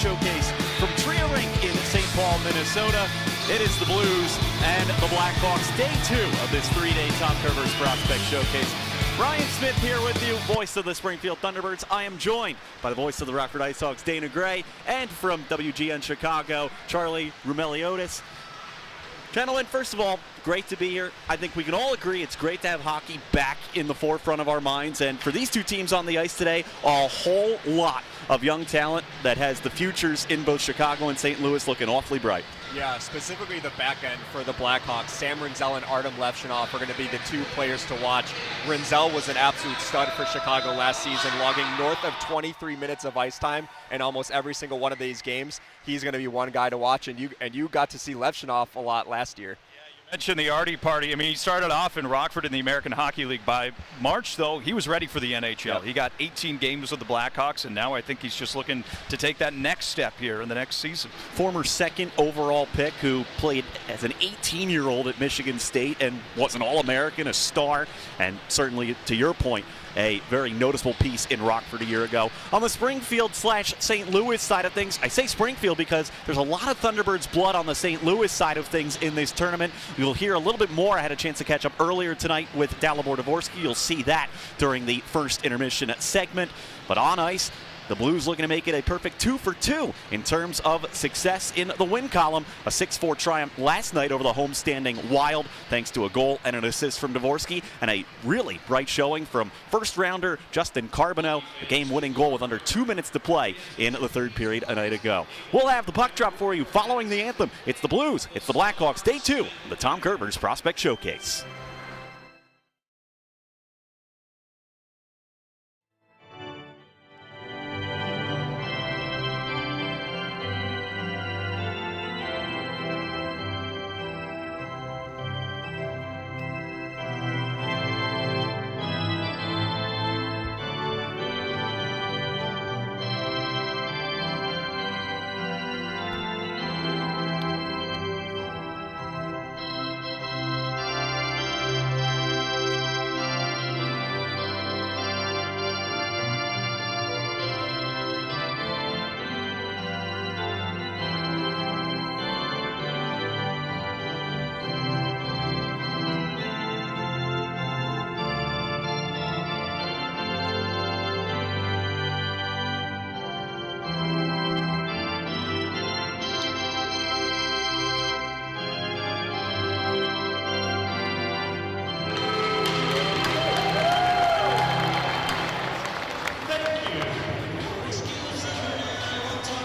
Showcase from Tria Rink in St. Paul, Minnesota. It is the Blues and the Blackhawks, day 2 of this 3-day Tom Kurvers Prospect Showcase. Brian Smith here with you, voice of the Springfield Thunderbirds. I am joined by the voice of the Rockford IceHogs, Dana Gray, and from WGN Chicago, Charlie Roumeliotis. Gentlemen, first of all, great to be here. I think we can all agree it's great to have hockey back in the forefront of our minds. And for these two teams on the ice today, a whole lot of young talent that has the futures in both Chicago and St. Louis looking awfully bright. Yeah, specifically the back end for the Blackhawks. Sam Rinzel and Artem Levshunov are going to be the two players to watch. Rinzel was an absolute stud for Chicago last season, logging north of 23 minutes of ice time in almost every single one of these games. He's going to be one guy to watch, and you got to see Levshunov a lot last year. Mentioned the Artie party. I mean, he started off in Rockford in the American Hockey League. By March, though, he was ready for the NHL. Yep. He got 18 games with the Blackhawks, and now I think he's just looking to take that next step here in the next season. Former second overall pick who played as an 18-year-old at Michigan State and was an All-American, a star, and certainly, to your point, a very noticeable piece in Rockford a year ago. On the Springfield/St. Louis side of things, I say Springfield because there's a lot of Thunderbirds blood on the St. Louis side of things in this tournament. You'll hear a little bit more. I had a chance to catch up earlier tonight with Dalibor Dvorsky. You'll see that during the first intermission segment. But on ice, the Blues looking to make it a perfect 2 for 2 in terms of success in the win column. A 6-4 triumph last night over the homestanding Wild, thanks to a goal and an assist from Dvorsky, and a really bright showing from first-rounder Justin Carbonneau, a game-winning goal with under 2 minutes to play in the third period a night ago. We'll have the puck drop for you following the anthem. It's the Blues, it's the Blackhawks, day 2 of the Tom Kurvers Prospect Showcase.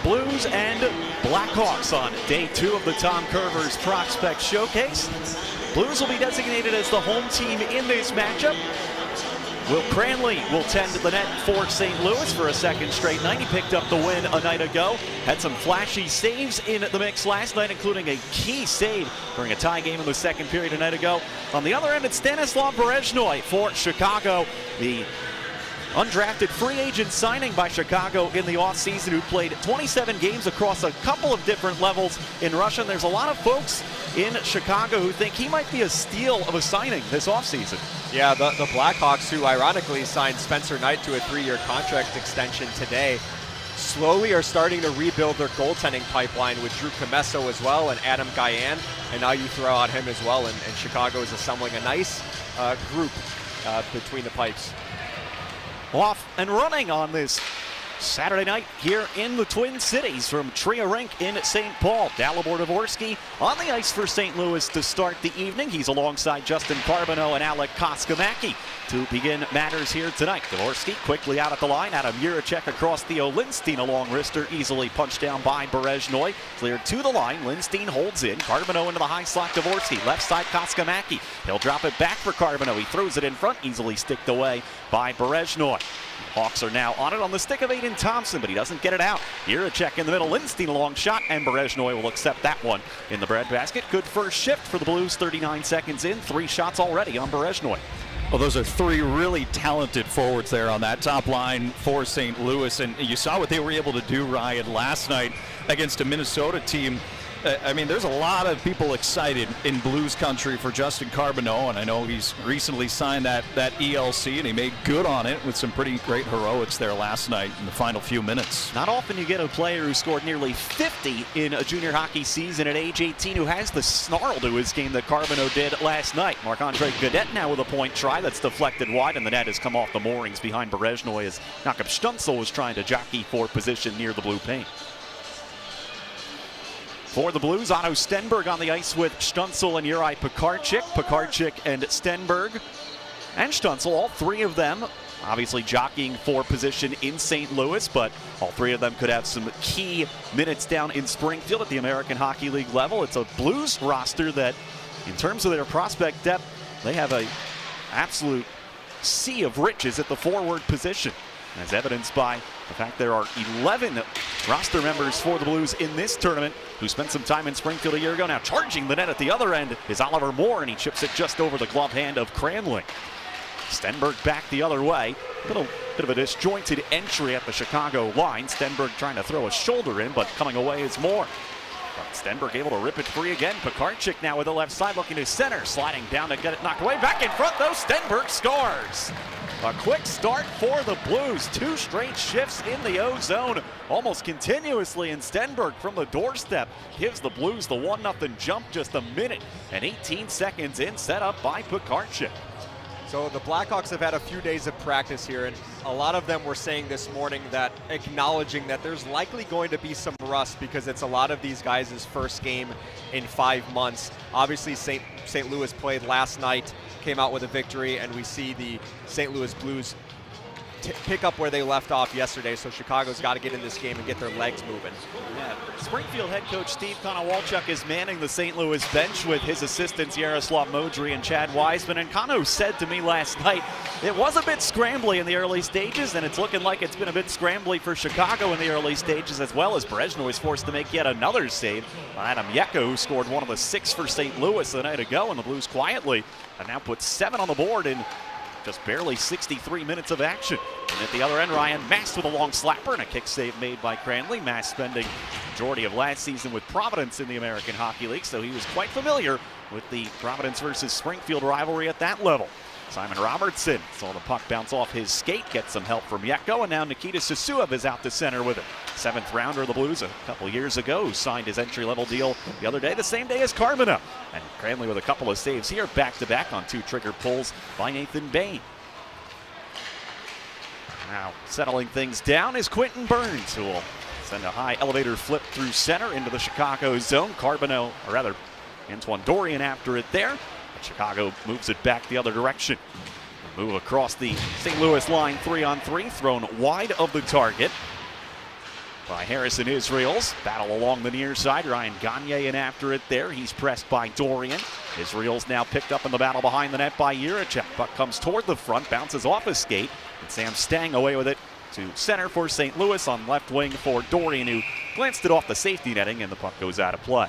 Blues and Blackhawks on day 2 of the Tom Kurvers Prospect Showcase. Blues will be designated as the home team in this matchup. Will Cranley will tend the net for St. Louis for a second straight night. He picked up the win a night ago. Had some flashy saves in the mix last night, including a key save during a tie game in the second period a night ago. On the other end, it's Stanislav Berezhnoi for Chicago, the undrafted free agent signing by Chicago in the offseason, who played 27 games across a couple of different levels in Russia. And there's a lot of folks in Chicago who think he might be a steal of a signing this offseason. Yeah, the Blackhawks, who ironically signed Spencer Knight to a 3-year contract extension today, slowly are starting to rebuild their goaltending pipeline with Drew Comesso as well and Adam Guyan. And now you throw out him as well, and Chicago is assembling a nice group between the pipes. Off and running on this Saturday night here in the Twin Cities from Tria Rink in St. Paul. Dalibor Dvorsky on the ice for St. Louis to start the evening. He's alongside Justin Carbonneau and Alec Koskamaki to begin matters here tonight. Dvorsky quickly out at the line. Adam Jiricek across the Lindstein, a long wrister, easily punched down by Berezhnoi. Cleared to the line. Lindstein holds in. Carbonneau into the high slot. Dvorsky left side. Koskamaki. He'll drop it back for Carbonneau. He throws it in front, easily sticked away by Berezhnoi. Hawks are now on it on the stick of Aiden Thompson, but he doesn't get it out. Jiricek in the middle, Lindstein a long shot, and Berezhnoi will accept that one in the breadbasket. Good first shift for the Blues, 39 seconds in, 3 shots already on Berezhnoi. Well, those are 3 really talented forwards there on that top line for St. Louis, and you saw what they were able to do, Ryan, last night against a Minnesota team I mean, there's a lot of people excited in Blues country for Justin Carbonneau, and I know he's recently signed that ELC, and he made good on it with some pretty great heroics there last night in the final few minutes. Not often you get a player who scored nearly 50 in a junior hockey season at age 18 who has the snarl to his game that Carbonneau did last night. Marc-Andre Godet now with a point try that's deflected wide, and the net has come off the moorings behind Berezhnoy as Jakob Stützle was trying to jockey for position near the blue paint. For the Blues, Otto Stenberg on the ice with Stützle and Juraj Pekarczyk. Pekarczyk and Stenberg and Stützle, all three of them obviously jockeying for position in St. Louis, but all three of them could have some key minutes down in Springfield at the American Hockey League level. It's a Blues roster that, in terms of their prospect depth, they have an absolute sea of riches at the forward position, as evidenced by the fact there are 11 roster members for the Blues in this tournament who spent some time in Springfield a year ago. Now charging the net at the other end is Oliver Moore, and he chips it just over the glove hand of Cranley. Stenberg back the other way. Bit of a disjointed entry at the Chicago line. Stenberg trying to throw a shoulder in, but coming away is Moore. But Stenberg able to rip it free again. Pekarczyk now with the left side looking to center. Sliding down to get it knocked away. Back in front though, Stenberg scores. A quick start for the Blues. 2 straight shifts in the O-zone almost continuously, and Stenberg from the doorstep gives the Blues the 1-0 jump just a minute and 18 seconds in, set up by Pekarczyk. So the Blackhawks have had a few days of practice here, and a lot of them were saying this morning that acknowledging that there's likely going to be some rust because it's a lot of these guys' first game in 5 months. Obviously, St. Louis played last night, came out with a victory, and we see the St. Louis Blues pick up where they left off yesterday, so Chicago's got to get in this game and get their legs moving. Yeah. Springfield head coach Steve Konowalchuk is manning the St. Louis bench with his assistants Yaroslav Modry and Chad Wiseman, and Kono said to me last night it was a bit scrambly in the early stages, and it's looking like it's been a bit scrambly for Chicago in the early stages as well, as Berezhnoy is forced to make yet another save by Adam Yeko, who scored one of the 6 for St. Louis the night ago, and the Blues quietly have now put 7 on the board in just barely 63 minutes of action. And at the other end, Ryan Mast with a long slapper and a kick save made by Cranley. Mast spending the majority of last season with Providence in the American Hockey League, so he was quite familiar with the Providence versus Springfield rivalry at that level. Simon Robertson saw the puck bounce off his skate, get some help from Yeko, and now Nikita Susuev is out to center with it. 7th rounder of the Blues a couple years ago, who signed his entry-level deal the other day, the same day as Carbonneau. And Cranley with a couple of saves here, back-to-back on 2 trigger pulls by Nathan Bain. Now settling things down is Quentin Burns, who will send a high elevator flip through center into the Chicago zone. Carbonneau, or rather Antoine Dorian after it there. Chicago moves it back the other direction. Move across the St. Louis line 3-on-3, thrown wide of the target by Harrison Israels. Battle along the near side. Ryan Gagne in after it there. He's pressed by Dorian. Israels now picked up in the battle behind the net by Jiricek. Puck comes toward the front, bounces off his skate, and Sam Stang away with it to center for St. Louis on left wing for Dorian, who glanced it off the safety netting, and the puck goes out of play.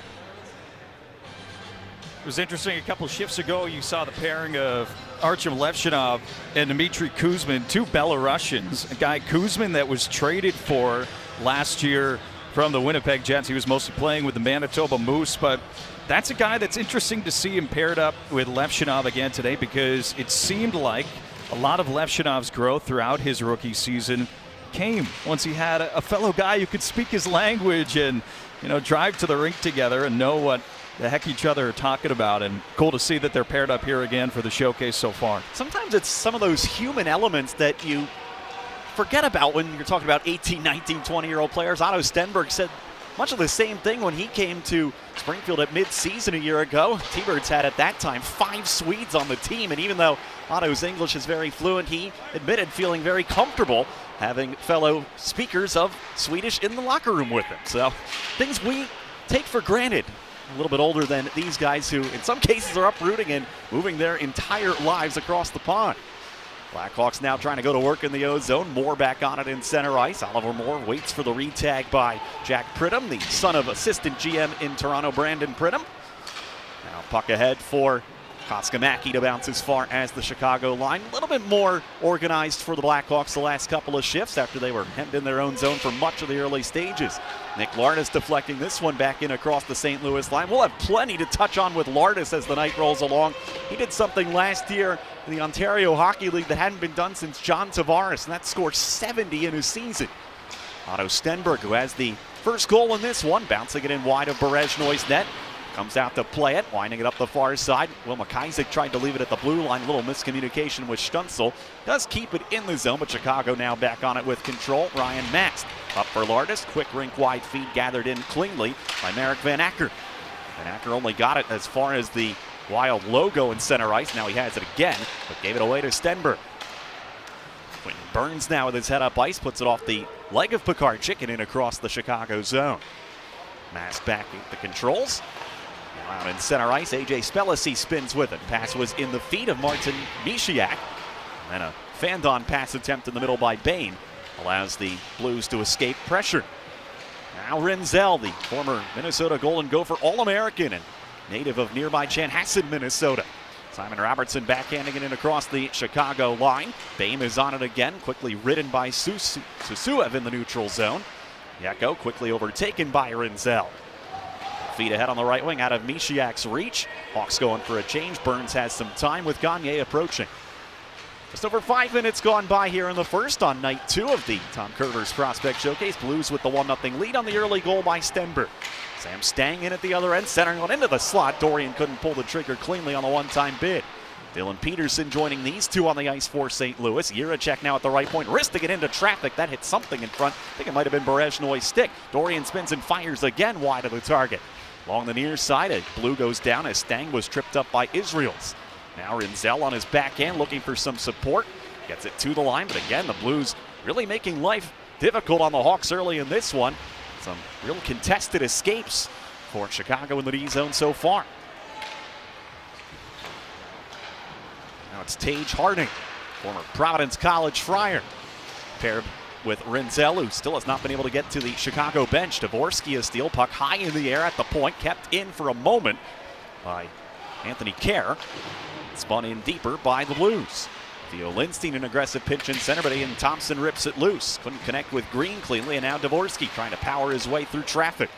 It was interesting, a couple shifts ago, you saw the pairing of Artem Levshinov and Dmitry Kuzmin, 2 Belarusians. A guy, Kuzmin, that was traded for last year from the Winnipeg Jets. He was mostly playing with the Manitoba Moose, but that's a guy that's interesting to see him paired up with Levshinov again today, because it seemed like a lot of Levshinov's growth throughout his rookie season came once he had a fellow guy who could speak his language and, you know, drive to the rink together and know what the heck each other are talking about. And cool to see that they're paired up here again for the showcase so far. Sometimes it's some of those human elements that you forget about when you're talking about 18, 19, 20-year-old players. Otto Stenberg said much of the same thing when he came to Springfield at mid-season a year ago. T-Birds had at that time 5 Swedes on the team, and even though Otto's English is very fluent, he admitted feeling very comfortable having fellow speakers of Swedish in the locker room with him. So things we take for granted. A little bit older than these guys who in some cases are uprooting and moving their entire lives across the pond. Blackhawks now trying to go to work in the O-zone. Moore back on it in center ice. Oliver Moore waits for the retag by Jack Pridham, the son of assistant GM in Toronto, Brandon Pridham. Now puck ahead for Koskamaki to bounce as far as the Chicago line. A little bit more organized for the Blackhawks the last couple of shifts after they were hemmed in their own zone for much of the early stages. Nick Lardis deflecting this one back in across the St. Louis line. We'll have plenty to touch on with Lardis as the night rolls along. He did something last year in the Ontario Hockey League that hadn't been done since John Tavares, and that scored 70 in a season. Otto Stenberg, who has the first goal in this one, bouncing it in wide of Berezhnoy's net. Comes out to play it, winding it up the far side. Will McIsaac tried to leave it at the blue line. A little miscommunication with Stützle. Does keep it in the zone, but Chicago now back on it with control. Ryan Mast up for Lardis. Quick rink-wide feed gathered in cleanly by Marek Van Acker. Van Acker only got it as far as the Wild logo in center ice. Now he has it again, but gave it away to Stenberg. Quentin Burns now with his head up ice, puts it off the leg of Pekarczyk and in across the Chicago zone. Mast back at the controls. Out in center ice, A.J. Spellacy spins with it. Pass was in the feet of Martin Misiak. And a Fandon pass attempt in the middle by Bain allows the Blues to escape pressure. Now Rinzel, the former Minnesota Golden Gopher All-American and native of nearby Chanhassen, Minnesota. Simon Robertson backhanding it in across the Chicago line. Bain is on it again, quickly ridden by Susuev in the neutral zone. Yeko quickly overtaken by Rinzel. Feet ahead on the right wing out of Misiak's reach. Hawks going for a change. Burns has some time with Gagne approaching. Just over 5 minutes gone by here in the first on night 2 of the Tom Kurvers Prospect Showcase. Blues with the 1-0 lead on the early goal by Stenberg. Sam Stang in at the other end, centering one into the slot. Dorian couldn't pull the trigger cleanly on the one-time bid. Dylan Peterson joining these two on the ice for St. Louis. Jiricek now at the right point, wristing it into traffic. That hit something in front. I think it might have been Berezhnoy's stick. Dorian spins and fires again wide of the target. Along the near side, a Blue goes down as Stang was tripped up by Israels. Now Rinzel on his backhand looking for some support. Gets it to the line, but again, the Blues really making life difficult on the Hawks early in this one. Some real contested escapes for Chicago in the D zone so far. Now it's Tage Harding, former Providence College Friar, paired with Rinzel, who still has not been able to get to the Chicago bench. Dvorsky a steal, puck high in the air at the point, kept in for a moment by Anthony Kerr. Spun in deeper by the Blues. Theo Lindstein an aggressive pinch in center, but Ian Thompson rips it loose. Couldn't connect with Green cleanly, and now Dvorsky trying to power his way through traffic.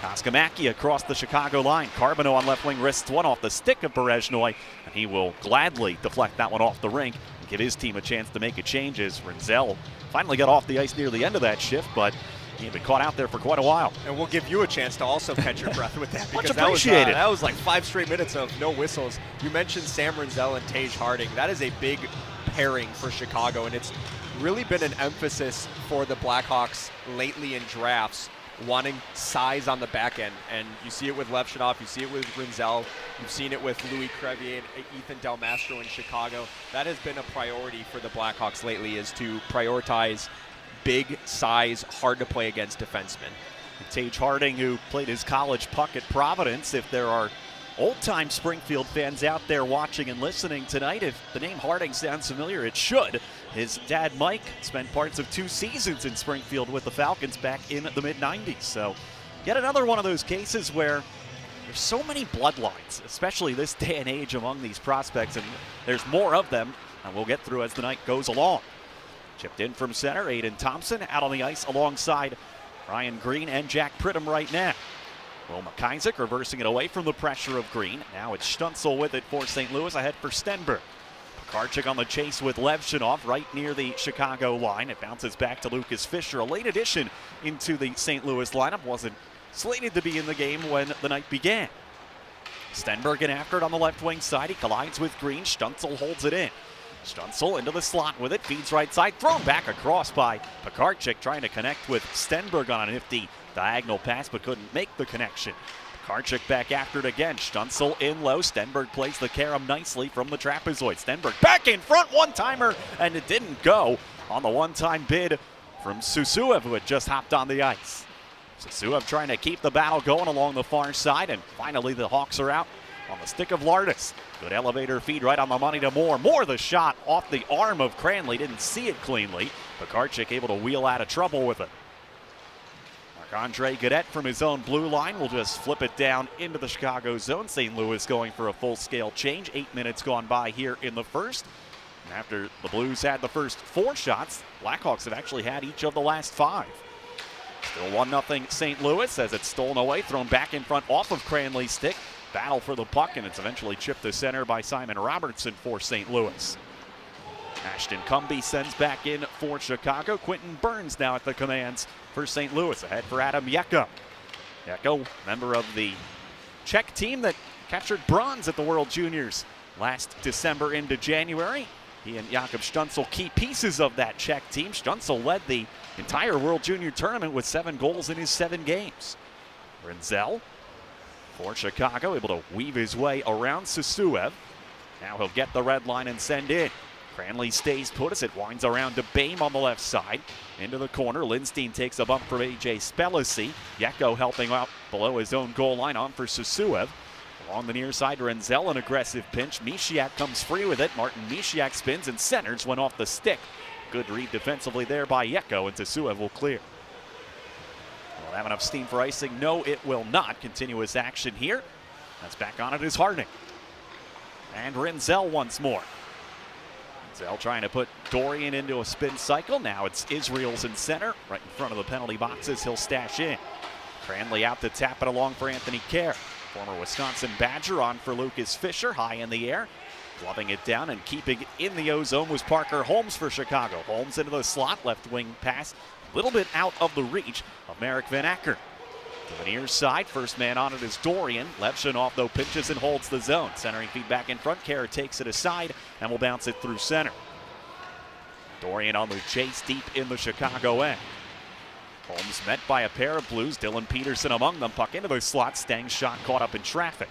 Koskamaki across the Chicago line. Carbonneau on left wing wrists one off the stick of Berezhnoy, and he will gladly deflect that one off the rink and give his team a chance to make a change as Rinzel finally got off the ice near the end of that shift, but he had been caught out there for quite a while. And we'll give you a chance to also catch your breath with that. Much appreciated. That was like 5 straight minutes of no whistles. You mentioned Sam Rinzel and Tage Harding. That is a big pairing for Chicago, and it's really been an emphasis for the Blackhawks lately in drafts, wanting size on the back end. And you see it with Levshunov, you see it with Rinzel, you've seen it with Louis Crevier and Ethan Del Mastro in Chicago. That has been a priority for the Blackhawks lately, is to prioritize big size, hard to play against defensemen. Tage Harding, who played his college puck at Providence. If there are old-time Springfield fans out there watching and listening tonight, if the name Harding sounds familiar, it should. His dad, Mike, spent parts of 2 seasons in Springfield with the Falcons back in the mid-90s. So yet another one of those cases where there's so many bloodlines, especially this day and age among these prospects, and there's more of them, and we'll get through as the night goes along. Chipped in from center, Aiden Thompson out on the ice alongside Ryan Green and Jack Pridham right now. Will McIsaac reversing it away from the pressure of Green. Now it's Stützle with it for St. Louis, ahead for Stenberg. Pekarczyk on the chase with Levshunov right near the Chicago line. It bounces back to Lucas Fischer, a late addition into the St. Louis lineup. Wasn't slated to be in the game when the night began. Stenberg in after it on the left wing side. He collides with Green. Stützle holds it in. Stützle into the slot with it, feeds right side, thrown back across by Pekarczyk, trying to connect with Stenberg on a nifty diagonal pass, but couldn't make the connection. Pekarczyk back after it again. Stützle in low. Stenberg plays the carom nicely from the trapezoid. Stenberg back in front, one-timer, and it didn't go on the one-time bid from Susuev, who had just hopped on the ice. Susuev trying to keep the battle going along the far side, and finally the Hawks are out on the stick of Lardis. Good elevator feed right on the money to Moore. Moore the shot off the arm of Cranley. Didn't see it cleanly. Pekarczyk able to wheel out of trouble with it. Marc-Andre Godet from his own blue line will just flip it down into the Chicago zone. St. Louis going for a full-scale change. 8 minutes gone by here in the first. And after the Blues had the first 4 shots, Blackhawks have actually had each of the last 5. Still 1-0 St. Louis as it's stolen away, thrown back in front off of Cranley's stick. Battle for the puck, and it's eventually chipped to center by Simon Robertson for St. Louis. Ashton Cumby sends back in for Chicago. Quentin Burns now at the commands for St. Louis. Ahead for Adam Yeko. Yeko, member of the Czech team that captured bronze at the World Juniors last December into January. He and Jakob Stünsel key pieces of that Czech team. Stünsel led the entire World Junior tournament with 7 goals in his 7 games. Rinzel for Chicago, able to weave his way around Susuev. Now he'll get the red line and send in. Cranley stays put as it winds around to Boehm on the left side. Into the corner, Lindstein takes a bump from A.J. Spelisi. Yeko helping out below his own goal line on for Susuev. Along the near side, Rinzel, an aggressive pinch. Mishiak comes free with it. Martin Mishiak spins and centers, went off the stick. Good read defensively there by Yeko, and Susuev will clear. Will it have enough steam for icing? No, it will not. Continuous action here. That's back on it is Harding. And Rinzel once more. Rinzel trying to put Dorian into a spin cycle. Now it's Israel's in center, right in front of the penalty boxes. He'll stash in. Cranley out to tap it along for Anthony Kerr. Former Wisconsin Badger on for Lucas Fisher, high in the air. Gloving it down and keeping it in the O-zone was Parker Holmes for Chicago. Holmes into the slot, left wing pass, a little bit out of the reach of Marek Van Acker. To the near side, first man on it is Dorian. Levshinov, though, pinches and holds the zone. Centering feed back in front. Kerr takes it aside and will bounce it through center. Dorian on the chase deep in the Chicago end. Holmes met by a pair of Blues. Dylan Peterson among them. Puck into the slot. Stang's shot caught up in traffic.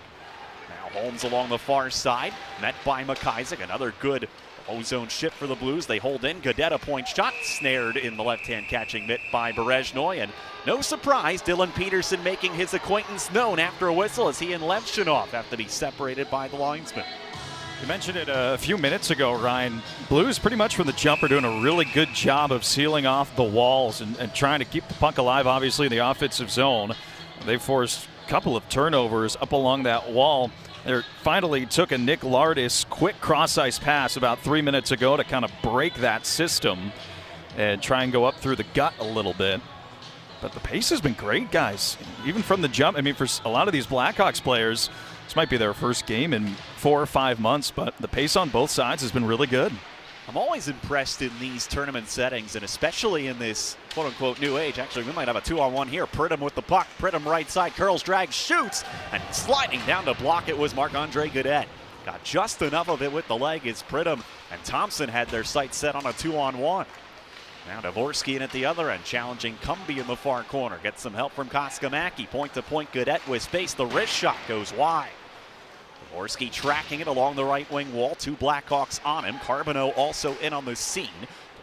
Now Holmes along the far side. Met by McIsaac. Another good O-zone shift for the Blues. They hold in. Godet a point shot. Snared in the left-hand catching mitt by Berezhnoy. And no surprise, Dylan Peterson making his acquaintance known after a whistle as he and Levshinov have to be separated by the linesman. You mentioned it a few minutes ago, Ryan. Blues pretty much from the jump are doing a really good job of sealing off the walls and trying to keep the puck alive, obviously, in the offensive zone. They forced a couple of turnovers up along that wall. They finally took a Nick Lardis quick cross-ice pass about 3 minutes ago to kind of break that system and try and go up through the gut a little bit. But the pace has been great, guys. Even from the jump, I mean, for a lot of these Blackhawks players, this might be their first game in 4 or 5 months, but the pace on both sides has been really good. I'm always impressed in these tournament settings, and especially in this quote-unquote new age. Actually, we might have a 2-on-1 here. Pridham with the puck. Pridham right side, curls, drags, shoots, and sliding down to block it was Marc-Andre Godet. Got just enough of it with the leg as Pridham and Thompson had their sights set on a 2-on-1. Now Dvorsky in at the other end, challenging Cumby in the far corner. Gets some help from Koskamaki. Point-to-point Godet with space. The wrist shot goes wide. Dvorsky tracking it along the right wing wall. 2 Blackhawks on him. Carbonneau also in on the scene.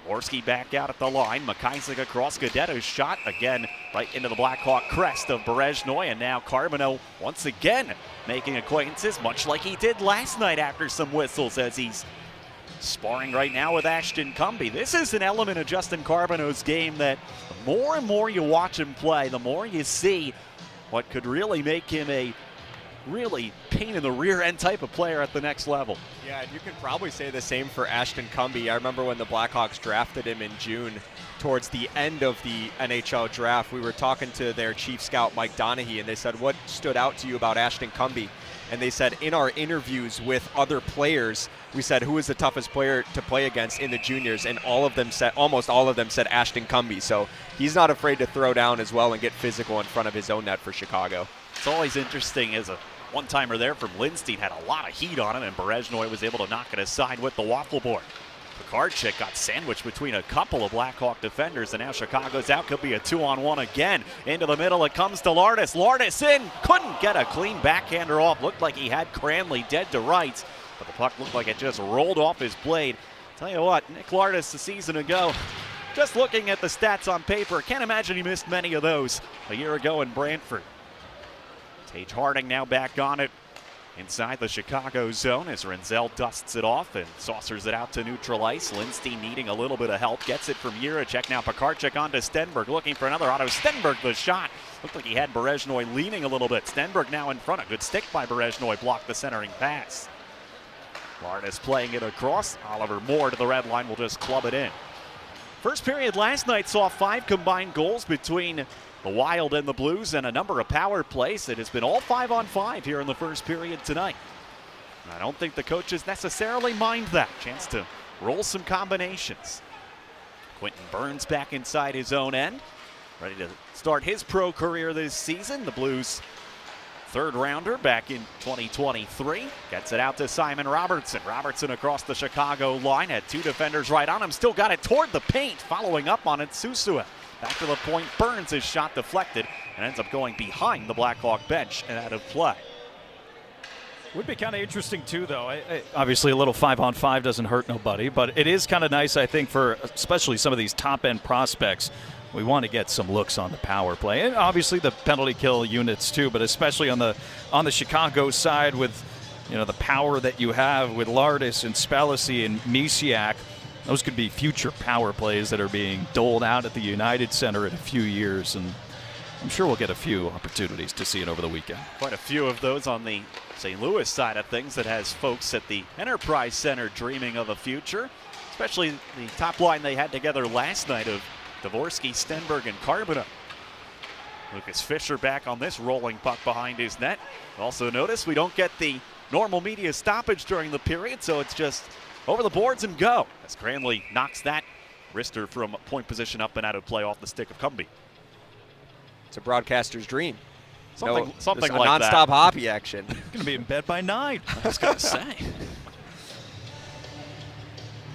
Dvorsky back out at the line. McIsaac across. Godet's shot again right into the Blackhawk crest of Berezhnoy. And now Carbonneau once again making acquaintances, much like he did last night after some whistles as he's sparring right now with Ashton Cumby. This is an element of Justin Carbonneau's game that the more and more you watch him play, the more you see what could really make him a really pain in the rear end type of player at the next level. Yeah, and you can probably say the same for Ashton Cumby. I remember when the Blackhawks drafted him in June, towards the end of the NHL draft, we were talking to their chief scout, Mike Donaghy, and they said, what stood out to you about Ashton Cumby? And they said, in our interviews with other players, we said, who is the toughest player to play against in the juniors? And all of them said, almost all of them said Ashton Cumby. So he's not afraid to throw down as well and get physical in front of his own net for Chicago. It's always interesting as a one-timer there from Lindstein had a lot of heat on him, and Berezhnoy was able to knock it aside with the waffle board. Picardchik got sandwiched between a couple of Blackhawk defenders, and now Chicago's out. Could be a 2-on-1 again. Into the middle, it comes to Lardis. Lardis in, couldn't get a clean backhander off. Looked like he had Cranley dead to rights, but the puck looked like it just rolled off his blade. Tell you what, Nick Lardis a season ago, just looking at the stats on paper, can't imagine he missed many of those a year ago in Brantford. Tage Harding now back on it. inside the Chicago zone as Renzel dusts it off and saucers it out to neutral ice. Lindstein needing a little bit of help. Gets it from Jiricek. Now Pekarczyk onto Stenberg. Looking for another. Otto Stenberg the shot. Looked like he had Berezhnoy leaning a little bit. Stenberg now in front. A good stick by Berezhnoy. Blocked the centering pass. Lardis playing it across. Oliver Moore to the red line will just club it in. First period last night saw 5 combined goals between the Wild and the Blues and a number of power plays. It has been all 5-on-5 here in the first period tonight. I don't think the coaches necessarily mind that. Chance to roll some combinations. Quentin Burns back inside his own end. Ready to start his pro career this season. The Blues third rounder back in 2023. Gets it out to Simon Robertson. Robertson across the Chicago line. Had 2 defenders right on him. Still got it toward the paint. Following up on it, Susua. Back to the point. Burns, his shot deflected and ends up going behind the Blackhawk bench and out of play. Would be kind of interesting too, though. Obviously, a little 5-on-5 doesn't hurt nobody, but it is kind of nice, I think, for especially some of these top-end prospects. We want to get some looks on the power play, and obviously the penalty kill units too. But especially on the Chicago side, with the power that you have with Lardis and Spellici and Misiak, those could be future power plays that are being doled out at the United Center in a few years, and I'm sure we'll get a few opportunities to see it over the weekend. Quite a few of those on the St. Louis side of things that has folks at the Enterprise Center dreaming of a future, especially the top line they had together last night of Dvorsky, Stenberg, and Carbona. Lucas Fisher back on this rolling puck behind his net. Also notice we don't get the normal media stoppage during the period, so it's just over the boards and go as Cranley knocks that wrister from point position up and out of play off the stick of Cumby. It's a broadcaster's dream. Something like non-stop that. hockey action. Going to be in bed by 9. I was going to say.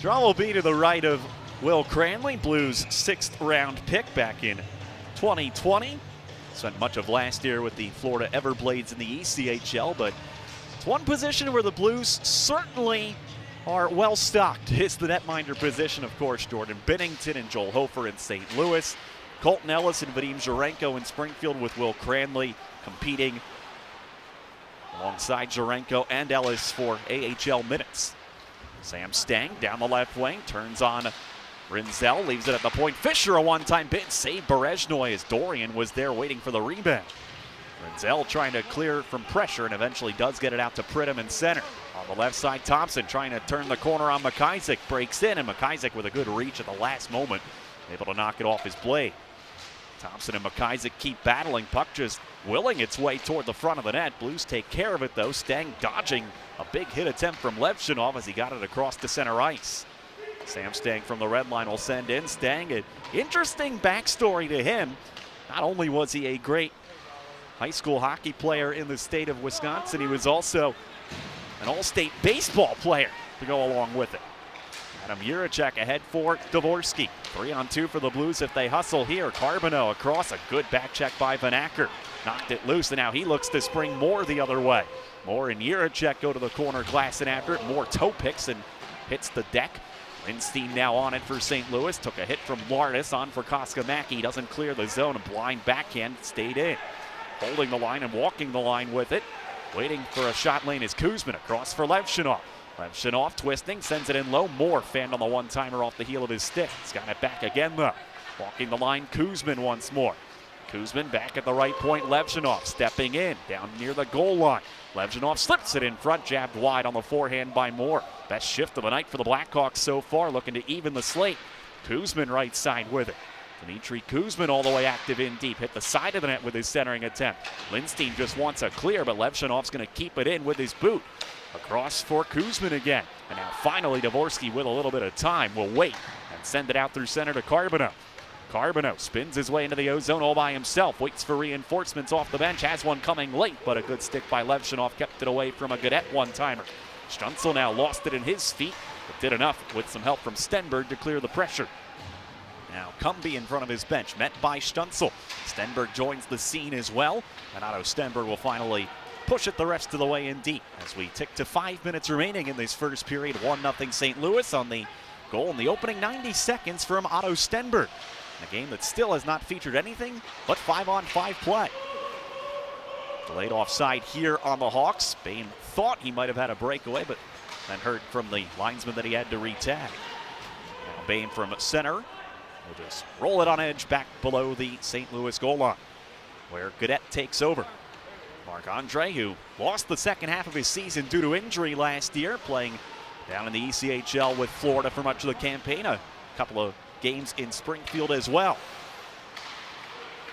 Draw will be to the right of Will Cranley, Blues' 6th round pick back in 2020. Spent much of last year with the Florida Everblades in the ECHL, but it's one position where the Blues certainly are well stocked. It's the netminder position, of course. Jordan Binnington and Joel Hofer in St. Louis. Colton Ellis and Vadim Zherenko in Springfield, with Will Cranley competing alongside Zherenko and Ellis for AHL minutes. Sam Stang down the left wing, turns on Renzel, leaves it at the point. Fisher, a one-time bid, saved Berezhnoy as Dorian was there waiting for the rebound. Renzel trying to clear from pressure and eventually does get it out to Pridham in center. On the left side, Thompson trying to turn the corner on McIsaac, breaks in, and McIsaac with a good reach at the last moment, able to knock it off his blade. Thompson and McIsaac keep battling. Puck just willing its way toward the front of the net. Blues take care of it, though. Stang dodging a big hit attempt from Levchinov as he got it across to center ice. Sam Stang from the red line will send in. Stang, an interesting backstory to him. Not only was he a great high school hockey player in the state of Wisconsin, he was also an all-state baseball player to go along with it. Adam Jiricek ahead for Dvorsky. 3-on-2 for the Blues if they hustle here. Carbonneau across, a good back check by Van Acker. Knocked it loose, and now he looks to spring Moore the other way. Moore and Jiricek go to the corner, glassing after it. Moore toe picks and hits the deck. Lindstein now on it for St. Louis. Took a hit from Lardis, on for Koskamaki. Doesn't clear the zone. A blind backhand, stayed in. Holding the line and walking the line with it. Waiting for a shot lane is Kuzmin. Across for Levchinov. Levchinov twisting, sends it in low. Moore fanned on the one-timer off the heel of his stick. He's got it back again, though. Walking the line, Kuzmin once more. Kuzmin back at the right point. Levchinov stepping in, down near the goal line. Levchinov slips it in front, jabbed wide on the forehand by Moore. Best shift of the night for the Blackhawks so far, looking to even the slate. Kuzmin right side with it. Dmitry Kuzmin all the way active in deep. Hit the side of the net with his centering attempt. Lindstein just wants a clear, but Levchinov's going to keep it in with his boot. Across for Kuzmin again. And now finally Dvorsky with a little bit of time will wait and send it out through center to Carbonneau. Carbonneau spins his way into the O-zone all by himself. Waits for reinforcements off the bench. Has one coming late, but a good stick by Levchinov kept it away from a Gaudette one-timer. Stützle now lost it in his feet, but did enough with some help from Stenberg to clear the pressure. Now Cumby in front of his bench, met by Stützle. Stenberg joins the scene as well, and Otto Stenberg will finally push it the rest of the way in deep as we tick to 5 minutes remaining in this first period. 1-0 St. Louis on the goal in the opening 90 seconds from Otto Stenberg. A game that still has not featured anything but 5-on-5 play. Delayed offside here on the Hawks. Bain thought he might have had a breakaway, but then heard from the linesman that he had to re-tag. Now Bain from center will just roll it on edge back below the St. Louis goal line, where Cadet takes over. Marc-Andre, who lost the second half of his season due to injury last year, playing down in the ECHL with Florida for much of the campaign, a couple of games in Springfield as well.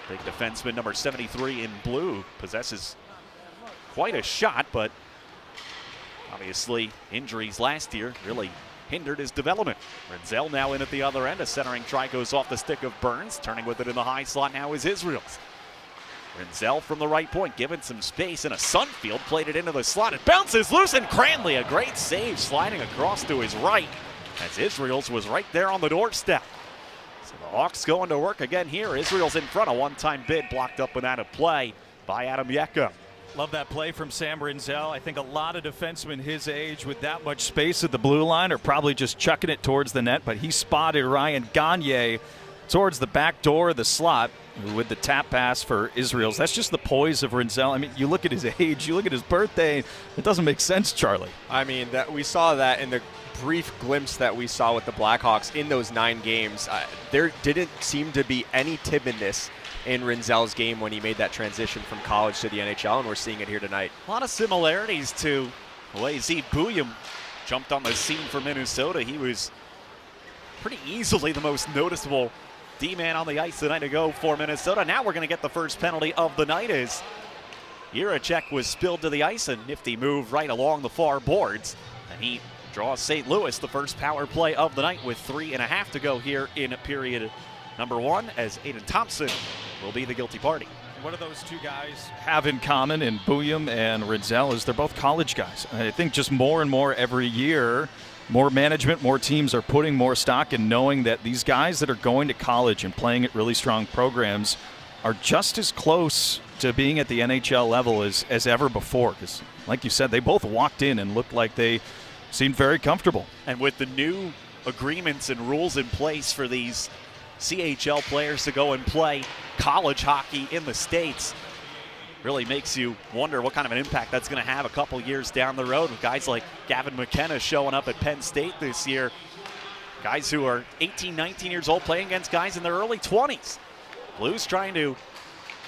Big defenseman number 73 in blue, possesses quite a shot, but obviously injuries last year really hindered his development. Renzel now in at the other end. A centering try goes off the stick of Burns. Turning with it in the high slot now is Israels. Renzel from the right point, given some space in a Sunfield, played it into the slot. It bounces loose, and Cranley, a great save, sliding across to his right as Israels was right there on the doorstep. So the Hawks going to work again here. Israel's in front. A one-time bid blocked up and out of play by Adam Yeka. Love that play from Sam Renzel. I think a lot of defensemen his age with that much space at the blue line are probably just chucking it towards the net, but he spotted Ryan Gagne towards the back door of the slot with the tap pass for Israels. That's just the poise of Renzel. I mean, you look at his age, you look at his birthday, it doesn't make sense, Charlie. I mean, we saw that in the brief glimpse that we saw with the Blackhawks in those 9 games. There didn't seem to be any timidness in Renzel's game when he made that transition from college to the NHL, and we're seeing it here tonight. A lot of similarities to the way Zeke Bouillon jumped on the scene for Minnesota. He was pretty easily the most noticeable D-man on the ice tonight ago for Minnesota. Now we're going to get the first penalty of the night as Jiricek was spilled to the ice. A nifty move right along the far boards. And he draws St. Louis the first power play of the night with 3.5 to go here in period number 1 as Aiden Thompson will be the guilty party. What do those two guys have in common in Bouillon and Renzel is they're both college guys. I think just more and more every year, more management, more teams are putting more stock in knowing that these guys that are going to college and playing at really strong programs are just as close to being at the NHL level as ever before. Because, like you said, they both walked in and looked like they seemed very comfortable. And with the new agreements and rules in place for these CHL players to go and play college hockey in the States, really makes you wonder what kind of an impact that's going to have a couple years down the road with guys like Gavin McKenna showing up at Penn State this year. Guys who are 18, 19 years old playing against guys in their early 20s. Blues trying to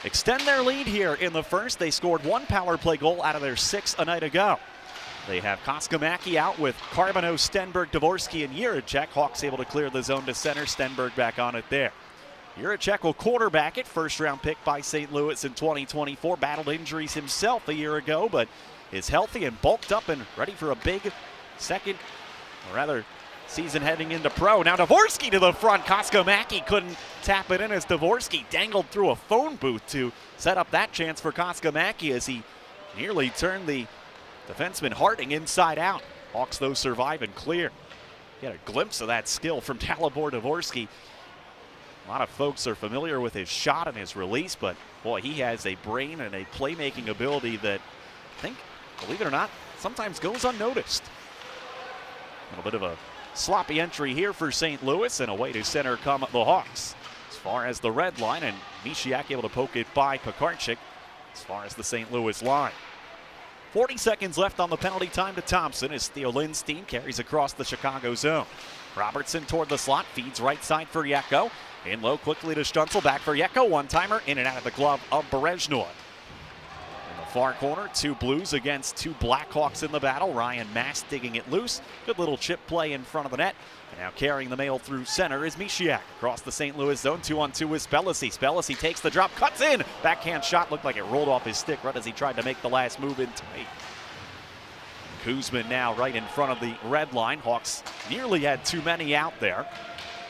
extend their lead here in the first. They scored 1 power play goal out of their 6 a night ago. They have Koskamaki out with Carbonneau, Stenberg, Dvorsky, and Jiricek. Hawks able to clear the zone to center. Stenberg back on it there. Jiricek will quarterback it. First-round pick by St. Louis in 2024. Battled injuries himself a year ago, but is healthy and bulked up and ready for a big second, or rather, season heading into pro. Now Dvorsky to the front. Koskamaki couldn't tap it in as Dvorsky dangled through a phone booth to set up that chance for Koskamaki as he nearly turned the defenseman Harding inside out. Hawks, though, survive and clear. Get a glimpse of that skill from Dalibor Dvorsky. A lot of folks are familiar with his shot and his release, but boy, he has a brain and a playmaking ability that I think, believe it or not, sometimes goes unnoticed. A little bit of a sloppy entry here for St. Louis, and away to center come the Hawks. As far as the red line, and Mishiak able to poke it by Pekarchik as far as the St. Louis line. 40 seconds left on the penalty time to Thompson as Theo Lindstein carries across the Chicago zone. Robertson toward the slot, feeds right side for Yeko. In low quickly to Stutzel, back for Yeko. One-timer in and out of the glove of Berezhnoi. In the far corner, 2 Blues against 2 Blackhawks in the battle. Ryan Mast digging it loose. Good little chip play in front of the net. And now carrying the mail through center is Mishiak. Across the St. Louis zone, 2-on-2 with Spellacy. Spellacy takes the drop, cuts in. Backhand shot looked like it rolled off his stick right as he tried to make the last move in tight. Kuzman now right in front of the red line. Hawks nearly had too many out there.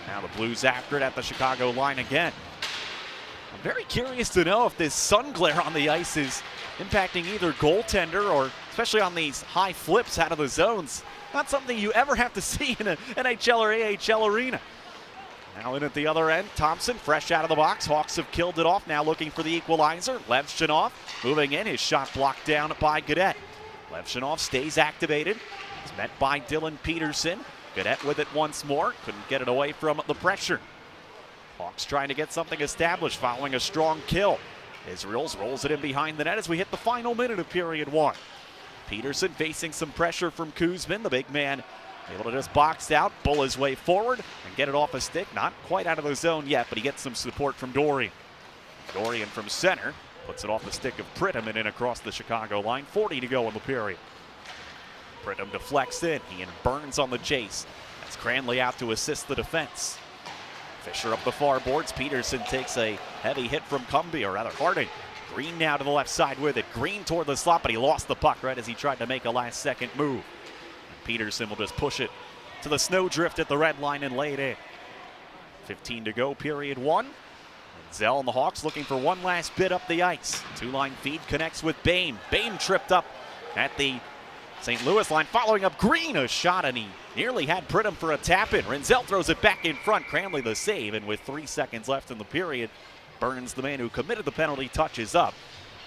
Now the Blues after it at the Chicago line again. I'm very curious to know if this sun glare on the ice is impacting either goaltender or, especially on these high flips out of the zones, not something you ever have to see in an NHL or AHL arena. Now in at the other end, Thompson fresh out of the box. Hawks have killed it off, now looking for the equalizer. Levchinov moving in, his shot blocked down by Gadet. Levchinov stays activated. He's met by Dylan Peterson. Gadet with it once more. Couldn't get it away from the pressure. Hawks trying to get something established following a strong kill. Israels rolls it in behind the net as we hit the final minute of period one. Peterson facing some pressure from Kuzmin. The big man able to just box out, bull his way forward, and get it off a stick. Not quite out of the zone yet, but he gets some support from Dorian. Dorian from center puts it off the stick of Pridham and in across the Chicago line. 40 to go in the period. Pridham deflects in. He and Burns on the chase. That's Cranley out to assist the defense. Fisher up the far boards. Peterson takes a heavy hit from Cumbie, or rather Harding. Green now to the left side with it. Green toward the slot, but he lost the puck right as he tried to make a last-second move. And Peterson will just push it to the snowdrift at the red line and lay it in. 15 to go, period one. Zell and the Hawks looking for one last bit up the ice. Two-line feed connects with Bain. Bain tripped up at the St. Louis line, following up Green, a shot, and he nearly had Pridham for a tap-in. Renzel throws it back in front. Cranley the save, and with 3 seconds left in the period, Burns, the man who committed the penalty, touches up.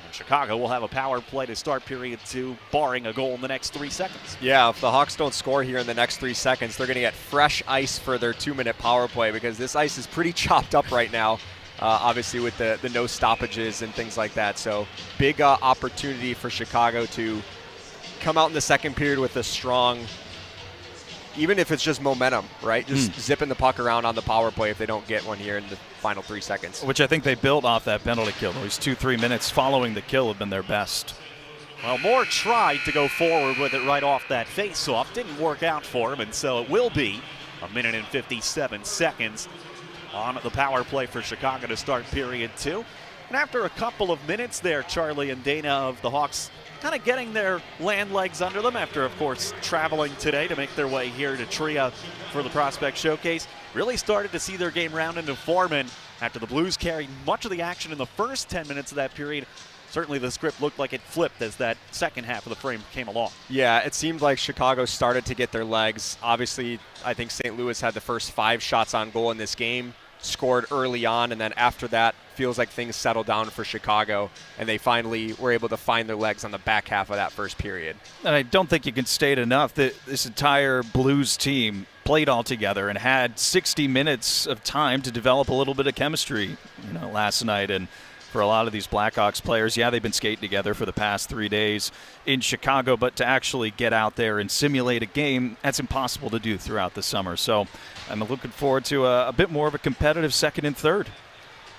And Chicago will have a power play to start period two, barring a goal in the next 3 seconds. Yeah, if the Hawks don't score here in the next 3 seconds, they're going to get fresh ice for their 2-minute power play, because this ice is pretty chopped up right now, obviously with the no stoppages and things like that. So big opportunity for Chicago to come out in the second period with a strong, even if it's just momentum, right? Just zipping the puck around on the power play if they don't get one here in the final 3 seconds. Which I think they built off that penalty kill. Those 2-3 minutes following the kill have been their best. Well, Moore tried to go forward with it right off that face-off. Didn't work out for him, and so it will be a minute and 57 seconds on the power play for Chicago to start period two. And after a couple of minutes there, Charlie and Dana of the Hawks kind of getting their land legs under them after, of course, traveling today to make their way here to Tria for the Prospect Showcase. Really started to see their game round into form, and after the Blues carried much of the action in the first 10 minutes of that period, certainly the script looked like it flipped as that second half of the frame came along. Yeah, it seemed like Chicago started to get their legs. Obviously, I think St. Louis had the first 5 shots on goal in this game, scored early on, and then after that, feels like things settled down for Chicago, and they finally were able to find their legs on the back half of that first period. And I don't think you can state enough that this entire Blues team played all together and had 60 minutes of time to develop a little bit of chemistry, last night. And for a lot of these Blackhawks players, yeah, they've been skating together for the past 3 days in Chicago, but to actually get out there and simulate a game, that's impossible to do throughout the summer. So I'm looking forward to a bit more of a competitive second and third.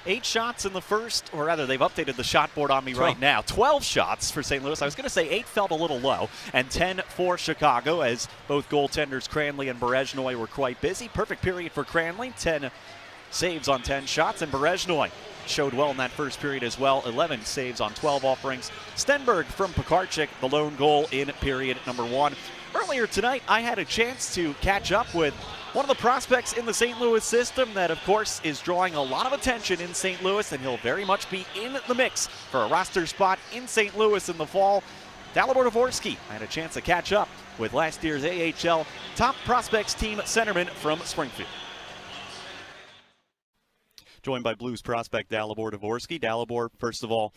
8 shots in the first, or rather, they've updated the shot board on me right now. 12 shots for St. Louis. I was going to say 8 felt a little low, and 10 for Chicago, as both goaltenders Cranley and Berezhnoy were quite busy. Perfect period for Cranley, 10 saves on 10 shots, and Berezhnoy showed well in that first period as well. 11 saves on 12 offerings. Stenberg from Pekarczyk, the lone goal in period number 1. Earlier tonight, I had a chance to catch up with one of the prospects in the St. Louis system that, of course, is drawing a lot of attention in St. Louis, and he'll very much be in the mix for a roster spot in St. Louis in the fall. Dalibor Dvorsky. I had a chance to catch up with last year's AHL top prospects team centerman from Springfield. Joined by Blues prospect Dalibor Dvorsky. Dalibor, first of all,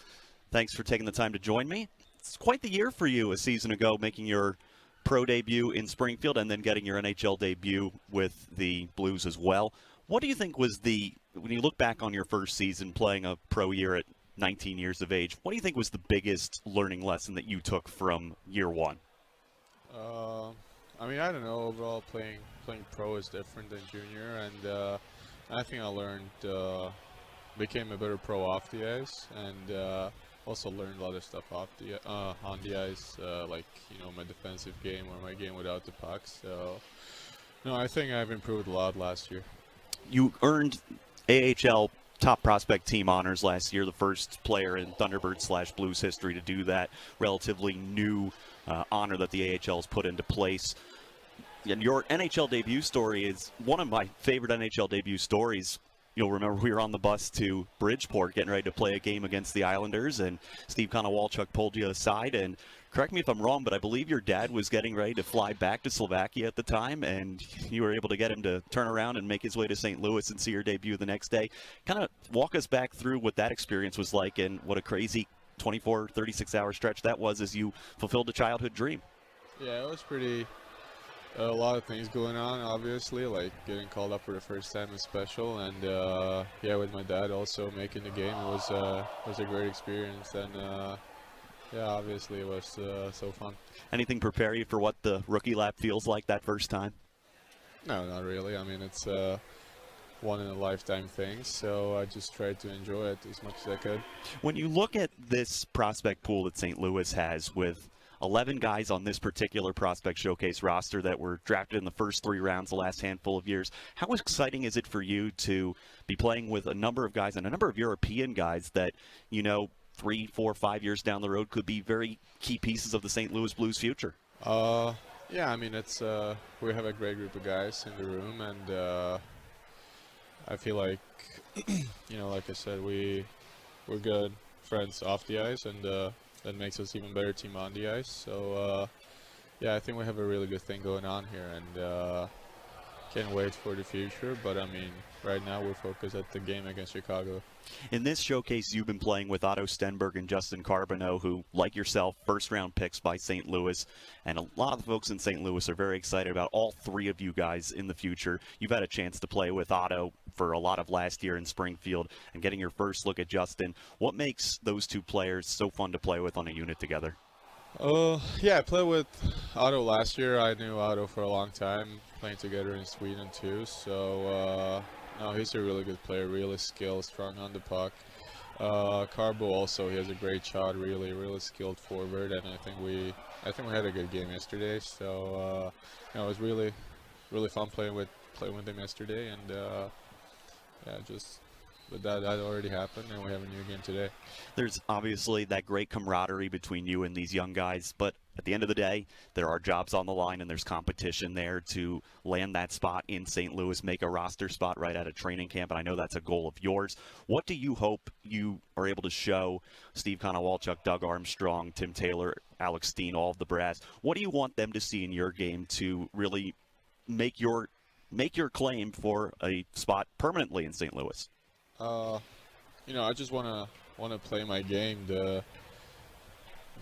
thanks for taking the time to join me. It's quite the year for you a season ago, making your pro debut in Springfield and then getting your NHL debut with the Blues as well. What do you think was when you look back on your first season playing a pro year at 19 years of age, what do you think was the biggest learning lesson that you took from year one? I don't know. Overall, playing pro is different than junior, and I think I learned, became a better pro off the ice, and also learned a lot of stuff off the on the ice, like my defensive game or my game without the puck. So, no, I think I've improved a lot last year. You earned AHL top prospect team honors last year, the first player in Thunderbird/Blues history to do that. Relatively new honor that the AHL has put into place. And your NHL debut story is one of my favorite NHL debut stories. You'll remember we were on the bus to Bridgeport getting ready to play a game against the Islanders, and Steve Konowalchuk pulled you aside. And correct me if I'm wrong, but I believe your dad was getting ready to fly back to Slovakia at the time, and you were able to get him to turn around and make his way to St. Louis and see your debut the next day. Kind of walk us back through what that experience was like and what a crazy 24, 36-hour stretch that was as you fulfilled a childhood dream. Yeah, it was pretty A lot of things going on, obviously, like getting called up for the first time is special, and yeah, with my dad also making the game, it was a great experience, and yeah, obviously it was so fun. Anything prepare you for what the rookie lap feels like that first time? No, not really. I mean, it's one in a lifetime thing, so I just tried to enjoy it as much as I could. When you look at this prospect pool that St. Louis has with 11 guys on this particular prospect showcase roster that were drafted in the first 3 rounds the last handful of years, how exciting is it for you to be playing with a number of guys and a number of European guys that, you know, 3, 4, 5 years down the road could be very key pieces of the St. Louis Blues future? Yeah, I mean, it's we have a great group of guys in the room, and I feel like, you know, like I said, we're good friends off the ice, and that makes us even better team on the ice. So yeah, I think we have a really good thing going on here, and can't wait for the future. But I mean, right now we're focused at the game against Chicago. In this showcase, you've been playing with Otto Stenberg and Justin Carbonneau, who, like yourself, first-round picks by St. Louis. And a lot of the folks in St. Louis are very excited about all 3 of you guys in the future. You've had a chance to play with Otto for a lot of last year in Springfield and getting your first look at Justin. What makes those 2 players so fun to play with on a unit together? Yeah, I played with Otto last year. I knew Otto for a long time, playing together in Sweden too. So no, he's a really good player, really skilled, strong on the puck. Carbo also, he has a great shot, really skilled forward, and I think we had a good game yesterday. So you know, it was really fun playing with him yesterday, and yeah, just. But that already happened, and we have a new game today. There's obviously that great camaraderie between you and these young guys, but at the end of the day, there are jobs on the line, and there's competition there to land that spot in St. Louis, make a roster spot right out of training camp, and I know that's a goal of yours. What do you hope you are able to show Steve Konowalchuk, Doug Armstrong, Tim Taylor, Alex Steen, all of the brass? What do you want them to see in your game to really make your claim for a spot permanently in St. Louis? You know, I just wanna play my game, the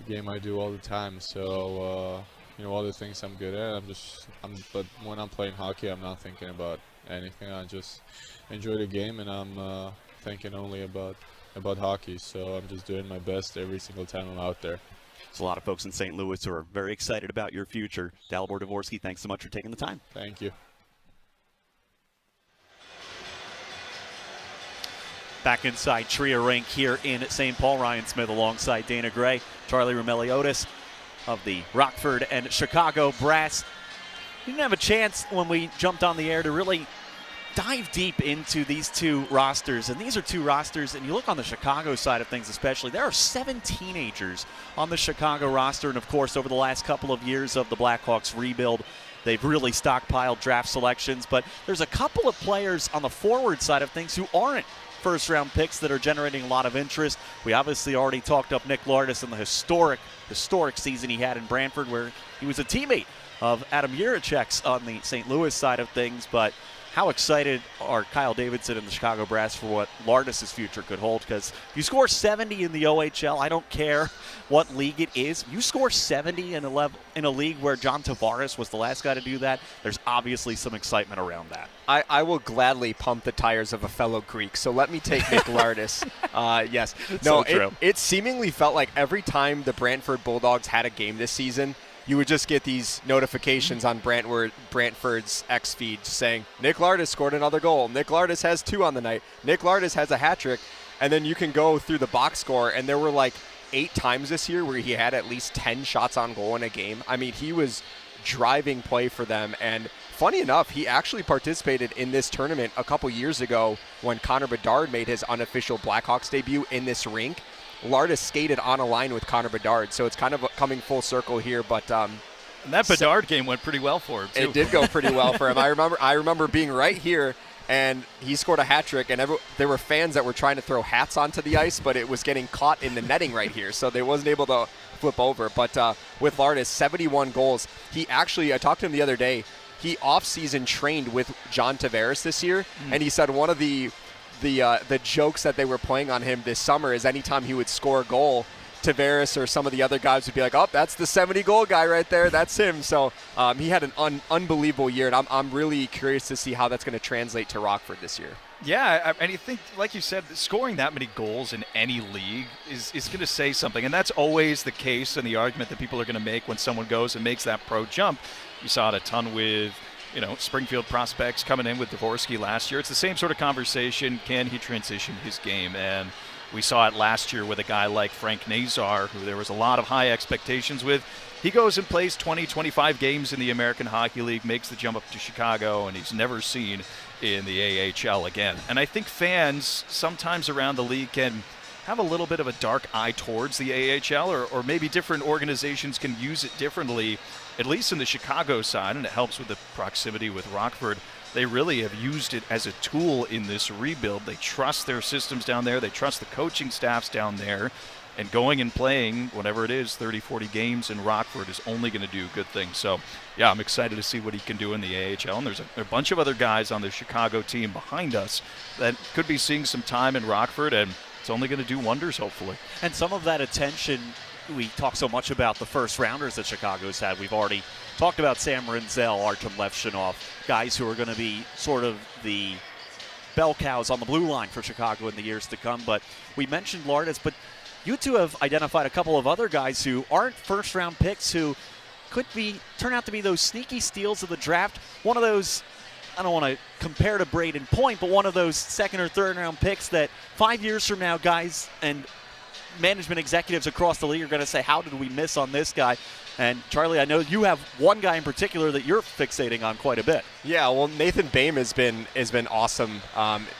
game I do all the time. So you know, all the things I'm good at. But when I'm playing hockey, I'm not thinking about anything. I just enjoy the game, and I'm thinking only about hockey. So I'm just doing my best every single time I'm out there. There's a lot of folks in St. Louis who are very excited about your future. Dalibor Dvorsky, thanks so much for taking the time. Thank you. Back inside Tria Rink here in St. Paul. Ryan Smith alongside Dana Gray, Charlie Romeliotis of the Rockford and Chicago Brass. We didn't have a chance when we jumped on the air to really dive deep into these 2 rosters. And these are 2 rosters, and you look on the Chicago side of things especially, there are 7 teenagers on the Chicago roster. And, of course, over the last couple of years of the Blackhawks rebuild, they've really stockpiled draft selections. But there's a couple of players on the forward side of things who aren't first-round picks that are generating a lot of interest. We obviously already talked up Nick Lardis and the historic season he had in Brantford, where he was a teammate of Adam Jiricek's on the St. Louis side of things. But how excited are Kyle Davidson and the Chicago Brass for what Lardis' future could hold? Because if you score 70 in the OHL, I don't care what league it is. If you score 70 in a league where John Tavares was the last guy to do that, there's obviously some excitement around that. I will gladly pump the tires of a fellow Greek, so let me take Nick Lardis. Yes. No, so it seemingly felt like every time the Brantford Bulldogs had a game this season, you would just get these notifications on Brantford's X feed saying, Nick Lardis scored another goal. Nick Lardis has 2 on the night. Nick Lardis has a hat trick. And then you can go through the box score, and there were like 8 times this year where he had at least 10 shots on goal in a game. I mean, he was driving play for them. And funny enough, he actually participated in this tournament a couple years ago when Connor Bedard made his unofficial Blackhawks debut in this rink. Lardis skated on a line with Connor Bedard, so it's kind of coming full circle here. But and that Bedard game went pretty well for him, too. It did go pretty well for him. I remember being right here, and he scored a hat trick, and there were fans that were trying to throw hats onto the ice, but it was getting caught in the netting right here, so they wasn't able to flip over. But with Lardis, 71 goals. He actually, I talked to him the other day, he off-season trained with John Tavares this year, and he said one of the jokes that they were playing on him this summer is anytime he would score a goal, Tavares or some of the other guys would be like, oh, that's the 70-goal guy right there. That's him. So he had an unbelievable year, and I'm really curious to see how that's going to translate to Rockford this year. Yeah, and you think, like you said, scoring that many goals in any league is going to say something. And that's always the case and the argument that people are going to make when someone goes and makes that pro jump. You saw it a ton with, Springfield prospects coming in with Dvorsky last year. It's the same sort of conversation. Can he transition his game? And we saw it last year with a guy like Frank Nazar, who there was a lot of high expectations with. He goes and plays 20, 25 games in the American Hockey League, makes the jump up to Chicago, and he's never seen in the AHL again. And I think fans sometimes around the league can have a little bit of a dark eye towards the AHL, or maybe different organizations can use it differently, at least in the Chicago side, and it helps with the proximity with Rockford. They really have used it as a tool in this rebuild. They trust their systems down there. They trust the coaching staffs down there. And going and playing, whatever it is, 30, 40 games in Rockford is only going to do good things. So, yeah, I'm excited to see what he can do in the AHL. And there's a bunch of other guys on the Chicago team behind us that could be seeing some time in Rockford, and it's only going to do wonders, hopefully. And some of that attention, we talk so much about the first rounders that Chicago's had. We've already talked about Sam Rinzel, Artem Levshinov, guys who are going to be sort of the bell cows on the blue line for Chicago in the years to come. But we mentioned Lardis, but you two have identified a couple of other guys who aren't first-round picks who could turn out to be those sneaky steals of the draft. One of those, I don't want to compare to Braden Point, but one of those second or third-round picks that 5 years from now, guys and management executives across the league are going to say, how did we miss on this guy? And Charlie, I know you have one guy in particular that you're fixating on quite a bit. Yeah, well, Nathan Boehm has been awesome.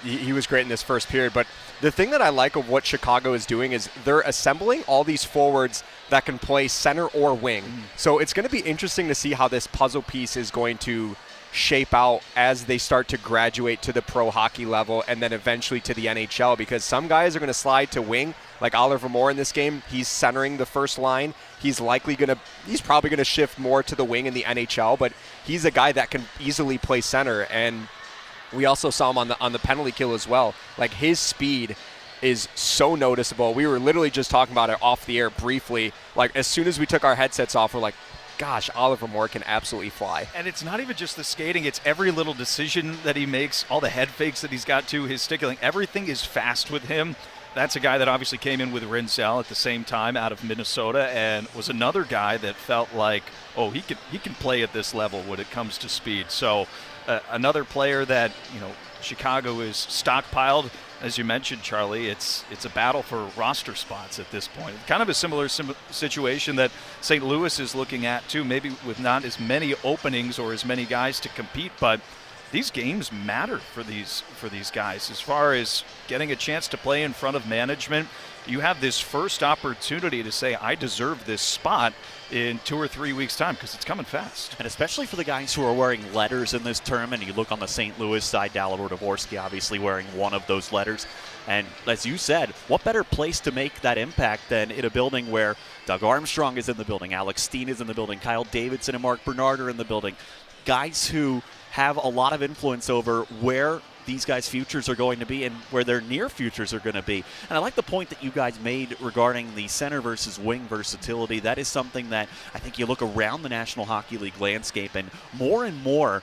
He was great in this first period, but the thing that I like of what Chicago is doing is they're assembling all these forwards that can play center or wing. So it's going to be interesting to see how this puzzle piece is going to shape out as they start to graduate to the pro hockey level and then eventually to the NHL, because some guys are going to slide to wing, like Oliver Moore in this game. He's centering the first line. He's probably going to shift more to the wing in the NHL, but he's a guy that can easily play center. And we also saw him on the penalty kill as well. Like, his speed is so noticeable. We were literally just talking about it off the air briefly. Like, as soon as we took our headsets off, we're like, gosh, Oliver Moore can absolutely fly. And it's not even just the skating, it's every little decision that he makes, all the head fakes that he's got to, his stickling, everything is fast with him. That's a guy that obviously came in with Rinzel at the same time out of Minnesota, and was another guy that felt like, oh, he can play at this level when it comes to speed. So another player that, Chicago is stockpiled. As you mentioned, Charlie, it's a battle for roster spots at this point. Kind of a similar situation that St. Louis is looking at too, maybe with not as many openings or as many guys to compete, but these games matter for these guys. As far as getting a chance to play in front of management, you have this first opportunity to say, I deserve this spot in 2 or 3 weeks' time, because it's coming fast. And especially for the guys who are wearing letters in this tournament, you look on the St. Louis side, Dalibor Dvorsky obviously wearing one of those letters. And as you said, what better place to make that impact than in a building where Doug Armstrong is in the building, Alex Steen is in the building, Kyle Davidson and Mark Bernard are in the building. Guys who have a lot of influence over where these guys' futures are going to be and where their near futures are going to be. And I like the point that you guys made regarding the center versus wing versatility. That is something that I think you look around the National Hockey League landscape, and more,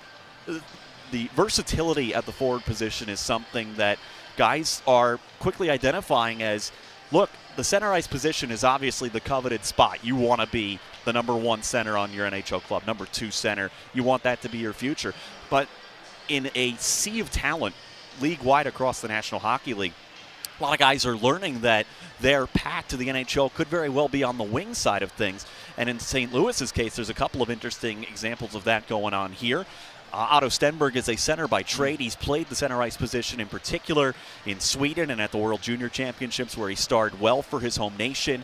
the versatility at the forward position is something that guys are quickly identifying as, look, the center ice position is obviously the coveted spot. You want to be the number 1 center on your NHL club, number 2 center. You want that to be your future. But in a sea of talent league-wide across the National Hockey League, a lot of guys are learning that their path to the NHL could very well be on the wing side of things. And in St. Louis's case, there's a couple of interesting examples of that going on here. Otto Stenberg is a center by trade. He's played the center ice position in particular in Sweden and at the World Junior Championships, where he starred well for his home nation.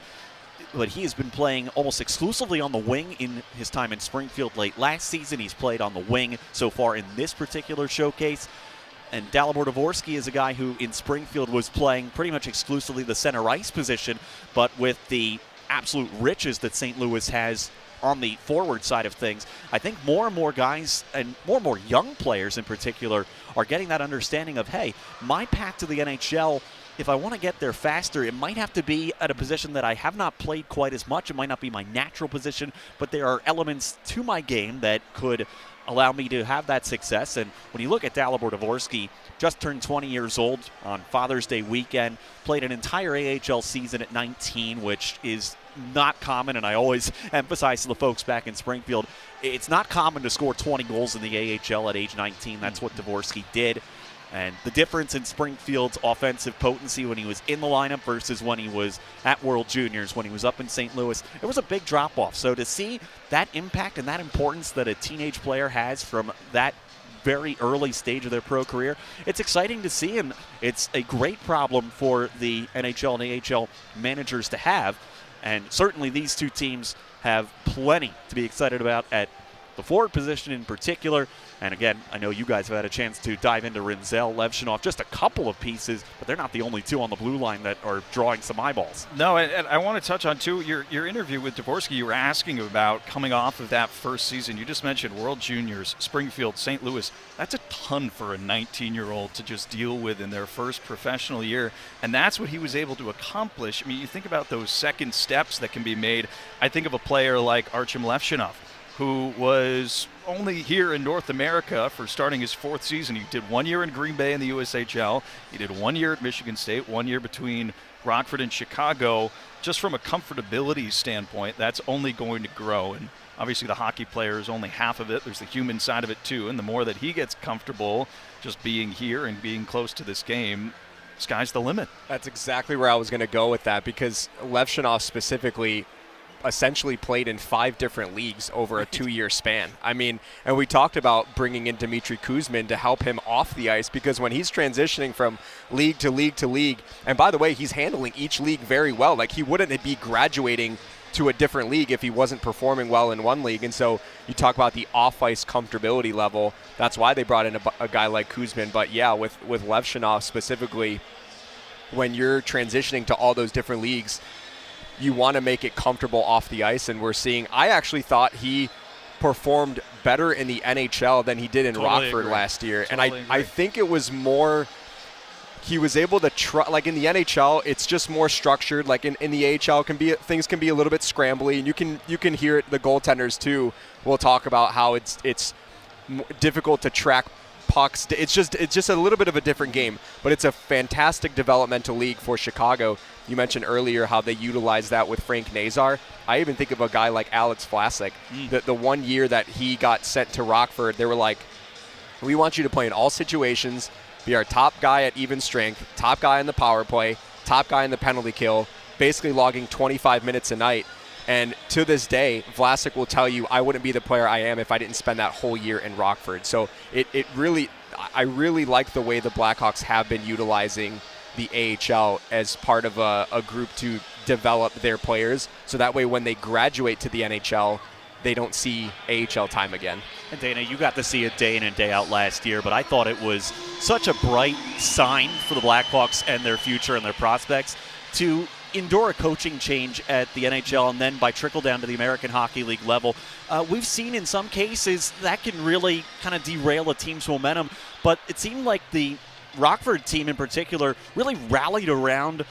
But he has been playing almost exclusively on the wing in his time in Springfield late last season. He's played on the wing so far in this particular showcase. And Dalibor Dvorsky is a guy who in Springfield was playing pretty much exclusively the center ice position, but with the absolute riches that St. Louis has on the forward side of things, I think more and more guys and more young players in particular are getting that understanding of, hey, my path to the NHL if I want to get there faster, it might have to be at a position that I have not played quite as much. It might not be my natural position, but there are elements to my game that could allow me to have that success. And when you look at Dalibor Dvorsky, just turned 20 years old on Father's Day weekend, played an entire AHL season at 19, which is not common, and I always emphasize to the folks back in Springfield, it's not common to score 20 goals in the AHL at age 19. That's what Dvorsky did. And the difference in Springfield's offensive potency when he was in the lineup versus when he was at World Juniors, when he was up in St. Louis, it was a big drop-off. So to see that impact and that importance that a teenage player has from that very early stage of their pro career, it's exciting to see, and it's a great problem for the NHL and AHL managers to have. And certainly these two teams have plenty to be excited about at the forward position in particular. And again, I know you guys have had a chance to dive into Rinzel, Levshunov, just a couple of pieces, but they're not the only two on the blue line that are drawing some eyeballs. No, and I want to touch on, too, your interview with Dvorsky. You were asking about coming off of that first season. You just mentioned World Juniors, Springfield, St. Louis. That's a ton for a 19-year-old to just deal with in their first professional year, and that's what he was able to accomplish. I mean, you think about those second steps that can be made. I think of a player like Artem Levshunov, who was only here in North America for starting his fourth season. He did 1 year in Green Bay in the USHL. He did 1 year at Michigan State, 1 year between Rockford and Chicago. Just from a comfortability standpoint, that's only going to grow. And obviously the hockey player is only half of it. There's the human side of it too. And the more that he gets comfortable just being here and being close to this game, sky's the limit. That's exactly where I was going to go with that, because Levshunov specifically essentially played in 5 different leagues over a 2-year span. I mean, and we talked about bringing in Dmitry Kuzmin to help him off the ice, because when he's transitioning from league to league to league, and by the way, he's handling each league very well. Like, he wouldn't be graduating to a different league if he wasn't performing well in one league. And so you talk about the off-ice comfortability level. That's why they brought in a guy like Kuzmin. But yeah, with Levshunov specifically, when you're transitioning to all those different leagues, you want to make it comfortable off the ice, and we're seeing, I actually thought he performed better in the NHL than he did in Rockford last year. And I think it was more, he was able to like in the NHL, it's just more structured. Like in the AHL, things can be a little bit scrambly, and you can hear it. The goaltenders too will talk about how it's difficult to track pucks. It's just a little bit of a different game, but it's a fantastic developmental league for Chicago. You mentioned earlier how they utilize that with Frank Nazar. I even think of a guy like Alex Vlasic. The 1 year that he got sent to Rockford, they were like, we want you to play in all situations, be our top guy at even strength, top guy in the power play, top guy in the penalty kill, basically logging 25 minutes a night. And to this day, Vlasic will tell you, I wouldn't be the player I am if I didn't spend that whole year in Rockford. So I really like the way the Blackhawks have been utilizing the AHL as part of a group to develop their players. So that way when they graduate to the NHL, they don't see AHL time again. And Dana, you got to see it day in and day out last year, but I thought it was such a bright sign for the Blackhawks and their future and their prospects to endure a coaching change at the NHL and then by trickle down to the American Hockey League level. We've seen in some cases that can really kind of derail a team's momentum, but it seemed like the Rockford team in particular really rallied around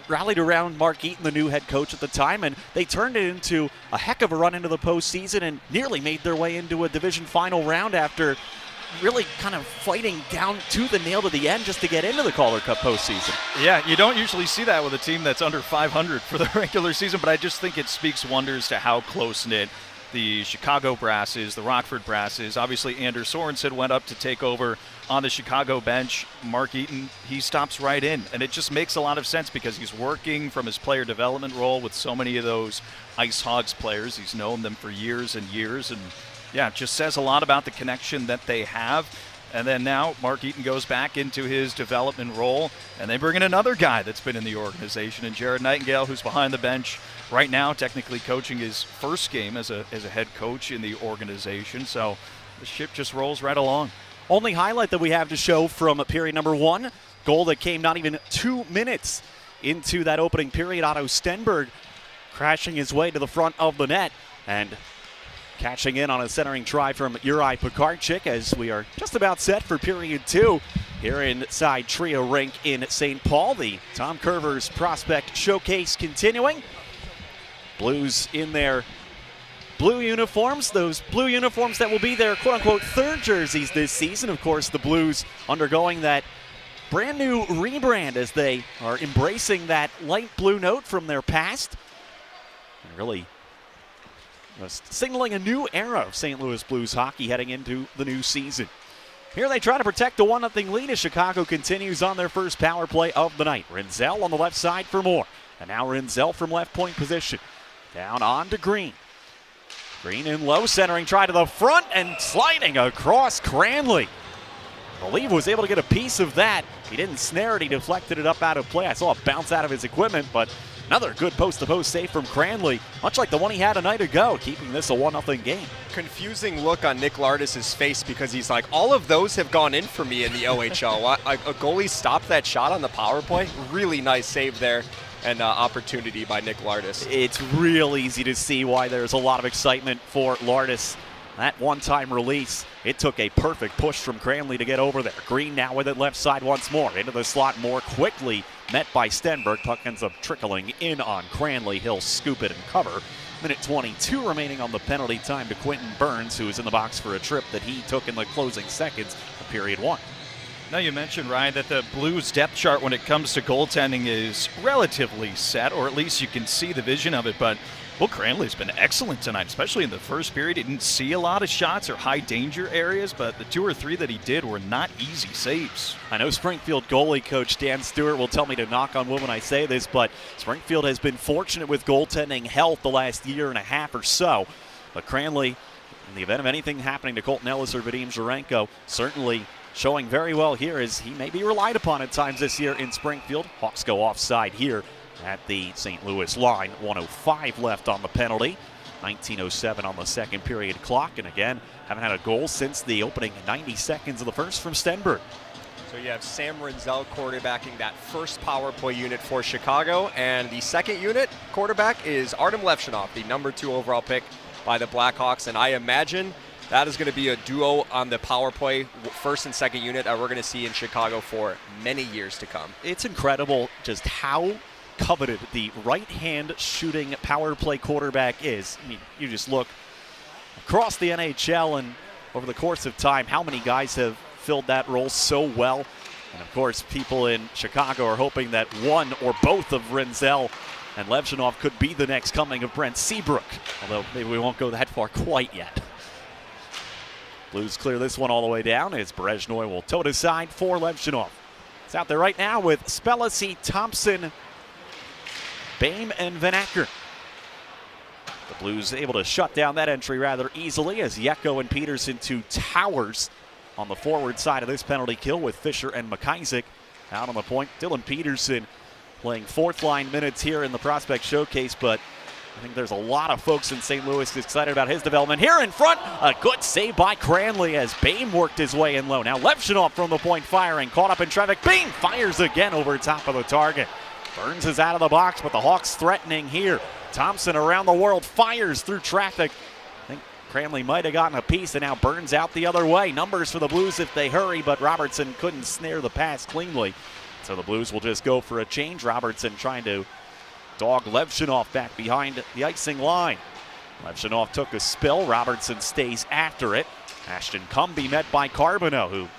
Mark Eaton, the new head coach at the time, and they turned it into a heck of a run into the postseason and nearly made their way into a division final round after really kind of fighting down to the nail to the end just to get into the Calder Cup postseason. Yeah, you don't usually see that with a team that's under 500 for the regular season, but I just think it speaks wonders to how close-knit the Chicago brass is, the Rockford brass is. Obviously, Anders Sorensen went up to take over on the Chicago bench. Mark Eaton, he stops right in, and it just makes a lot of sense because he's working from his player development role with so many of those Ice Hogs players. He's known them for years and years, and yeah, it just says a lot about the connection that they have. And then now Mark Eaton goes back into his development role, and they bring in another guy that's been in the organization, and Jared Nightingale, who's behind the bench right now, technically coaching his first game as a head coach in the organization. So the ship just rolls right along. Only highlight that we have to show from period number 1, goal that came not even 2 minutes into that opening period. Otto Stenberg crashing his way to the front of the net and catching in on a centering try from Juraj Pekarczyk as we are just about set for period 2. here inside Trio Rink in St. Paul. The Tom Kurvers Prospect Showcase continuing. Blues in their blue uniforms, those blue uniforms that will be their quote-unquote third jerseys this season. Of course, the Blues undergoing that brand new rebrand as they are embracing that light blue note from their past. And really signaling a new era of St. Louis Blues hockey heading into the new season. Here they try to protect the 1-0 lead as Chicago continues on their first power play of the night. Rinzel on the left side for more. And now Rinzel from left point position. Down on to Green. Green in low, centering, try to the front, and sliding across Cranley. I believe was able to get a piece of that. He didn't snare it, he deflected it up out of play. I saw it bounce out of his equipment, but another good post-to-post save from Cranley, much like the one he had a night ago, keeping this a 1-0 game. Confusing look on Nick Lardis' face because he's like, all of those have gone in for me in the OHL. A goalie stopped that shot on the power play. Really nice save there. And opportunity by Nick Lardis. It's real easy to see why there's a lot of excitement for Lardis. That one-time release, it took a perfect push from Cranley to get over there. Green now with it left side once more. Into the slot more quickly, met by Stenberg. Puck ends up trickling in on Cranley. He'll scoop it and cover. Minute 22 remaining on the penalty time to Quentin Burns, who is in the box for a trip that he took in the closing seconds of period one. Now you mentioned, Ryan, that the Blues depth chart when it comes to goaltending is relatively set, or at least you can see the vision of it, but Will Cranley's been excellent tonight, especially in the first period. He didn't see a lot of shots or high danger areas, but the 2 or 3 that he did were not easy saves. I know Springfield goalie coach Dan Stewart will tell me to knock on wood when I say this, but Springfield has been fortunate with goaltending health the last year and a half or so. But Cranley, in the event of anything happening to Colton Ellis or Vadim Zherenko, certainly showing very well here as he may be relied upon at times this year in Springfield. Hawks go offside here at the St. Louis line. 1:05 left on the penalty. 19:07 on the second period clock. And again, haven't had a goal since the opening 90 seconds of the first from Stenberg. So you have Sam Rinzel quarterbacking that first power play unit for Chicago. And the second unit quarterback is Artem Levshunov, the number 2 overall pick by the Blackhawks. And I imagine that is going to be a duo on the power play, first and second unit, that we're going to see in Chicago for many years to come. It's incredible just how coveted the right-hand shooting power play quarterback is. I mean, you just look across the NHL and over the course of time, how many guys have filled that role so well. And of course, people in Chicago are hoping that one or both of Rinzel and Levshunov could be the next coming of Brent Seabrook, although maybe we won't go that far quite yet. Blues clear this one all the way down as Berezhnoy will tote aside for Levshunov. It's out there right now with Spellacy, Thompson, Boehm, and Van Acker. The Blues able to shut down that entry rather easily as Yeko and Peterson to Towers on the forward side of this penalty kill with Fisher and McIsaac out on the point. Dylan Peterson playing 4th line minutes here in the Prospect Showcase, but I think there's a lot of folks in St. Louis excited about his development. Here in front, a good save by Cranley as Boehm worked his way in low. Now Levshunov from the point firing, caught up in traffic. Boehm fires again over top of the target. Burns is out of the box, but the Hawks threatening here. Thompson around the world fires through traffic. I think Cranley might have gotten a piece, and now Burns out the other way. Numbers for the Blues if they hurry, but Robertson couldn't snare the pass cleanly. So the Blues will just go for a change. Robertson trying to dog Levshunov back behind the icing line. Levshunov took a spill. Robertson stays after it. Ashton Cumbie met by Carbonneau, who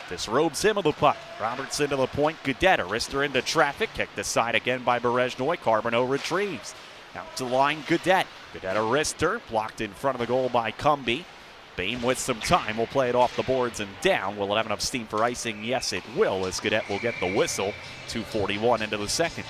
disrobes him of the puck. Robertson to the point. Gaudet, Arister into traffic. Kicked aside again by Berezhnoy. Carbonneau retrieves. Out to the line, Gaudet. Gaudet, Arister, blocked in front of the goal by Cumbie. Boehm with some time will play it off the boards and down. Will it have enough steam for icing? Yes, it will, as Gaudet will get the whistle. 2:41 into the second.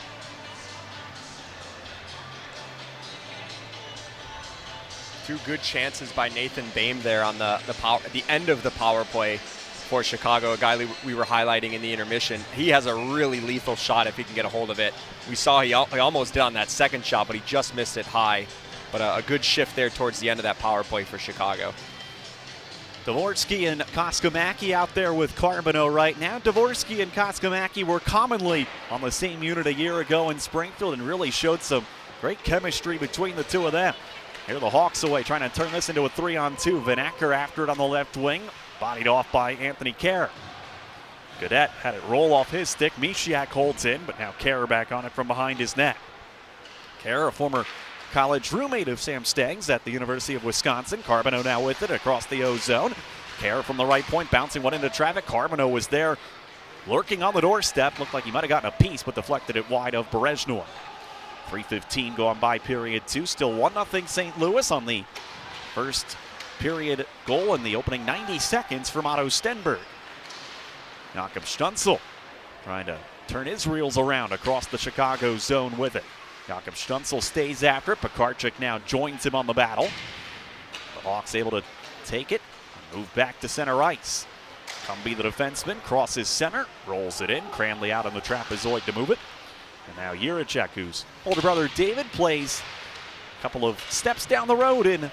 Two good chances by Nathan Boehm there on the end of the power play for Chicago, a guy we were highlighting in the intermission. He has a really lethal shot if he can get a hold of it. We saw he almost did on that second shot, but he just missed it high. But a good shift there towards the end of that power play for Chicago. Dvorsky and Koskomaki out there with Carbonneau right now. Dvorsky and Koskomaki were commonly on the same unit a year ago in Springfield and really showed some great chemistry between the two of them. Here the Hawks away, trying to turn this into a 3-on-2. Van Acker after it on the left wing, bodied off by Anthony Kerr. Gadet had it roll off his stick. Mishiak holds in, but now Kerr back on it from behind his net. Kerr, a former college roommate of Sam Staggs at the University of Wisconsin. Carbonneau now with it across the O-zone. Kerr from the right point, bouncing one into traffic. Carbonneau was there lurking on the doorstep. Looked like he might have gotten a piece, but deflected it wide of Berezhnoi. 3:15 gone by period 2. Still 1-0 St. Louis on the first period goal in the opening 90 seconds from Otto Stenberg. Jakob Stützle trying to turn his reels around across the Chicago zone with it. Jakob Stützle stays after it. Pekarczyk now joins him on the battle. The Hawks able to take it, move back to center ice. Cumby, the defenseman, crosses center, rolls it in. Cranley out on the trapezoid to move it. And now Jiricek, whose older brother David plays a couple of steps down the road in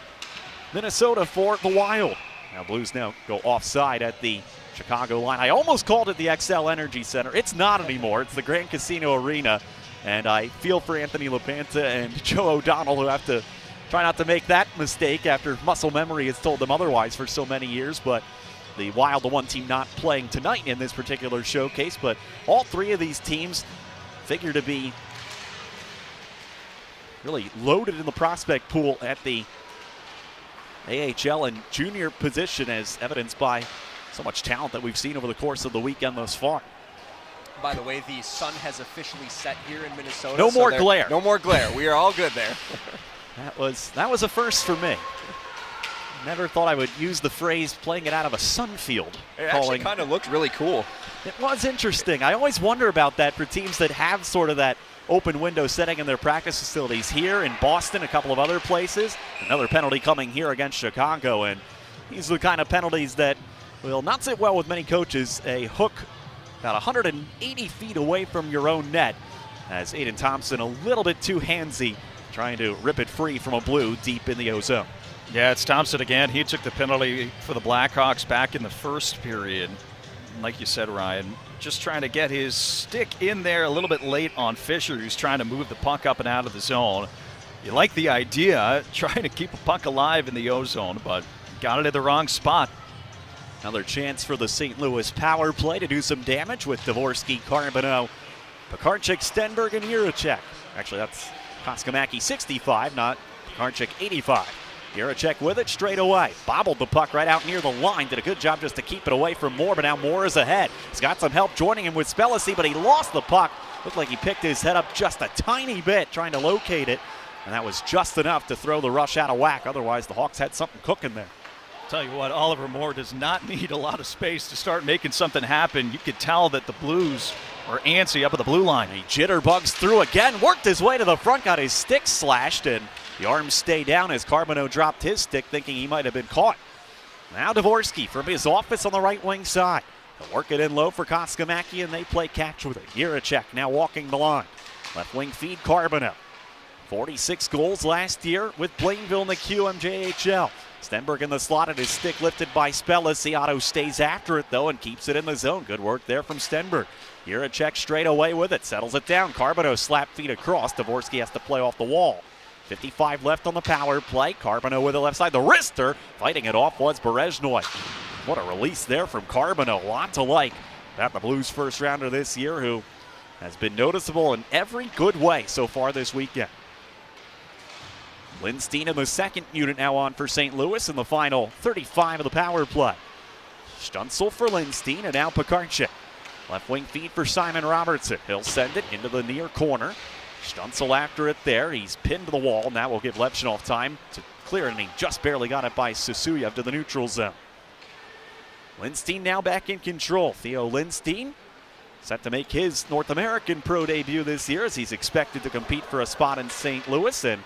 Minnesota for the Wild. Now Blues now go offside at the Chicago line. I almost called it the XL Energy Center. It's not anymore. It's the Grand Casino Arena. And I feel for Anthony LaPanta and Joe O'Donnell, who have to try not to make that mistake after muscle memory has told them otherwise for so many years. But the Wild, the one team not playing tonight in this particular showcase. But all three of these teams figure to be really loaded in the prospect pool at the AHL and junior position, as evidenced by so much talent that we've seen over the course of the weekend thus far. By the way, the sun has officially set here in Minnesota. No more glare. No more glare. We are all good there. That was a first for me. Never thought I would use the phrase playing it out of a sun field. It actually kind of looked really cool. It was interesting. I always wonder about that for teams that have sort of that open window setting in their practice facilities. Here in Boston, a couple of other places. Another penalty coming here against Chicago, and these are the kind of penalties that will not sit well with many coaches. A hook about 180 feet away from your own net, as Aiden Thompson a little bit too handsy trying to rip it free from a Blue deep in the O-zone. Yeah, it's Thompson again. He took the penalty for the Blackhawks back in the first period. Like you said, Ryan, just trying to get his stick in there a little bit late on Fisher, who's trying to move the puck up and out of the zone. You like the idea, trying to keep a puck alive in the O-zone, but got it at the wrong spot. Another chance for the St. Louis power play to do some damage with Dvorsky, Carbonneau, Pekarczyk, Stenberg, and Jiricek. Actually, that's Koskamaki 65, not Pekarczyk 85. Jiricek with it straight away. Bobbled the puck right out near the line. Did a good job just to keep it away from Moore, but now Moore is ahead. He's got some help joining him with Spellacy, but he lost the puck. Looked like he picked his head up just a tiny bit trying to locate it, and that was just enough to throw the rush out of whack. Otherwise, the Hawks had something cooking there. Tell you what, Oliver Moore does not need a lot of space to start making something happen. You could tell that the Blues are antsy up at the blue line. He jitterbugs through again, worked his way to the front, got his stick slashed, and the arms stay down as Carbonneau dropped his stick, thinking he might have been caught. Now Dvorsky from his office on the right wing side. They'll work it in low for Koskamaki, and they play catch with it. Jiricek now walking the line. Left wing feed Carbonneau. 46 goals last year with Plainville in the QMJHL. Stenberg in the slot, and his stick lifted by Spellacy. Otto stays after it, though, and keeps it in the zone. Good work there from Stenberg. Jiricek straight away with it, settles it down. Carbonneau slap feet across. Dvorsky has to play off the wall. 55 left on the power play. Carbonneau with the left side. The wrister fighting it off was Berezhnoi. What a release there from Carbonneau. A lot to like about the Blues first rounder this year, who has been noticeable in every good way so far this weekend. Lindstein in the second unit now on for St. Louis in the final 35 of the power play. Stützle for Lindstein, and now Pekarczyk. Left wing feed for Simon Robertson. He'll send it into the near corner. Stützle after it there. He's pinned to the wall. Now we'll give Levchinov time to clear it, and he just barely got it by Susuyev to the neutral zone. Lindstein now back in control. Theo Lindstein set to make his North American pro debut this year, as he's expected to compete for a spot in St. Louis and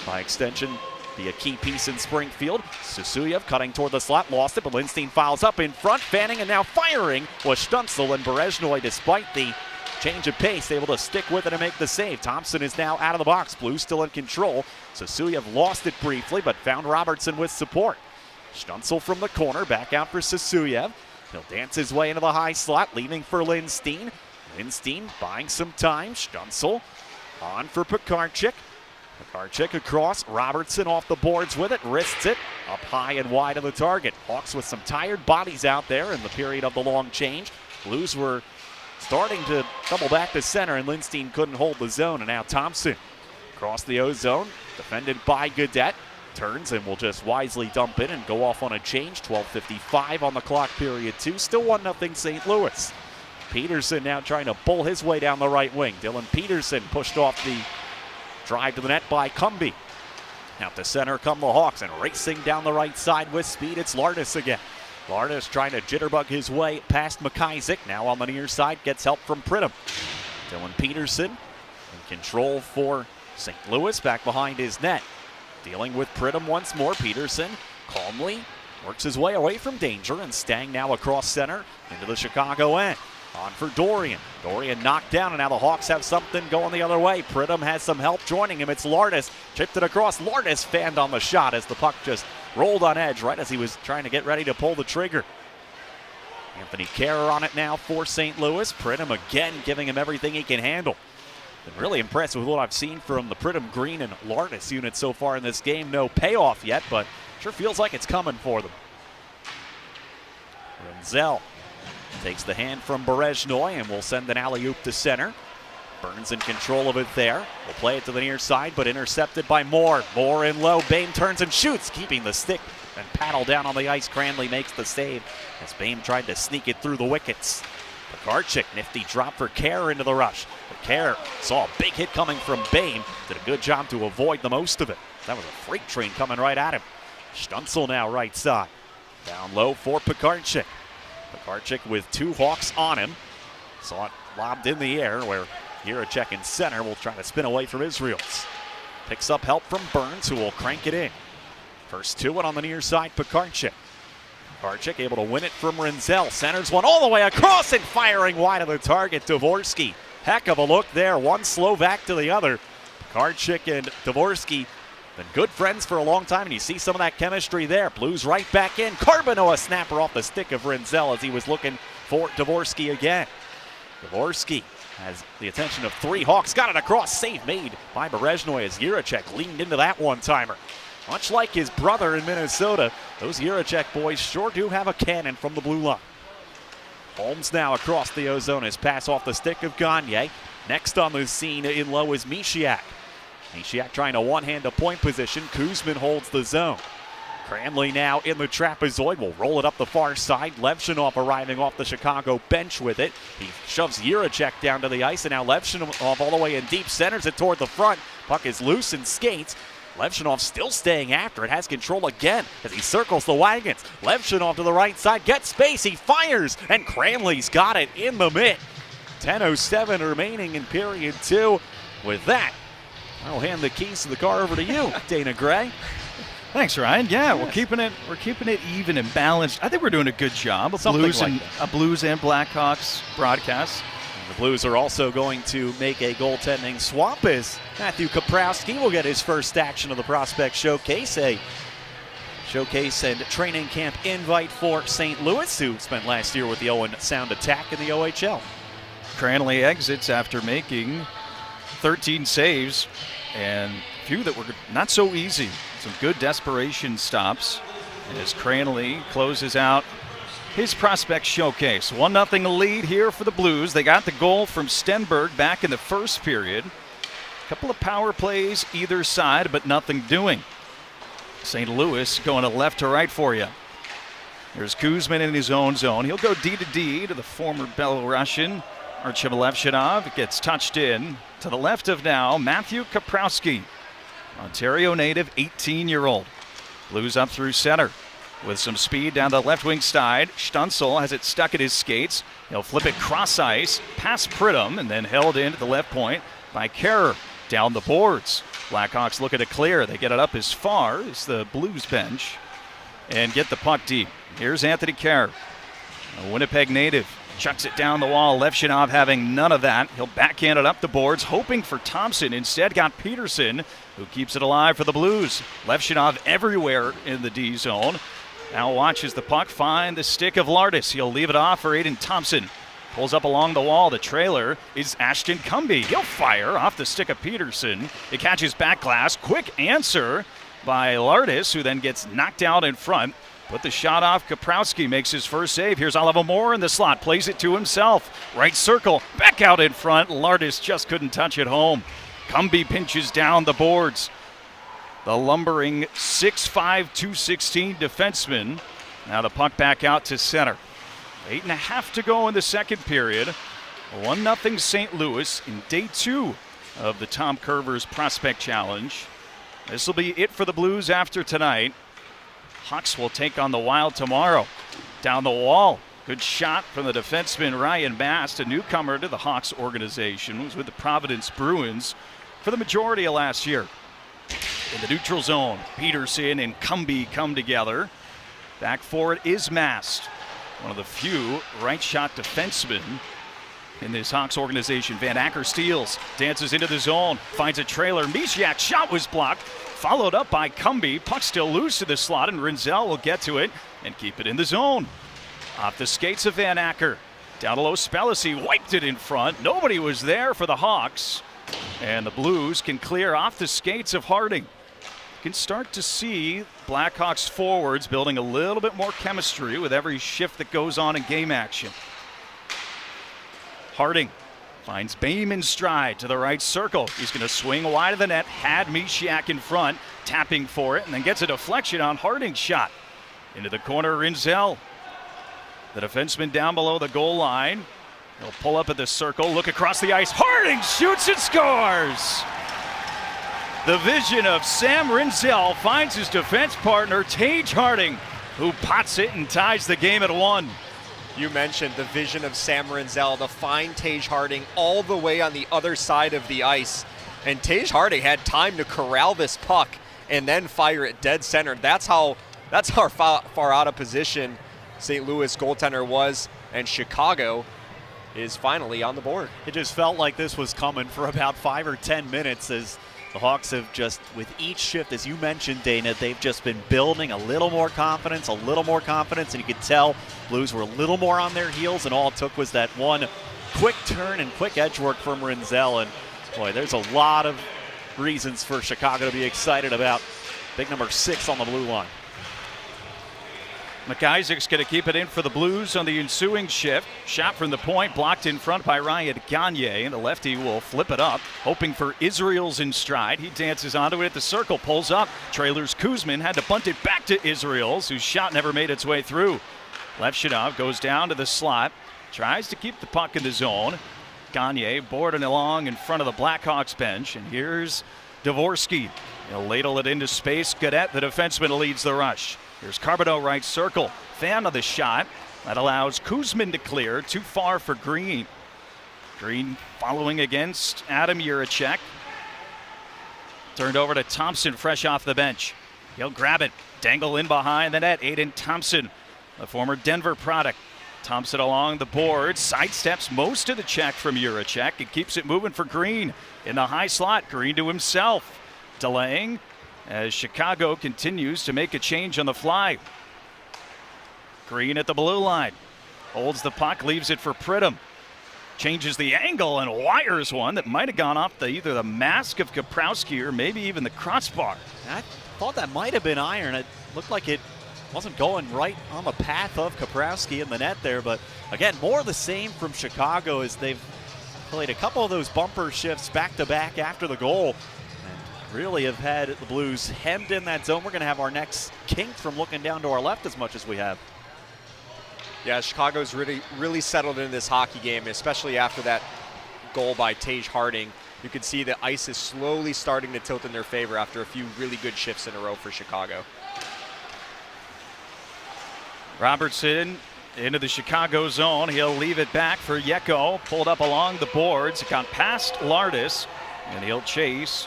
by extension be a key piece in Springfield. Susuyev cutting toward the slot, lost it, but Lindstein fouls up in front, fanning, and now firing was Stützle, and Berezhnoi, despite the change of pace, able to stick with it and make the save. Thompson is now out of the box. Blues still in control. Susuyev lost it briefly, but found Robertson with support. Stützle from the corner, back out for Susuyev. He'll dance his way into the high slot, leaving for Lindstein. Lindstein buying some time. Stützle on for Pekarczyk. Pekarczyk across, Robertson off the boards with it, wrists it up high and wide of the target. Hawks with some tired bodies out there in the period of the long change. Blues were starting to double back to center, and Lindstein couldn't hold the zone. And now Thompson across the O-zone, defended by Gaudette. Turns and will just wisely dump in and go off on a change. 12:55 on the clock, period 2. Still 1-0 St. Louis. Peterson now trying to bull his way down the right wing. Dylan Peterson pushed off the drive to the net by Cumby. Now to center come the Hawks, and racing down the right side with speed, it's Lardis again. Lardis trying to jitterbug his way past McIsaac. Now on the near side, gets help from Pridham. Dylan Peterson in control for St. Louis, back behind his net. Dealing with Pridham once more. Peterson calmly works his way away from danger, and Stang now across center into the Chicago end. On for Dorian. Dorian knocked down, and now the Hawks have something going the other way. Pridham has some help joining him. It's Lardis. Chipped it across. Lardis fanned on the shot as the puck just rolled on edge right as he was trying to get ready to pull the trigger. Anthony Kerr on it now for St. Louis. Pridham again giving him everything he can handle. Been really impressed with what I've seen from the Pridham, Green, and Lardis units so far in this game. No payoff yet, but sure feels like it's coming for them. Renzel takes the hand from Berezhnoy and will send an alley-oop to center. Burns in control of it there. Will play it to the near side, but intercepted by Moore. Moore in low. Boehm turns and shoots, keeping the stick and paddle down on the ice. Cranley makes the save as Boehm tried to sneak it through the wickets. Pekarchik, nifty drop for Kerr into the rush. But Kerr saw a big hit coming from Boehm. Did a good job to avoid the most of it. That was a freight train coming right at him. Stützle now right side. Down low for Pekarchik. Pekarchik with 2 Hawks on him. Saw it lobbed in the air where Jiricek in center will try to spin away from Israels. Picks up help from Burns, who will crank it in. First to it on the near side, Pekarchik. Pekarchik able to win it from Renzel. Centers one all the way across and firing wide of the target. Dvorsky. Heck of a look there. One Slovak to the other. Pekarchik and Dvorsky been good friends for a long time, and you see some of that chemistry there. Blues right back in. Carbonneau a snapper off the stick of Renzel as he was looking for Dvorsky again. Dvorsky has the attention of 3 Hawks. Got it across. Save made by Berezhnoy as Jiricek leaned into that one-timer. Much like his brother in Minnesota, those Jiricek boys sure do have a cannon from the blue line. Holmes now across the O-zone. His pass off the stick of Gagne. Next on the scene in low is Mishiak. Mishiak trying to one-hand to point position. Kuzmin holds the zone. Cranley now in the trapezoid. Will roll it up the far side. Levshinov arriving off the Chicago bench with it. He shoves Jiricek down to the ice, and now Levshinov all the way in deep, centers it toward the front. Puck is loose and skates. Levshinov still staying after it. Has control again as he circles the wagons. Levshinov to the right side. Gets space. He fires, and Cranley's got it in the mitt. 10:07 remaining in period 2. With that, I'll hand the keys to the car over to you, Dana Gray. Thanks, Ryan. Yeah, we're keeping it even and balanced. I think we're doing a good job. A Blues and Blackhawks broadcast. And the Blues are also going to make a goaltending swap as Matthew Kaprowski will get his first action of the Prospect Showcase. A showcase and training camp invite for St. Louis, who spent last year with the Owen Sound Attack in the OHL. Cranley exits after making 13 saves, and a few that were not so easy. Some good desperation stops as Cranley closes out his Prospect Showcase. 1-0 lead here for the Blues. They got the goal from Stenberg back in the first period. A couple of power plays either side, but nothing doing. St. Louis going to left to right for you. There's Kuzmin in his own zone. He'll go D to D to the former Belarusian Artyom Levshinov. It gets touched in to the left of now Matthew Kaprowski, Ontario native, 18-year-old. Blues up through center with some speed down the left wing side. Stützle has it stuck at his skates. He'll flip it cross ice past Pridham and then held in at the left point by Kerr down the boards. Blackhawks looking to clear. They get it up as far as the Blues bench and get the puck deep. Here's Anthony Kerr, a Winnipeg native. Chucks it down the wall. Levshinov having none of that. He'll backhand it up the boards, hoping for Thompson. Instead got Peterson, who keeps it alive for the Blues. Levshinov everywhere in the D zone. Now watches the puck find the stick of Lardis. He'll leave it off for Aiden Thompson. Pulls up along the wall. The trailer is Ashton Cumby. He'll fire off the stick of Peterson. It catches back glass. Quick answer by Lardis, who then gets knocked out in front. Put the shot off. Kaprowski makes his first save. Here's Oliver Moore in the slot. Plays it to himself. Right circle. Back out in front. Lardis just couldn't touch it home. Cumby pinches down the boards. The lumbering 6'5", 216 defenseman. Now the puck back out to center. 8.5 to go in the second period. 1-0 St. Louis in day 2 of the Tom Kurvers Prospect Challenge. This will be it for the Blues after tonight. Hawks will take on the Wild tomorrow. Down the wall. Good shot from the defenseman Ryan Mast, a newcomer to the Hawks organization. Was with the Providence Bruins for the majority of last year. In the neutral zone, Peterson and Cumby come together. Back forward is Mast, one of the few right shot defensemen in this Hawks organization. Van Acker steals, dances into the zone, finds a trailer. Misiak's shot was blocked, followed up by Cumby. Puck still loose to the slot, and Rinzel will get to it and keep it in the zone. Off the skates of Van Acker. Down low, Spellacy wiped it in front. Nobody was there for the Hawks. And the Blues can clear off the skates of Harding. You can start to see Blackhawks forwards building a little bit more chemistry with every shift that goes on in game action. Harding finds Boehm in stride to the right circle. He's going to swing wide of the net. Had Misiak in front, tapping for it, and then gets a deflection on Harding's shot. Into the corner, Rinzel. The defenseman down below the goal line. He'll pull up at the circle, look across the ice. Harding shoots and scores! The vision of Sam Rinzel finds his defense partner, Tage Harding, who pots it and ties the game at 1. You mentioned the vision of Sam Rinzel to find Tage Harding all the way on the other side of the ice. And Tage Harding had time to corral this puck and then fire it dead center. That's how far out of position St. Louis goaltender was, and Chicago is finally on the board. It just felt like this was coming for about 5 or 10 minutes as the Hawks have just, with each shift, as you mentioned, Dana, they've just been building a little more confidence, and you could tell Blues were a little more on their heels, and all it took was that one quick turn and quick edge work from Rinzel. And boy, there's a lot of reasons for Chicago to be excited about big number 6 on the blue line. McIsaac's going to keep it in for the Blues on the ensuing shift. Shot from the point, blocked in front by Ryan Gagne, and the lefty will flip it up, hoping for Israel's in stride. He dances onto it at the circle, pulls up. Trailers Kuzmin had to bunt it back to Israel's, whose shot never made its way through. Levshunov goes down to the slot, tries to keep the puck in the zone. Gagne boarding along in front of the Blackhawks bench, and here's Dvorsky. He'll ladle it into space. Gaudette, the defenseman, leads the rush. Here's Carboneau right circle. Fan of the shot. That allows Kuzmin to clear. Too far for Green. Green following against Adam Jiricek. Turned over to Thompson, fresh off the bench. He'll grab it. Dangle in behind the net. Aiden Thompson, the former Denver product. Thompson along the board. Sidesteps most of the check from Jiricek. It keeps it moving for Green. In the high slot, Green to himself. Delaying as Chicago continues to make a change on the fly. Green at the blue line. Holds the puck, leaves it for Pridham. Changes the angle and wires one that might have gone off either the mask of Kaprowski or maybe even the crossbar. I thought that might have been iron. It looked like it wasn't going right on the path of Kaprowski in the net there. But again, more of the same from Chicago as they've played a couple of those bumper shifts back-to-back after the goal. Really have had the Blues hemmed in that zone. We're going to have our necks kinked from looking down to our left as much as we have. Yeah, Chicago's really settled in this hockey game, especially after that goal by Tage Harding. You can see the ice is slowly starting to tilt in their favor after a few really good shifts in a row for Chicago. Robertson into the Chicago zone. He'll leave it back for Yeko. Pulled up along the boards. Got past Lardis, and he'll chase.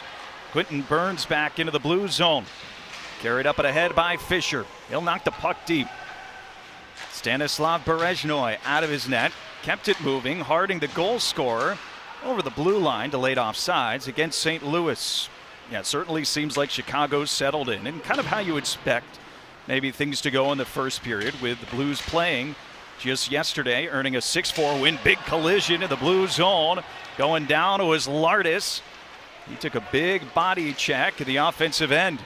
Quentin Burns back into the blue zone. Carried up and ahead by Fisher. He'll knock the puck deep. Stanislav Berezhnoi out of his net. Kept it moving. Harding, the goal scorer, over the blue line, delayed offsides against St. Louis. Yeah, it certainly seems like Chicago's settled in, and kind of how you expect maybe things to go in the first period, with the Blues playing just yesterday, earning a 6-4 win. Big collision in the blue zone. Going down was Lardis. He took a big body check at the offensive end.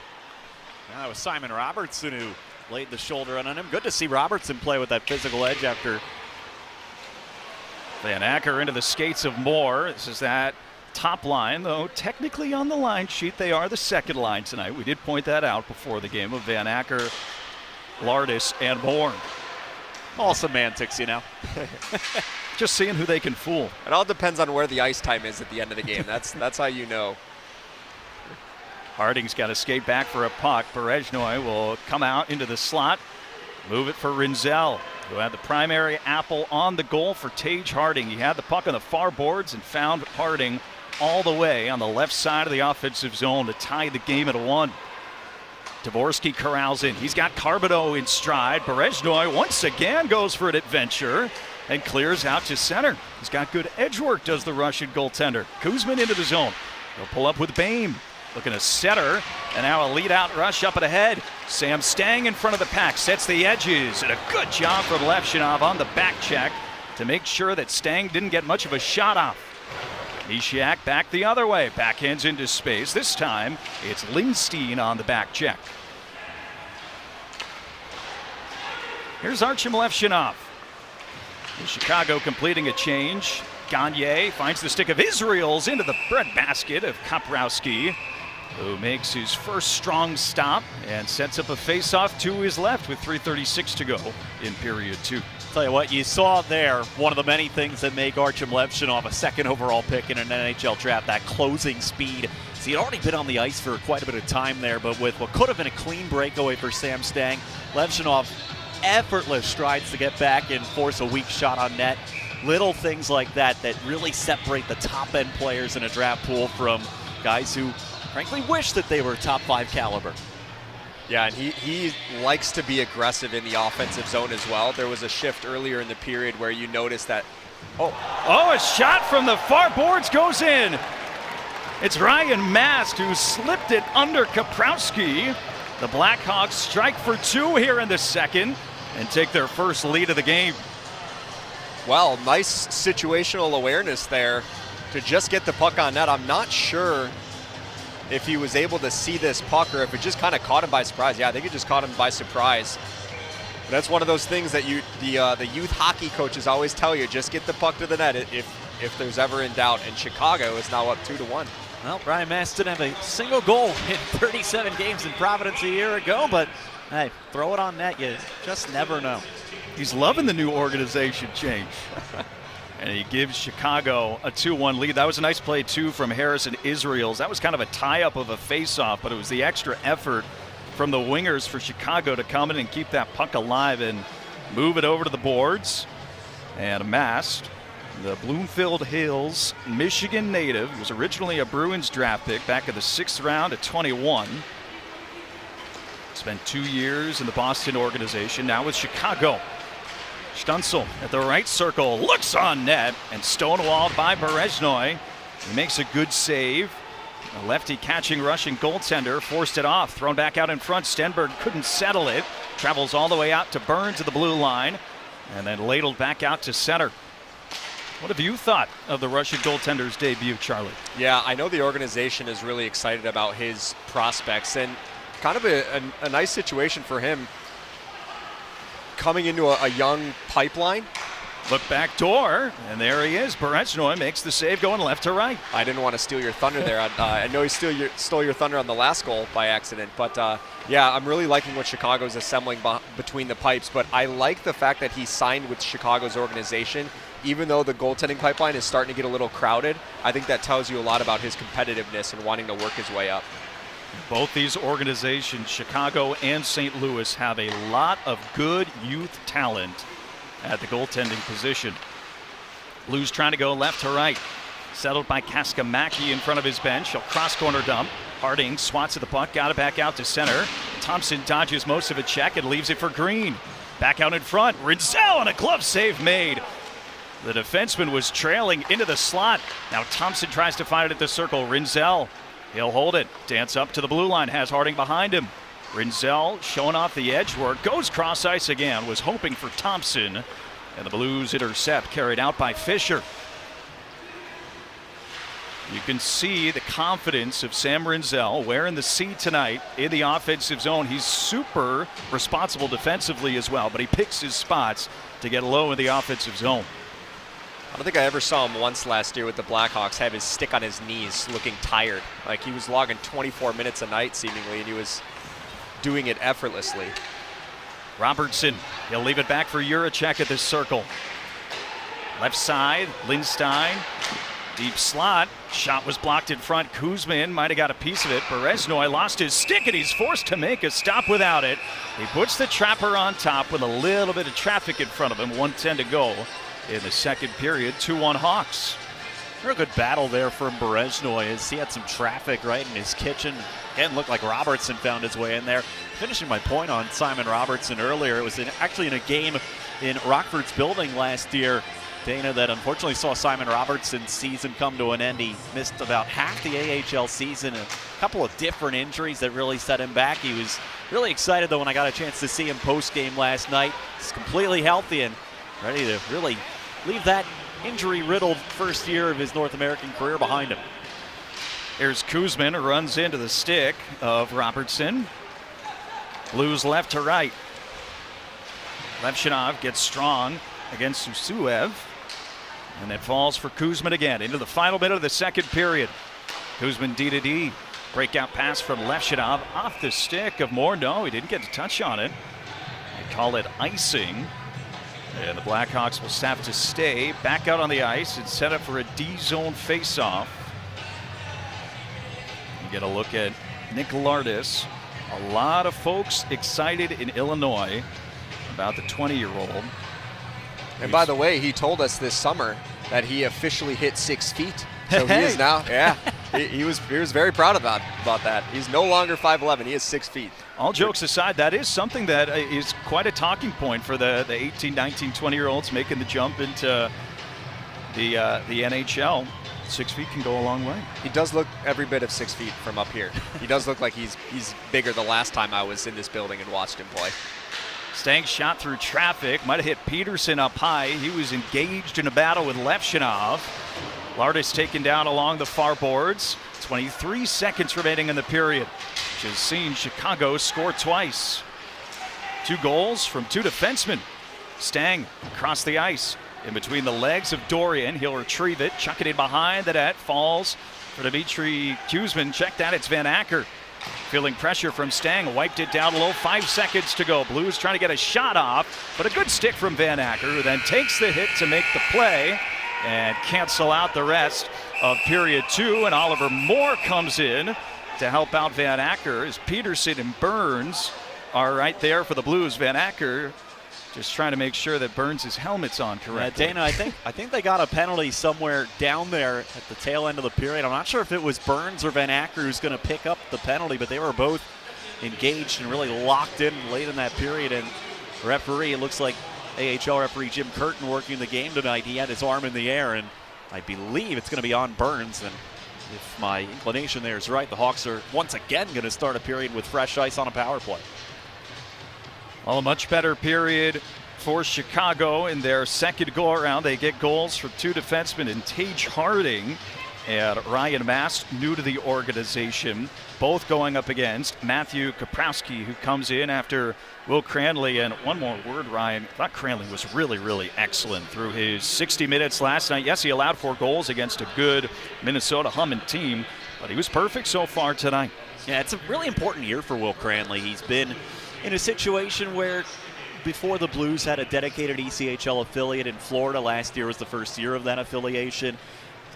That was Simon Robertson who laid the shoulder on him. Good to see Robertson play with that physical edge after. Van Acker into the skates of Moore. This is that top line, though technically on the line sheet they are the second line tonight. We did point that out before the game of Van Acker, Lardis, and Moore. All semantics, you know. Just seeing who they can fool. It all depends on where the ice time is at the end of the game. That's how you know. Harding's got to skate back for a puck. Berezhnoi will come out into the slot, move it for Rinzel, who had the primary apple on the goal for Tage Harding. He had the puck on the far boards and found Harding all the way on the left side of the offensive zone to tie the game at 1. Dvorsky corrals in. He's got Carbonneau in stride. Berezhnoi once again goes for an adventure and clears out to center. He's got good edge work, does the Russian goaltender. Kuzmin into the zone. He'll pull up with Bame. Looking to center, and now a lead-out rush up and ahead. Sam Stang in front of the pack, sets the edges, and a good job from Levshinov on the back check to make sure that Stang didn't get much of a shot off. Mishiak back the other way, backhands into space. This time, it's Lindstein on the back check. Here's Artem Levshinov. Chicago completing a change. Gagne finds the stick of Israel's into the breadbasket of Kaprowski, who makes his first strong stop and sets up a face-off to his left with 3:36 to go in period 2. Tell you what, you saw there one of the many things that make Artem Levshinov a second overall pick in an NHL draft, that closing speed. So he'd already been on the ice for quite a bit of time there, but with what could have been a clean breakaway for Sam Stang, Levshinov effortless strides to get back and force a weak shot on net. Little things like that that really separate the top-end players in a draft pool from guys who frankly wish that they were top 5 caliber. Yeah, and he likes to be aggressive in the offensive zone as well. There was a shift earlier in the period where you noticed that. Oh, a shot from the far boards goes in. It's Ryan Mast who slipped it under Kaprowski. The Blackhawks strike for 2 here in the second and take their first lead of the game. Well, nice situational awareness there to just get the puck on net. I'm not sure if he was able to see this puck or if it just kind of caught him by surprise. Yeah, I think it just caught him by surprise. But that's one of those things that the youth hockey coaches always tell you, just get the puck to the net if there's ever in doubt. And Chicago is now up 2-1. Well, Brian Mast didn't have a single goal in 37 games in Providence a year ago, but hey, throw it on net, you just never know. He's loving the new organization change. And he gives Chicago a 2-1 lead. That was a nice play, too, from Harrison Israels. That was kind of a tie-up of a face-off, but it was the extra effort from the wingers for Chicago to come in and keep that puck alive and move it over to the boards. And Mast, the Bloomfield Hills, Michigan native. He was originally a Bruins draft pick back in the 6th round at 21. Spent 2 years in the Boston organization, now with Chicago. Stützle at the right circle, looks on net, and stonewalled by Berezhnoi. He makes a good save. A lefty catching Russian goaltender, forced it off, thrown back out in front. Stenberg couldn't settle it. Travels all the way out to Burns at the blue line, and then ladled back out to center. What have you thought of the Russian goaltender's debut, Charlie? Yeah, I know the organization is really excited about his prospects, and kind of a nice situation for him coming into a young pipeline. Look back door, and there he is. Berezhnoi makes the save going left to right. I didn't want to steal your thunder there. I know he stole your thunder on the last goal by accident, but yeah, I'm really liking what Chicago's assembling between the pipes, but I like the fact that he signed with Chicago's organization. Even though the goaltending pipeline is starting to get a little crowded, I think that tells you a lot about his competitiveness and wanting to work his way up. Both these organizations, Chicago and St. Louis, have a lot of good youth talent at the goaltending position. Blues trying to go left to right. Settled by Kaskamaki in front of his bench. He'll cross corner dump. Harding swats at the puck, got it back out to center. Thompson dodges most of a check and leaves it for Green. Back out in front. Rinzel and a glove save made. The defenseman was trailing into the slot. Now Thompson tries to find it at the circle. Rinzel, he'll hold it. Dance up to the blue line, has Harding behind him. Rinzel showing off the edge work, goes cross ice again, was hoping for Thompson. And the Blues intercept, carried out by Fisher. You can see the confidence of Sam Rinzel wearing the C tonight in the offensive zone. He's super responsible defensively as well, but he picks his spots to get low in the offensive zone. I don't think I ever saw him once last year with the Blackhawks have his stick on his knees looking tired. Like he was logging 24 minutes a night seemingly, and he was doing it effortlessly. Robertson, he'll leave it back for Juracek at this circle. Left side, Lindstein. Deep slot. Shot was blocked in front. Kuzmin might have got a piece of it. Bereznoy lost his stick, and he's forced to make a stop without it. He puts the Trapper on top with a little bit of traffic in front of him. 1:10 to go in the second period. 2-1 Hawks. A good battle there from Bereznoy as he had some traffic right in his kitchen. Again, looked like Robertson found his way in there. Finishing my point on Simon Robertson earlier, it was actually in a game in Rockford's building last year, Dana, that unfortunately saw Simon Robertson's season come to an end. He missed about half the AHL season, a couple of different injuries that really set him back. He was really excited, though, when I got a chance to see him post-game last night. He's completely healthy and ready to really leave that injury-riddled first year of his North American career behind him. Here's Kuzmin, who runs into the stick of Robertson. Blues left to right. Levshinov gets strong against Susuev. And it falls for Kuzmin again into the final minute of the second period. Kuzmin D to D. Breakout pass from Levshinov off the stick of Morneau. He didn't get to touch on it. They call it icing. And the Blackhawks will have to stay back out on the ice and set up for a D-zone face-off. You get a look at Nick Lardis. A lot of folks excited in Illinois about the 20-year-old. And by the way, he told us this summer that he officially hit 6 feet. So he is now, yeah, he was very proud about that. He's no longer 5'11", he is 6 feet. All jokes aside, that is something that is quite a talking point for the 18, 19, 20-year-olds making the jump into the NHL. 6 feet can go a long way. He does look every bit of 6 feet from up here. He does look like he's bigger the last time I was in this building and watched him play. Stang shot through traffic, might have hit Peterson up high. He was engaged in a battle with Levshinov. Lardis taken down along the far boards. 23 seconds remaining in the period, which has seen Chicago score twice. 2 goals from 2 defensemen. Stang across the ice in between the legs of Dorian. He'll retrieve it, chuck it in behind the net, falls for Dmitry Kuzmin. Check that, it's Van Acker. Feeling pressure from Stang, wiped it down low, 5 seconds to go. Blues trying to get a shot off, but a good stick from Van Acker, who then takes the hit to make the play and cancel out the rest of period 2. And Oliver Moore comes in to help out Van Acker as Peterson and Burns are right there for the Blues. Van Acker just trying to make sure that Burns' helmet's on correctly. Dana, I think they got a penalty somewhere down there at the tail end of the period. I'm not sure if it was Burns or Van Acker who's going to pick up the penalty, but they were both engaged and really locked in late in that period. And the referee, it looks like AHL referee Jim Curtin working the game tonight. He had his arm in the air, and I believe it's going to be on Burns. And if my inclination there is right, the Hawks are once again going to start a period with fresh ice on a power play. Well, a much better period for Chicago in their second go-around. They get goals from 2 defensemen in Tage Harding and Ryan Mast, new to the organization, both going up against Matthew Kaprowski, who comes in after Will Cranley. And one more word, Ryan, I thought Cranley was really, really excellent through his 60 minutes last night. Yes, he allowed 4 goals against a good Minnesota humming team, but he was perfect so far tonight. Yeah, it's a really important year for Will Cranley. He's been in a situation where before the Blues had a dedicated ECHL affiliate in Florida. Last year was the first year of that affiliation.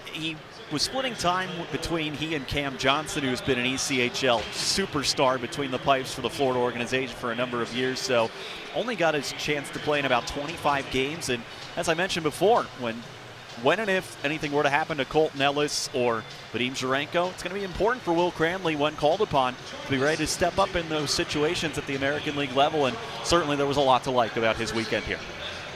He was splitting time between he and Cam Johnson, who's been an ECHL superstar between the pipes for the Florida organization for a number of years. So only got his chance to play in about 25 games. And as I mentioned before, when and if anything were to happen to Colton Ellis or Vadim Zherenko, it's going to be important for Will Cranley when called upon to be ready to step up in those situations at the American League level. And certainly there was a lot to like about his weekend here.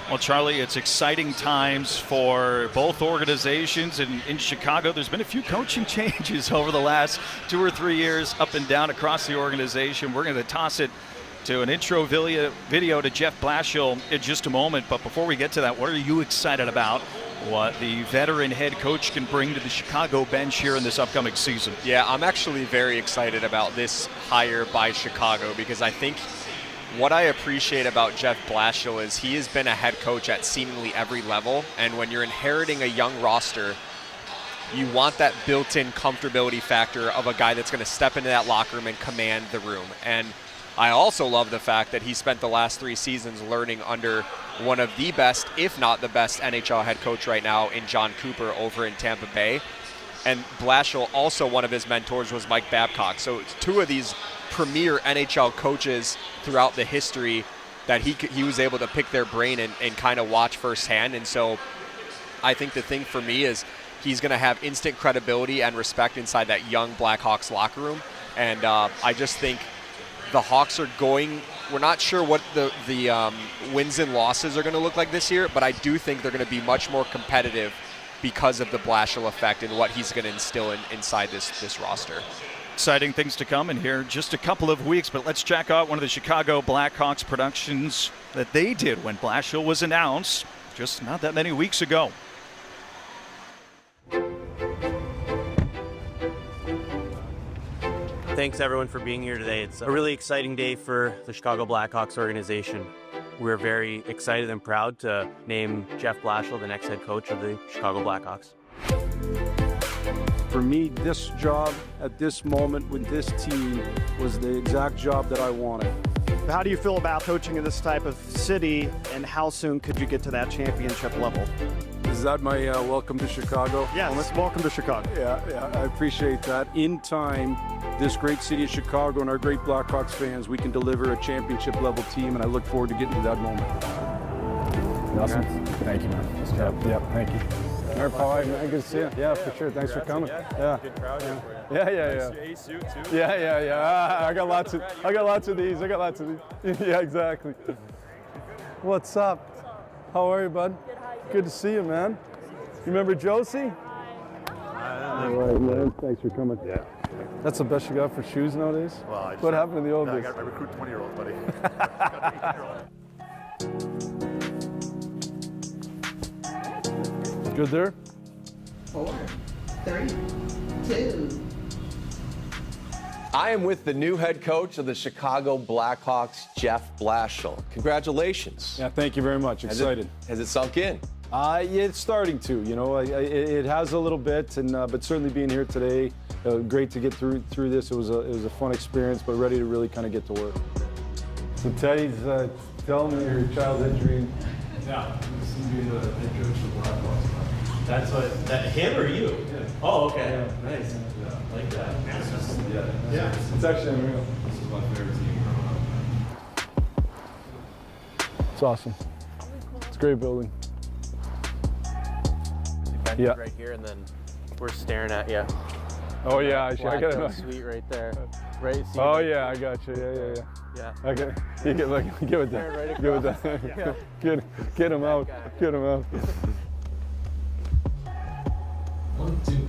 Well, Charlie, it's exciting times for both organizations. And in Chicago, there's been a few coaching changes over the last 2 or 3 years up and down across the organization. We're going to toss it to an intro video to Jeff Blashill in just a moment. But before we get to that, what are you excited about what the veteran head coach can bring to the Chicago bench here in this upcoming season. Yeah, I'm actually very excited about this hire by Chicago because I think what I appreciate about Jeff Blashill is he has been a head coach at seemingly every level, and when you're inheriting a young roster, you want that built-in comfortability factor of a guy that's going to step into that locker room and command the room. And I also love the fact that he spent the last 3 seasons learning under one of the best, if not the best, NHL head coach right now in John Cooper over in Tampa Bay. And Blashill, also one of his mentors was Mike Babcock. So it's 2 of these premier NHL coaches throughout the history that he was able to pick their brain and kind of watch firsthand. And so I think the thing for me is he's going to have instant credibility and respect inside that young Blackhawks locker room. And I just think the Hawks are going, we're not sure what the wins and losses are going to look like this year, but I do think they're going to be much more competitive because of the Blashill effect and what he's going to instill inside this roster. Exciting things to come in here just a couple of weeks, but let's check out one of the Chicago Blackhawks productions that they did when Blashill was announced just not that many weeks ago. Thanks everyone for being here today. It's a really exciting day for the Chicago Blackhawks organization. We're very excited and proud to name Jeff Blashill the next head coach of the Chicago Blackhawks. For me, this job at this moment with this team was the exact job that I wanted. How do you feel about coaching in this type of city, and how soon could you get to that championship level? Is that my welcome to Chicago? Yes, welcome to Chicago. Yeah, I appreciate that. In time, this great city of Chicago and our great Blackhawks fans, we can deliver a championship level team, and I look forward to getting to that moment. Awesome. Thank you, man. Nice job. Yep, thank you. All right, Paul, man, good to see you. Yeah, for sure. Thanks for coming. Yeah. Good crowd here for you. Yeah. Nice A suit too. Yeah. I got lots of these. Yeah, exactly. What's up? How are you, bud? Good to see you, man. You remember Josie? All right, man. Thanks for coming. Yeah. That's the best you got for shoes nowadays? Well, what happened in the old days? I recruit 20-year-olds, buddy. Good there? 4, 3, 2. I am with the new head coach of the Chicago Blackhawks, Jeff Blashill. Congratulations. Yeah, thank you very much. Excited. Has it sunk in? Yeah, it's starting to. You know, it has a little bit, and but certainly being here today, great to get through this. It was a fun experience, but ready to really kind of get to work. So Teddy's telling me your childhood dream. Yeah, this is being the head coach of the Blackhawks. That's that him or you? Yeah. Oh, okay. Yeah. Nice. Yeah. Like that. Yeah. It's actually unreal. This is my favorite team growing up. It's awesome. It's a great building. Yeah. Right here, and then we're staring at you. Oh yeah, I got it. Suite right there. Right. Oh yeah, I got you. Yeah. Okay. You give it that. Right give it that. Get him out. Get him out. 1, 2, 3.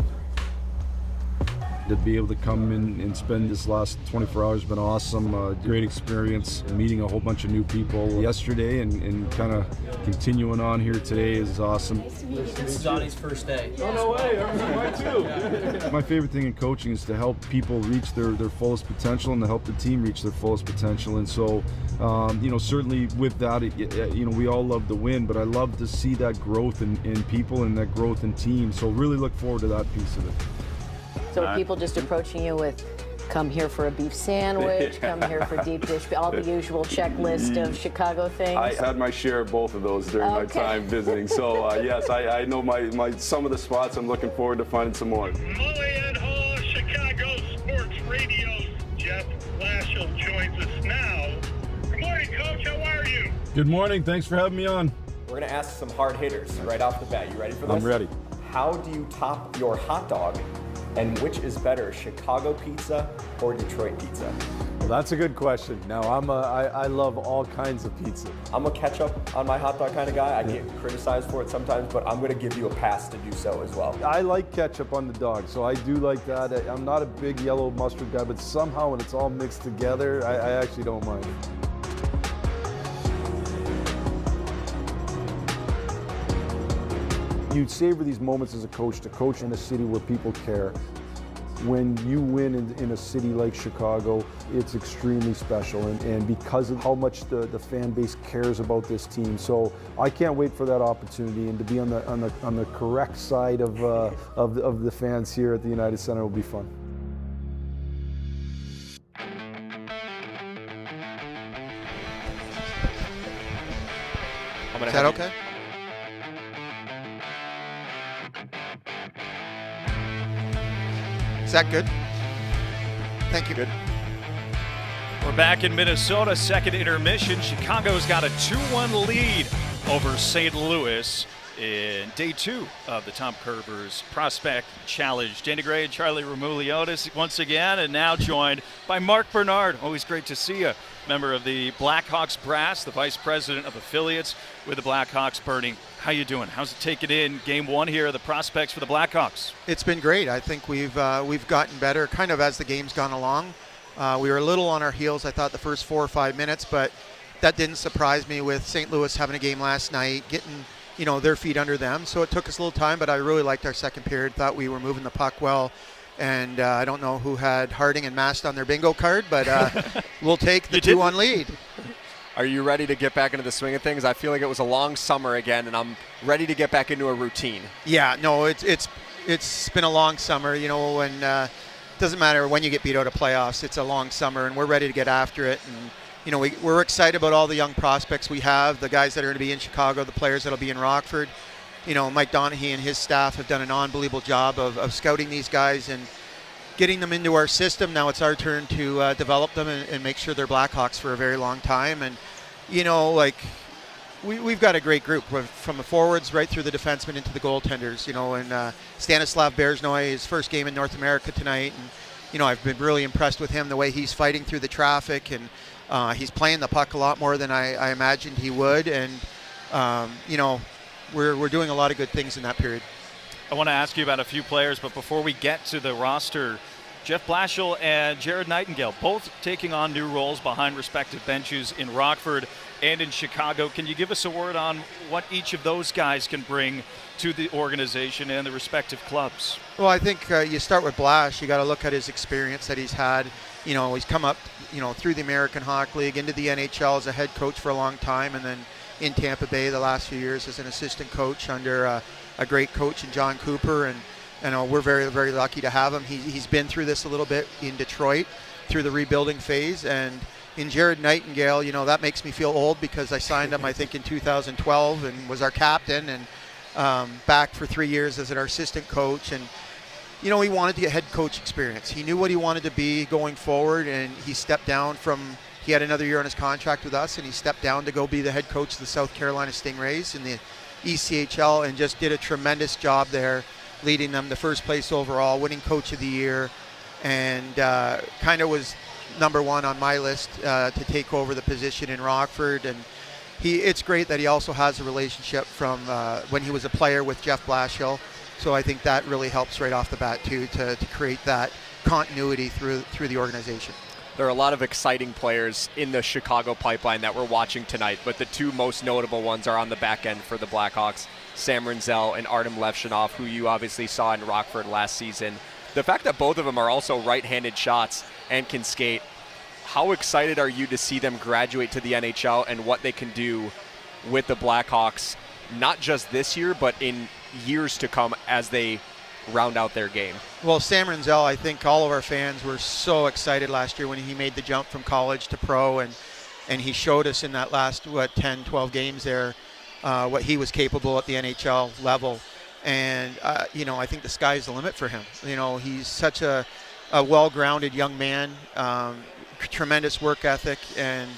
To be able to come in and spend this last 24 hours has been awesome. Great experience, meeting a whole bunch of new people yesterday and kind of continuing on here today is awesome. It's Johnny's first day. Oh, no way. Mine too. My favorite thing in coaching is to help people reach their fullest potential and to help the team reach their fullest potential. And so, certainly with that, we all love the win, but I love to see that growth in people and that growth in teams. So really look forward to that piece of it. So are people just approaching you with, come here for a beef sandwich, come here for deep dish, all the usual checklist of Chicago things? I had my share of both of those during my time visiting. So yes, I know my some of the spots. I'm looking forward to finding some more. Mulligan Hall, Chicago Sports Radio's Jeff Blashill joins us now. Good morning, Coach. How are you? Good morning. Thanks for having me on. We're going to ask some hard hitters right off the bat. You ready for this? I'm ready. How do you top your hot dog? And which is better, Chicago pizza or Detroit pizza? Well, that's a good question. Now, I love all kinds of pizza. I'm a ketchup on my hot dog kind of guy. I get criticized for it sometimes, but I'm going to give you a pass to do so as well. I like ketchup on the dog, so I do like that. I'm not a big yellow mustard guy, but somehow when it's all mixed together, I actually don't mind. You savor these moments as a coach to coach in a city where people care. When you win in a city like Chicago, it's extremely special, and because of how much the fan base cares about this team. So I can't wait for that opportunity, and to be on the correct side of the fans here at the United Center will be fun. Is that okay? Is that good? Thank you. Good. We're back in Minnesota, second intermission. Chicago's got a 2-1 lead over St. Louis in day 2 of the Tom Kurvers Prospect Challenge. Danny Gray and Charlie Remuliotis once again, and now joined by Mark Bernard. Always great to see you. Member of the Blackhawks brass, the vice president of affiliates with the Blackhawks. Bernie, how you doing? How's it taken in game 1 here of the prospects for the Blackhawks? It's been great. I think we've gotten better kind of as the game's gone along. We were a little on our heels, I thought, the first 4 or 5 minutes, but that didn't surprise me with St. Louis having a game last night, getting their feet under them. So it took us a little time, but I really liked our second period. Thought we were moving the puck well. And I don't know who had Harding and Mast on their bingo card, but we'll take the 2-1 lead. Are you ready to get back into the swing of things? I feel like it was a long summer again, and I'm ready to get back into a routine. Yeah, no, it's been a long summer, and it doesn't matter when you get beat out of playoffs. It's a long summer, and we're ready to get after it. And we're excited about all the young prospects we have, the guys that are going to be in Chicago, the players that will be in Rockford. Mike Donaghy and his staff have done an unbelievable job of scouting these guys and getting them into our system. Now it's our turn to develop them and make sure they're Blackhawks for a very long time. And, we've got a great group from the forwards right through the defensemen into the goaltenders, and Stanislav Berezhnoi, his first game in North America tonight. And, I've been really impressed with him, the way he's fighting through the traffic, and he's playing the puck a lot more than I imagined he would. And, we're doing a lot of good things in that period. I want to ask you about a few players, but before we get to the roster, Jeff Blashill and Jared Nightingale both taking on new roles behind respective benches in Rockford and in Chicago. Can you give us a word on what each of those guys can bring to the organization and the respective clubs? Well, I think you start with Blash. You got to look at his experience that he's had. He's come up, through the American Hockey League into the NHL as a head coach for a long time, and then in Tampa Bay the last few years as an assistant coach under a great coach in John Cooper, and we're very, very lucky to have him. He's been through this a little bit in Detroit through the rebuilding phase, and in Jared Nightingale, that makes me feel old because I signed him, I think, in 2012 and was our captain, and back for 3 years as our assistant coach. And he wanted to get head coach experience. He knew what he wanted to be going forward, and he stepped down he had another year on his contract with us, and he stepped down to go be the head coach of the South Carolina Stingrays in the ECHL, and just did a tremendous job there, leading them to first place overall, winning coach of the year, and kind of was number 1 on my list to take over the position in Rockford. And it's great that he also has a relationship from when he was a player with Jeff Blashill. So I think that really helps right off the bat too, to create that continuity through the organization. There are a lot of exciting players in the Chicago pipeline that we're watching tonight, but the 2 most notable ones are on the back end for the Blackhawks, Sam Rinzel and Artem Levshunov, who you obviously saw in Rockford last season. The fact that both of them are also right-handed shots and can skate, how excited are you to see them graduate to the NHL and what they can do with the Blackhawks, not just this year, but in years to come as they round out their game? Well, Sam Rinzel, I think all of our fans were so excited last year when he made the jump from college to pro, and he showed us in that last 10, 12 games there what he was capable at the NHL level. And I think the sky's the limit for him. He's such a well-grounded young man, tremendous work ethic, and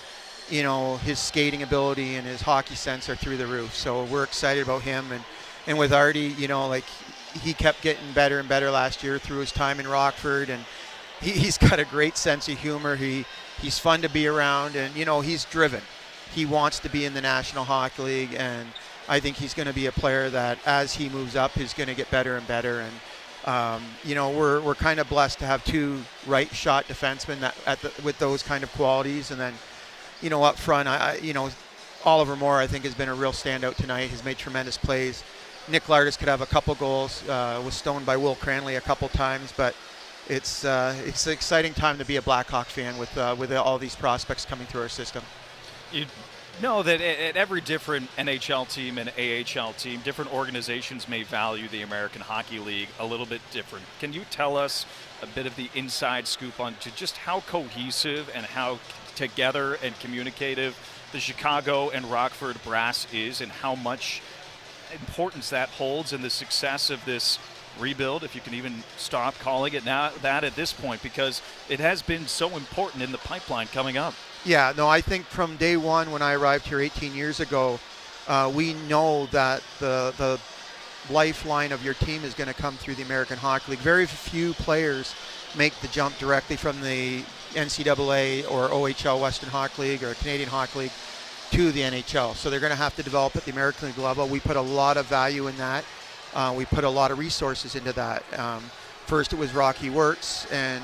his skating ability and his hockey sense are through the roof. So we're excited about him, and with Artie, he kept getting better and better last year through his time in Rockford, and he's got a great sense of humor. He's fun to be around, and he's driven. He wants to be in the National Hockey League, and I think he's going to be a player that, as he moves up, is going to get better and better. And we're kind of blessed to have 2 right shot defensemen with those kind of qualities, and then up front, Oliver Moore, I think, has been a real standout tonight. Has made tremendous plays. Nick Lardis could have a couple goals. Was stoned by Will Cranley a couple times, but it's an exciting time to be a Blackhawk fan with all these prospects coming through our system. You know that at every different NHL team and AHL team, different organizations may value the American Hockey League a little bit different. Can you tell us a bit of the inside scoop on to just how cohesive and how together and communicative the Chicago and Rockford brass is, and how much importance that holds in the success of this rebuild, if you can even stop calling it now that at this point, because it has been so important in the pipeline coming up? Yeah, no, I think from day one when I arrived here 18 years ago, we know that the lifeline of your team is going to come through the American Hockey League. Very few players make the jump directly from the NCAA or OHL Western Hockey League or Canadian Hockey League to the NHL. So they're going to have to develop at the American League level. We put a lot of value in that. We put a lot of resources into that. First it was Rocky Wirtz, and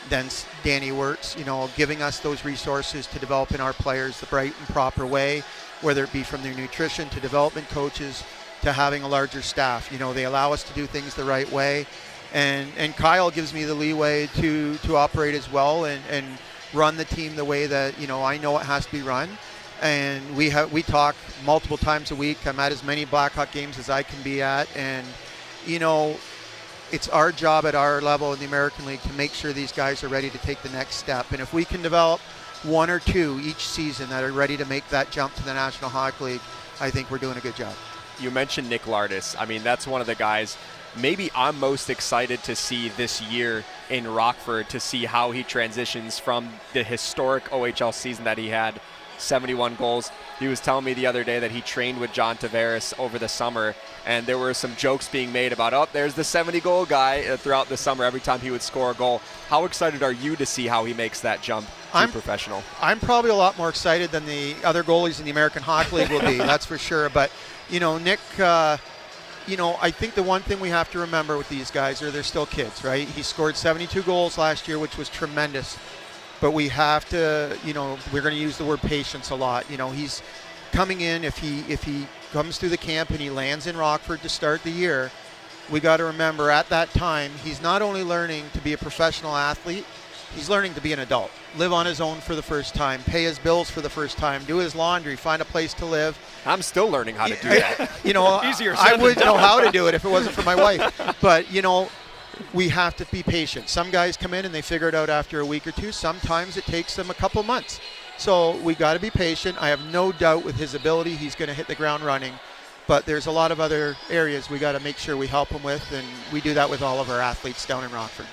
then Danny Wirtz, giving us those resources to develop in our players the right and proper way, whether it be from their nutrition to development coaches to having a larger staff. They allow us to do things the right way. And Kyle gives me the leeway to operate as well and run the team the way that, I know it has to be run. And we talk multiple times a week. I'm at as many Blackhawk games as I can be at. And, it's our job at our level in the American League to make sure these guys are ready to take the next step. And if we can develop one or two each season that are ready to make that jump to the National Hockey League, I think we're doing a good job. You mentioned Nick Lardis. I mean, that's one of the guys maybe I'm most excited to see this year in Rockford, to see how he transitions from the historic OHL season that he had, 71 goals. He was telling me the other day that he trained with John Tavares over the summer, and there were some jokes being made about, there's the 70-goal guy throughout the summer every time he would score a goal. How excited are you to see how he makes that jump to professional? I'm probably a lot more excited than the other goalies in the American Hockey League will be, that's for sure. But, Nick, I think the one thing we have to remember with these guys are they're still kids, right? He scored 72 goals last year, which was tremendous. But we have to, we're going to use the word patience a lot. He's coming in, if he comes through the camp and he lands in Rockford to start the year, we got to remember at that time, he's not only learning to be a professional athlete, he's learning to be an adult, live on his own for the first time, pay his bills for the first time, do his laundry, find a place to live. I'm still learning how to do that. Easier I wouldn't know how to do it if it wasn't for my wife. But, we have to be patient. Some guys come in and they figure it out after a week or two. Sometimes it takes them a couple months. So we got to be patient. I have no doubt with his ability, he's going to hit the ground running. But there's a lot of other areas we got to make sure we help him with, and we do that with all of our athletes down in Rockford.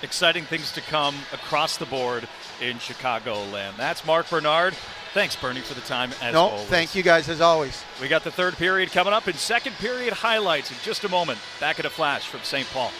Exciting things to come across the board in Chicagoland. That's Mark Bernard. Thanks, Bernie, for the time as always. Thank you guys as always. We got the third period coming up, and second period highlights in just a moment. Back at a flash from St. Paul.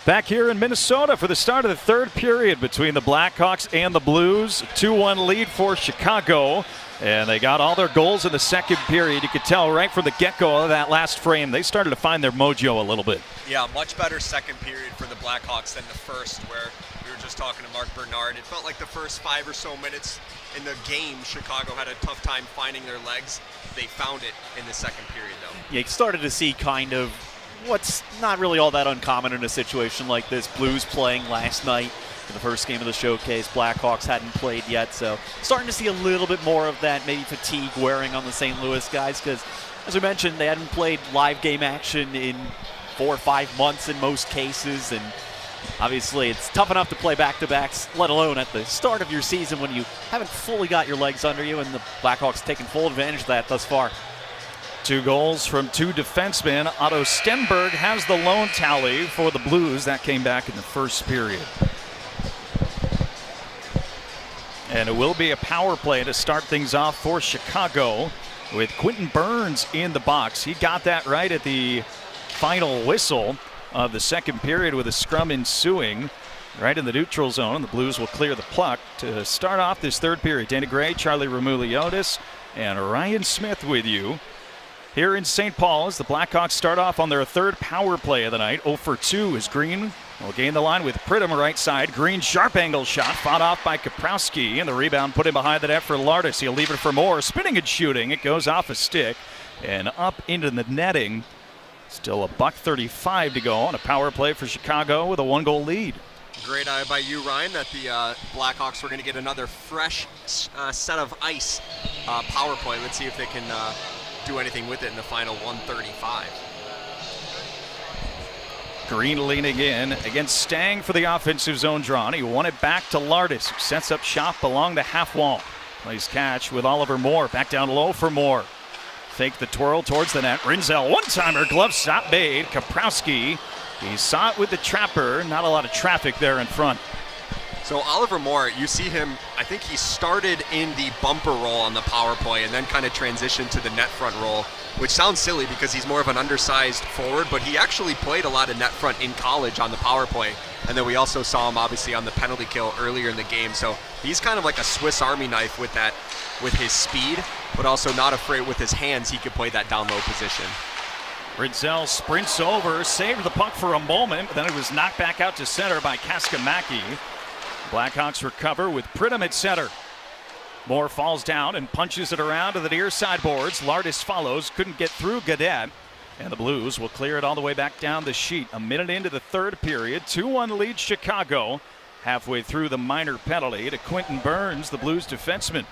Back here in Minnesota for the start of the third period between the Blackhawks and the Blues. 2-1 lead for Chicago. And they got all their goals in the second period. You could tell right from the get-go of that last frame, they started to find their mojo a little bit. Yeah, much better second period for the Blackhawks than the first, where we were just talking to Mark Bernard. It felt like the first 5 or so minutes in the game, Chicago had a tough time finding their legs. They found it in the second period, though. Yeah, you started to see kind of what's not really all that uncommon in a situation like this. Blues playing last night in the first game of the showcase. Blackhawks hadn't played yet, so starting to see a little bit more of that maybe fatigue wearing on the St. Louis guys, because as we mentioned, they hadn't played live game action in 4 or 5 months in most cases, and obviously it's tough enough to play back-to-backs, let alone at the start of your season when you haven't fully got your legs under you, and the Blackhawks taking full advantage of that thus far. 2 goals from 2 defensemen. Otto Stenberg has the lone tally for the Blues. That came back in the first period. And it will be a power play to start things off for Chicago with Quentin Burns in the box. He got that right at the final whistle of the second period with a scrum ensuing right in the neutral zone. The Blues will clear the puck to start off this third period. Dana Gray, Charlie Remuliotis, and Ryan Smith with you. Here in St. Paul, as the Blackhawks start off on their third power play of the night. 0 for 2 is Green. Will gain the line with Pridham right side. Green sharp angle shot fought off by Kaprowski, and the rebound put in behind the net for Lardis. He'll leave it for Moore. Spinning and shooting. It goes off a stick and up into the netting. Still $1:35 to go on a power play for Chicago with a 1-goal lead. Great eye by you, Ryan, that the Blackhawks were going to get another fresh set of ice power play. Let's see if they can do anything with it in the final 1:35. Green leaning in against Stang for the offensive zone draw. He won it back to Lardis, who sets up shop along the half wall. Plays catch with Oliver Moore. Back down low for Moore. Fake the twirl towards the net. Rinzel, one-timer, glove stop made. Kaprowski, he saw it with the trapper. Not a lot of traffic there in front. So Oliver Moore, you see him, I think he started in the bumper role on the power play and then kind of transitioned to the net front role, which sounds silly because he's more of an undersized forward, but he actually played a lot of net front in college on the power play. And then we also saw him obviously on the penalty kill earlier in the game. So he's kind of like a Swiss Army knife with that, with his speed, but also not afraid with his hands. He could play that down low position. Rinzel sprints over, saved the puck for a moment, but then it was knocked back out to center by Kaskamaki. Blackhawks recover with Pridham at center. Moore falls down and punches it around to the near side boards. Lardis follows, couldn't get through Gadet. And the Blues will clear it all the way back down the sheet. A minute into the third period. 2-1 lead Chicago. Halfway through the minor penalty to Quentin Burns, the Blues defenseman.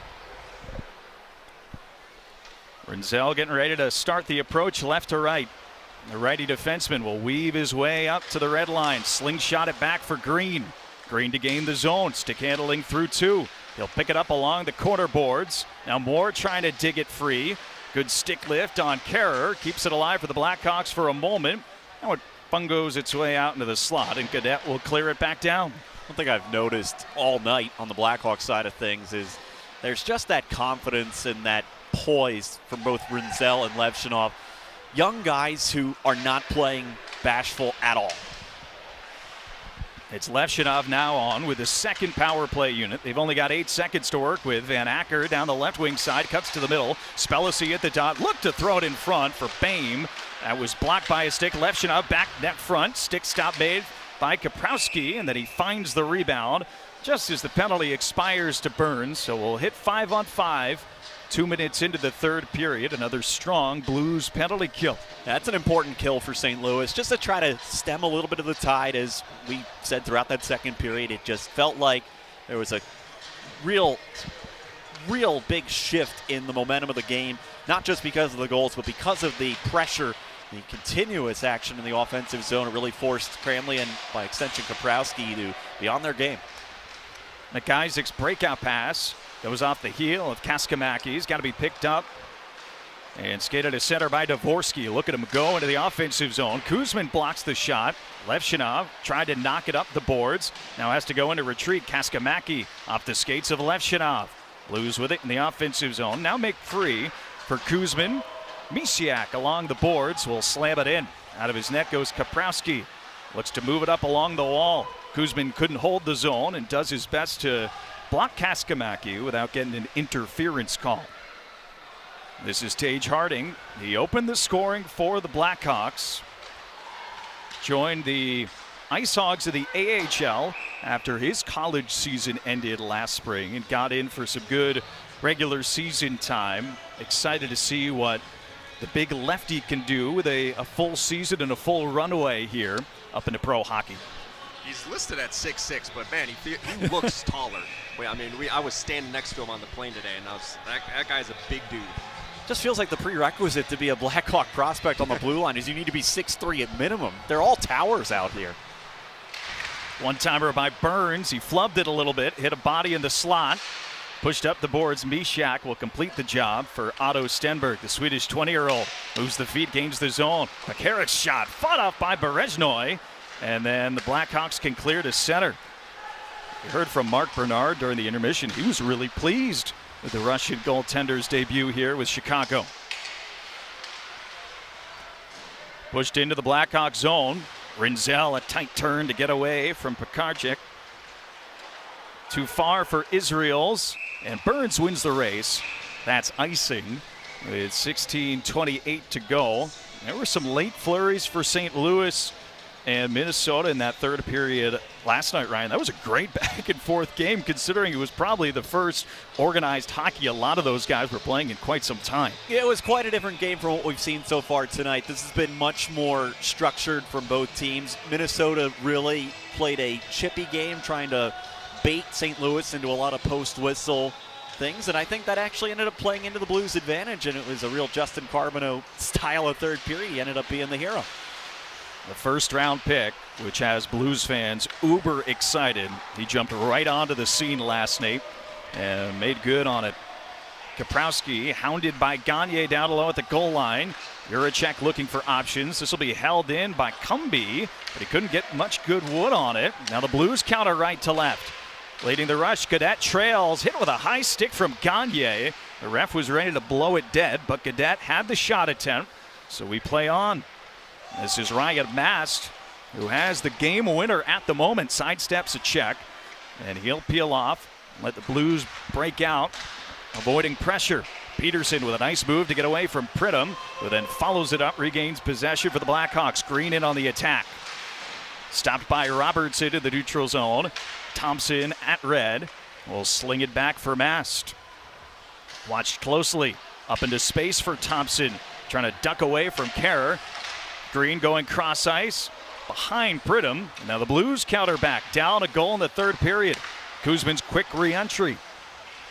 Rinzel getting ready to start the approach left to right. The righty defenseman will weave his way up to the red line. Slingshot it back for Green. Green to gain the zone. Stick handling through 2. He'll pick it up along the corner boards. Now Moore trying to dig it free. Good stick lift on Kerrer. Keeps it alive for the Blackhawks for a moment. Now it bungos its way out into the slot, and Gadet will clear it back down. One thing I've noticed all night on the Blackhawks side of things is there's just that confidence and that poise from both Rinzel and Levshunov. Young guys who are not playing bashful at all. It's Levshunov now on with the second power play unit. They've only got 8 seconds to work with. Van Acker down the left wing side, cuts to the middle. Spellacy at the dot, looked to throw it in front for Boehm. That was blocked by a stick. Levshunov back net front. Stick stop made by Kaprowski, and then he finds the rebound just as the penalty expires to Burns. So we'll hit 5-on-5. 2 minutes into the third period, another strong Blues penalty kill. That's an important kill for St. Louis, just to try to stem a little bit of the tide. As we said throughout that second period, it just felt like there was a real big shift in the momentum of the game, not just because of the goals, but because of the pressure, the continuous action in the offensive zone. It really forced Cranley and, by extension, Kaprowski to be on their game. McIsaac's breakout pass goes off the heel of Kaskamaki. He's got to be picked up and skated to center by Dvorsky. Look at him go into the offensive zone. Kuzmin blocks the shot. Levshunov tried to knock it up the boards. Now has to go into retreat. Kaskamaki off the skates of Levshunov. Blues with it in the offensive zone. Now make free for Kuzmin. Misiak along the boards will slam it in. Out of his net goes Kaprowski. Looks to move it up along the wall. Kuzmin couldn't hold the zone and does his best to block Kaskamaki without getting an interference call. This is Tage Harding. He opened the scoring for the Blackhawks. Joined the Ice Hogs of the AHL after his college season ended last spring and got in for some good regular season time. Excited to see what the big lefty can do with a full season and a full runway here up into pro hockey. He's listed at 6'6", but man, he looks taller. I was standing next to him on the plane today, and that guy's a big dude. Just feels like the prerequisite to be a Blackhawk prospect on the blue line is you need to be 6'3" at minimum. They're all towers out here. One-timer by Burns. He flubbed it a little bit, hit a body in the slot. Pushed up the boards. Mishak will complete the job for Otto Stenberg, the Swedish 20-year-old. Moves the feet, gains the zone. Makaric's shot fought off by Berezhnoy. And then the Blackhawks can clear to center. We heard from Mark Bernard during the intermission. He was really pleased with the Russian goaltender's debut here with Chicago. Pushed into the Blackhawks zone. Rinzel, a tight turn to get away from Pekarczyk. Too far for Israels, and Burns wins the race. That's icing with 16:28 to go. There were some late flurries for St. Louis and Minnesota in that third period last night, Ryan. That was a great back and forth game, considering it was probably the first organized hockey a lot of those guys were playing in quite some time. Yeah, it was quite a different game from what we've seen so far tonight. This has been much more structured from both teams. Minnesota really played a chippy game, trying to bait St. Louis into a lot of post-whistle things, and I think that actually ended up playing into the Blues' advantage, and it was a real Justin Carbonneau style of third period. He ended up being the hero. The first-round pick, which has Blues fans uber excited. He jumped right onto the scene last night and made good on it. Kaprowski hounded by Gagne down low at the goal line. Juracek looking for options. This will be held in by Cumby, but he couldn't get much good wood on it. Now the Blues counter right to left. Leading the rush, Gaudette trails, hit with a high stick from Gagne. The ref was ready to blow it dead, but Gaudette had the shot attempt, so we play on. This is Ryan Mast, who has the game winner at the moment. Sidesteps a check, and he'll peel off, let the Blues break out, avoiding pressure. Peterson with a nice move to get away from Pridham, who then follows it up, regains possession for the Blackhawks. Green in on the attack. Stopped by Robertson in the neutral zone. Thompson at red will sling it back for Mast. Watched closely. Up into space for Thompson. Trying to duck away from Kerr. Green going cross ice behind Pridham. Now the Blues counter back. Down a goal in the third period. Kuzmin's quick re-entry.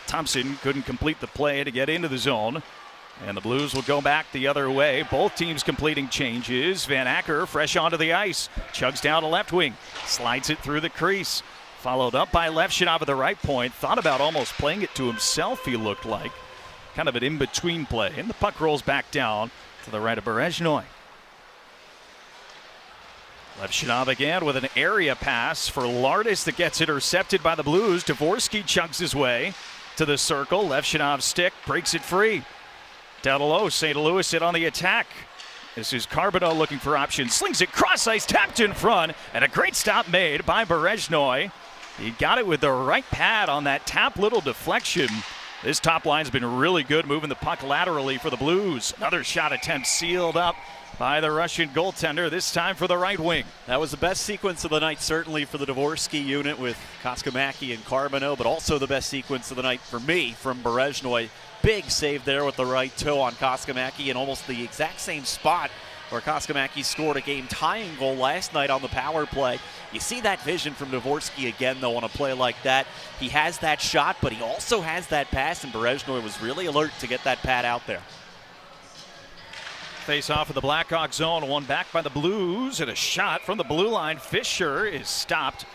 Thompson couldn't complete the play to get into the zone. And the Blues will go back the other way. Both teams completing changes. Van Acker fresh onto the ice. Chugs down to left wing. Slides it through the crease. Followed up by Levshunov at the right point. Thought about almost playing it to himself, he looked like. Kind of an in-between play. And the puck rolls back down to the right of Berezhnoy. Levshunov again with an area pass for Lardis that gets intercepted by the Blues. Dvorsky chugs his way to the circle. Levshunov's stick breaks it free. Down low, St. Louis hit on the attack. This is Carbonneau looking for options. Slings it cross ice, tapped in front, and a great stop made by Berezhnoy. He got it with the right pad on that tap little deflection. This top line's been really good, moving the puck laterally for the Blues. Another shot attempt sealed up by the Russian goaltender, this time for the right wing. That was the best sequence of the night, certainly for the Dvorsky unit with Kaskamaki and Carbonneau, but also the best sequence of the night for me from Berezhnoy. Big save there with the right toe on Kaskamaki in almost the exact same spot where Kaskamaki scored a game-tying goal last night on the power play. You see that vision from Dvorsky again, though, on a play like that. He has that shot, but he also has that pass, and Berezhnoy was really alert to get that pad out there. Face off of the Blackhawk zone, one back by the Blues, and a shot from the blue line. Fisher is stopped.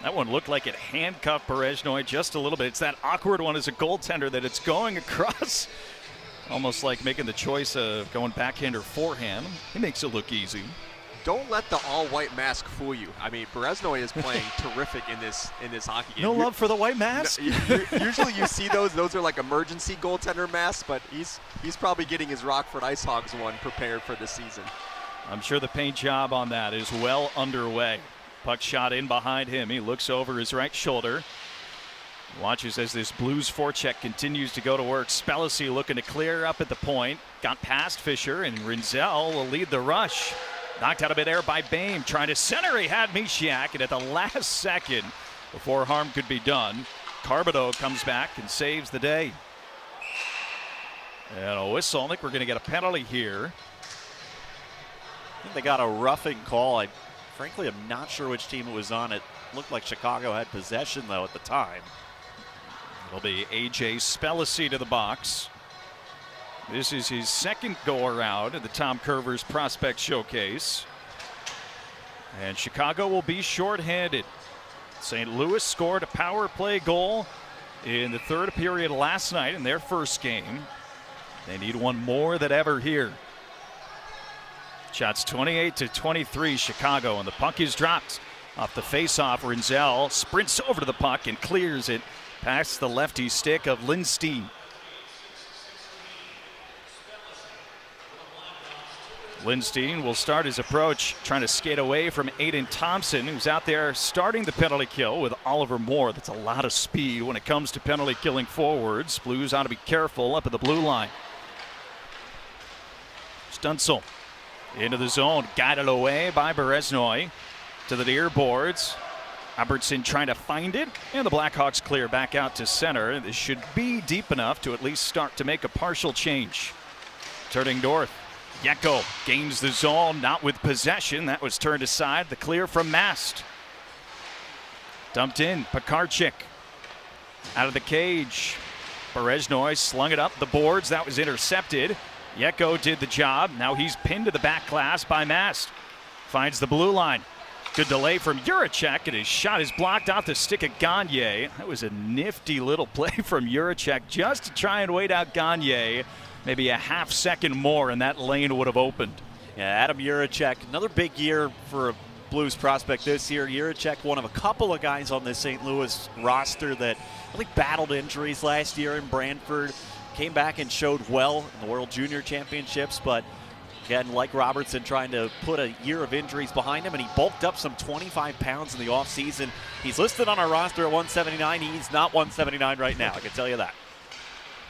That one looked like it handcuffed Berezhnoy just a little bit. It's that awkward one as a goaltender that it's going across. Almost like making the choice of going backhand or forehand. He makes it look easy. Don't let the all-white mask fool you. I mean, Berezhnoy is playing terrific in this hockey game. No love for the white mask? Usually you see those. Those are like emergency goaltender masks, but he's probably getting his Rockford Ice Hogs one prepared for the season. I'm sure the paint job on that is well underway. Puck shot in behind him. He looks over his right shoulder. Watches as this Blues forecheck continues to go to work. Spellacy looking to clear up at the point. Got past Fisher, and Rinzel will lead the rush. Knocked out of midair by Boehm. Trying to center, he had Mishiak, and at the last second, before harm could be done, Carbado comes back and saves the day. And a whistle. I think we're going to get a penalty here. I think they got a roughing call. Frankly, I'm not sure which team it was on. It looked like Chicago had possession, though, at the time. It'll be A.J. Spellacy to the box. This is his second go-around at the Tom Kurvers Prospect Showcase. And Chicago will be shorthanded. St. Louis scored a power play goal in the third period last night in their first game. They need one more than ever here. Shots 28-23 Chicago, and the puck is dropped off the face-off. Rinzel sprints over to the puck and clears it past the lefty stick of Lindstein. Lindstein will start his approach, trying to skate away from Aiden Thompson, who's out there starting the penalty kill with Oliver Moore. That's a lot of speed when it comes to penalty killing forwards. Blues ought to be careful up at the blue line. Stützle into the zone, guided away by Bereznoy to the near boards. Albertson trying to find it, and the Blackhawks clear back out to center. This should be deep enough to at least start to make a partial change. Turning north, Yeko gains the zone, not with possession. That was turned aside. The clear from Mast. Dumped in, Pekarczyk out of the cage. Bereznoy slung it up the boards. That was intercepted. Yeko did the job. Now he's pinned to the back glass by Mast. Finds the blue line. Good delay from Juracek, and his shot is blocked off the stick of Gagne. That was a nifty little play from Juracek just to try and wait out Gagne. Maybe a half second more, and that lane would have opened. Yeah, Adam Juracek, another big year for a Blues prospect this year. Juracek, one of a couple of guys on the St. Louis roster that really battled injuries last year in Brantford. Came back and showed well in the World Junior Championships, but again, like Robertson, trying to put a year of injuries behind him, and he bulked up some 25 pounds in the offseason. He's listed on our roster at 179. He's not 179 right now, I can tell you that.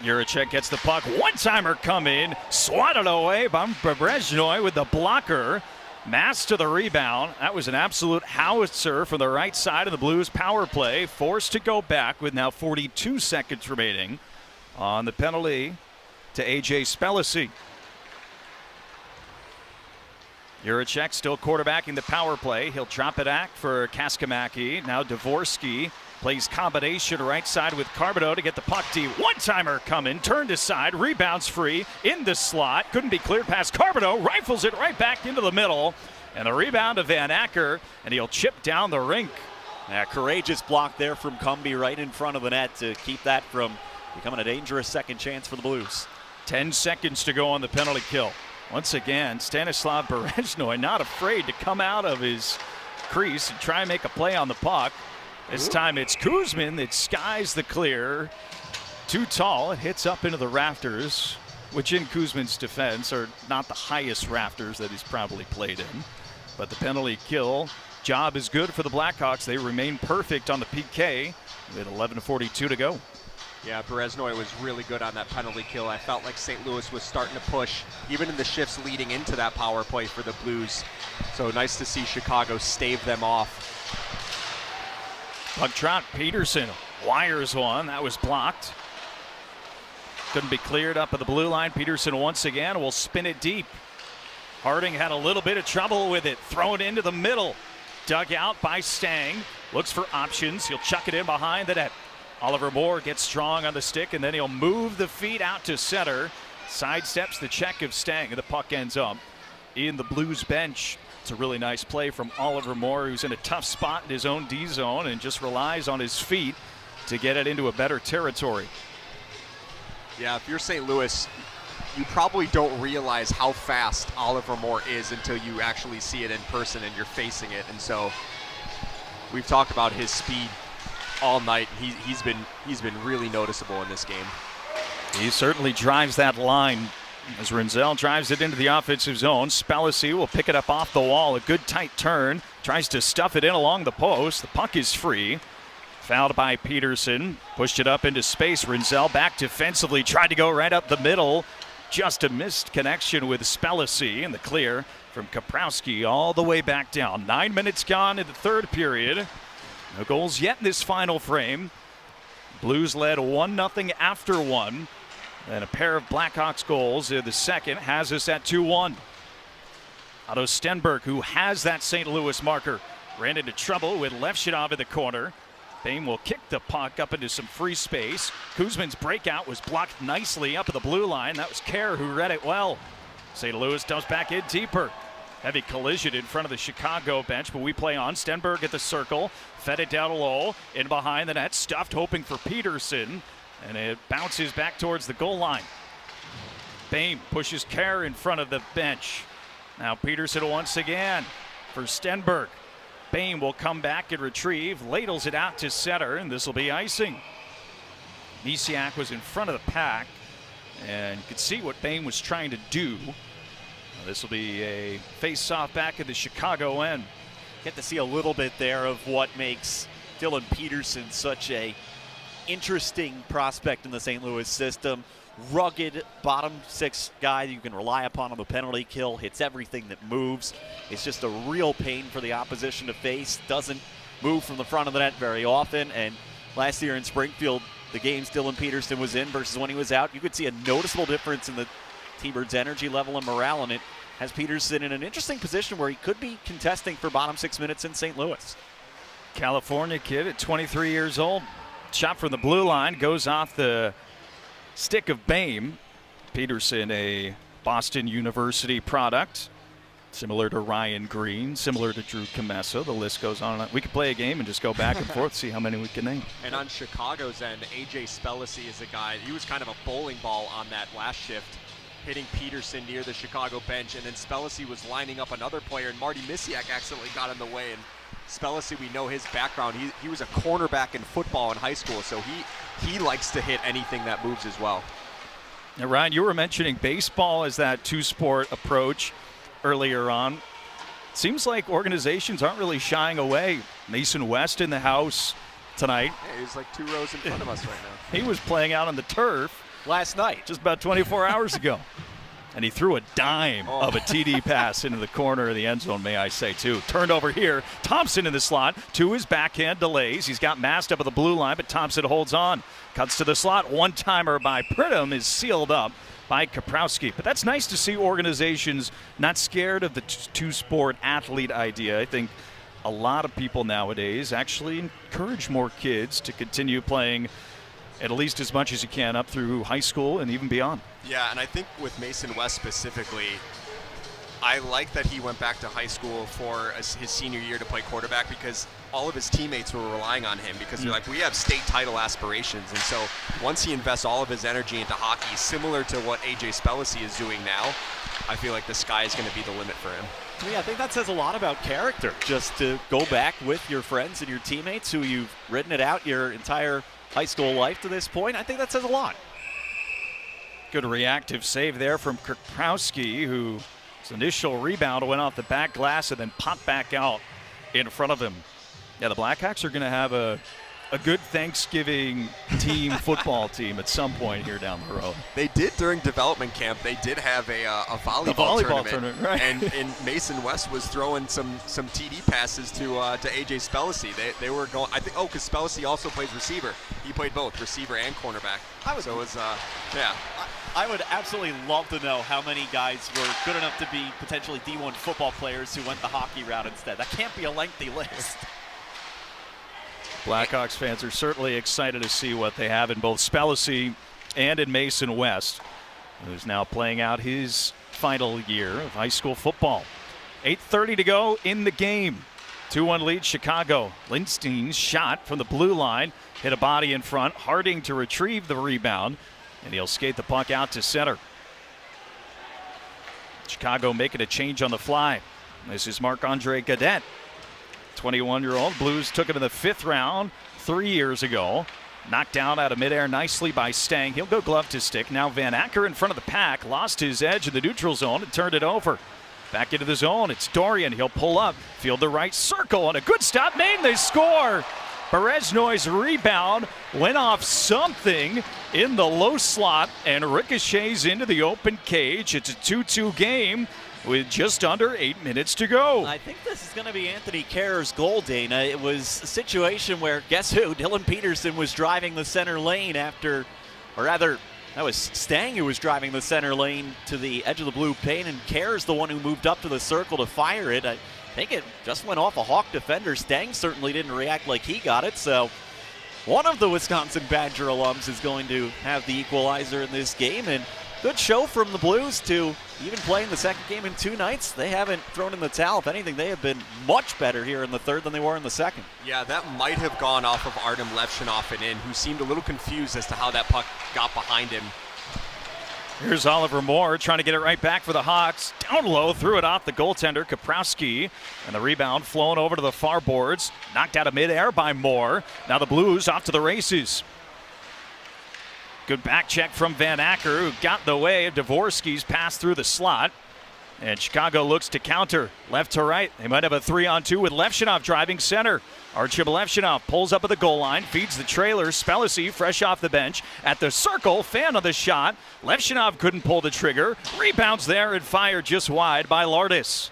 Juracek gets the puck. One-timer coming. Swatted away by Bereznoy with the blocker. Mast to the rebound. That was an absolute howitzer from the right side of the Blues power play. Forced to go back with now 42 seconds remaining on the penalty to A.J. Spellacy. Juracek still quarterbacking the power play. He'll drop it back for Kaskamaki. Now Dvorsky plays combination right side with Carbado to get the puck deep. One-timer coming, turned aside, rebounds free, in the slot. Couldn't be cleared past Carbado, rifles it right back into the middle. And the rebound to Van Acker, and he'll chip down the rink. Yeah, courageous block there from Cumby right in front of the net to keep that from becoming a dangerous second chance for the Blues. 10 seconds to go on the penalty kill. Once again, Stanislav Bereznoy not afraid to come out of his crease and try and make a play on the puck. This time it's Kuzmin that skies the clear. Too tall, it hits up into the rafters, which in Kuzmin's defense are not the highest rafters that he's probably played in. But the penalty kill job is good for the Blackhawks. They remain perfect on the PK with 11:42 to go. Yeah, Bereznoy was really good on that penalty kill. I felt like St. Louis was starting to push, even in the shifts leading into that power play for the Blues. So nice to see Chicago stave them off. Puck trot, Peterson wires one. That was blocked. Couldn't be cleared up at the blue line. Peterson once again will spin it deep. Harding had a little bit of trouble with it. Throw it into the middle. Dug out by Stang. Looks for options. He'll chuck it in behind the net. Oliver Moore gets strong on the stick, and then he'll move the feet out to center. Sidesteps the check of Stang, and the puck ends up in the Blues bench. It's a really nice play from Oliver Moore, who's in a tough spot in his own D zone and just relies on his feet to get it into a better territory. Yeah, if you're St. Louis, you probably don't realize how fast Oliver Moore is until you actually see it in person and you're facing it. And so we've talked about his speed all night. He's been really noticeable in this game. He certainly drives that line As Renzel drives it into the offensive zone, Spellacy will pick it up off the wall. A good tight turn. Tries to stuff it in along the post. The puck is free. Fouled by Peterson. Pushed it up into space. Renzel back defensively. Tried to go right up the middle. Just a missed connection with Spellacy, and the clear from Kaprowski all the way back down. 9 minutes gone in the third period. No goals yet in this final frame. Blues led 1-0 after one. And a pair of Blackhawks goals in the second has us at 2-1. Otto Stenberg, who has that St. Louis marker, ran into trouble with Levshunov in the corner. Bame will kick the puck up into some free space. Kuzman's breakout was blocked nicely up at the blue line. That was Kerr who read it well. St. Louis dumps back in deeper. Heavy collision in front of the Chicago bench, but we play on. Stenberg at the circle. Fed it down low. In behind the net. Stuffed, hoping for Peterson. And it bounces back towards the goal line. Bame pushes Kerr in front of the bench. Now Peterson once again for Stenberg. Bame will come back and retrieve. Ladles it out to center, and this will be icing. Misiak was in front of the pack, and you could see what Bame was trying to do. This will be a face-off back at the Chicago end. Get to see a little bit there of what makes Dylan Peterson such a interesting prospect in the St. Louis system. Rugged bottom six guy you can rely upon on the penalty kill. Hits everything that moves. It's just a real pain for the opposition to face. Doesn't move from the front of the net very often. And last year in Springfield, the games Dylan Peterson was in versus when he was out, you could see a noticeable difference in the T-Birds' energy level and morale, and it has Peterson in an interesting position where he could be contesting for bottom 6 minutes in St. Louis. California kid at 23 years old. Shot from the blue line, goes off the stick of Bame. Peterson, a Boston University product, similar to Ryan Green, similar to Drew Comessa. The list goes on. We could play a game and just go back and forth, see how many we can name. And on Chicago's end, A.J. Spellacy is a guy, he was kind of a bowling ball on that last shift, hitting Peterson near the Chicago bench, and then Spellacy was lining up another player, and Marty Misiak accidentally got in the way. And Spellacy, we know his background. He was a cornerback in football in high school, so he likes to hit anything that moves as well. Now, Ryan, you were mentioning baseball as that two-sport approach earlier on. Seems like organizations aren't really shying away. Mason West in the house tonight. Yeah, he's like 2 rows in front of us right now. He was playing out on the turf last night, just about 24 hours ago. And he threw a dime of a TD pass into the corner of the end zone, may I say, too. Turned over here. Thompson in the slot. To his backhand delays. He's got masked up at the blue line, but Thompson holds on. Cuts to the slot. One-timer by Pridham is sealed up by Kaprowski. But that's nice to see organizations not scared of the two-sport athlete idea. I think a lot of people nowadays actually encourage more kids to continue playing at least as much as you can up through high school and even beyond. Yeah, and I think with Mason West specifically, I like that he went back to high school for his senior year to play quarterback, because all of his teammates were relying on him, because they're like, we have state title aspirations. And so once he invests all of his energy into hockey, similar to what A.J. Spellacy is doing now, I feel like the sky is going to be the limit for him. Yeah, I think that says a lot about character, just to go back with your friends and your teammates who you've ridden it out your entire high school life to this point. I think that says a lot. Good reactive save there from Kurkowski, whose initial rebound went off the back glass and then popped back out in front of him. Yeah, the Blackhawks are going to have a good Thanksgiving team football team at some point here down the road. They did during development camp. They did have a volleyball tournament, right? And Mason West was throwing some TD passes to A.J. Spellacy. They were going. I think. Oh, because Spellacy also plays receiver. He played both receiver and cornerback. So it was yeah. I would absolutely love to know how many guys were good enough to be potentially D1 football players who went the hockey route instead. That can't be a lengthy list. Blackhawks fans are certainly excited to see what they have in both Spellacy and in Mason West, who's now playing out his final year of high school football. 8:30 to go in the game. 2-1 lead Chicago. Lindstein's shot from the blue line hit a body in front. Harding to retrieve the rebound, and he'll skate the puck out to center. Chicago making a change on the fly. This is Marc-Andre Gaudette. 21-year-old. Blues took him in the 5th round 3 years ago. Knocked down out of midair nicely by Stang. He'll go glove to stick. Now Van Acker in front of the pack. Lost his edge in the neutral zone and turned it over. Back into the zone. It's Dorian. He'll pull up. Field the right circle. And a good stop made. They score. Bereznoy's rebound went off something in the low slot and ricochets into the open cage. It's a 2-2 game with just under 8 minutes to go. I think this is going to be Anthony Kerr's goal, Dana. It was a situation where, guess who? Dylan Peterson was driving the center lane after, or rather, that was Stang who was driving the center lane to the edge of the blue paint, and Kerr's the one who moved up to the circle to fire it. I think it just went off a Hawk defender. Stang certainly didn't react like he got it, so one of the Wisconsin Badger alums is going to have the equalizer in this game, and good show from the Blues to even playing the second game in 2 nights. They haven't thrown in the towel. If anything, they have been much better here in the third than they were in the second. Yeah, that might have gone off of Artem Levshunov and in, who seemed a little confused as to how that puck got behind him. Here's Oliver Moore trying to get it right back for the Hawks. Down low, threw it off the goaltender, Kaprowski. And the rebound flowing over to the far boards. Knocked out of midair by Moore. Now the Blues off to the races. Good back check from Van Acker, who got in the way of Dvorsky's pass through the slot. And Chicago looks to counter, left to right. They might have a 3-on-2 with Levshunov driving center. Archib Levshunov pulls up at the goal line, feeds the trailer. Spellacy fresh off the bench. At the circle, fan of the shot. Levshunov couldn't pull the trigger. Rebounds there and fired just wide by Lardis.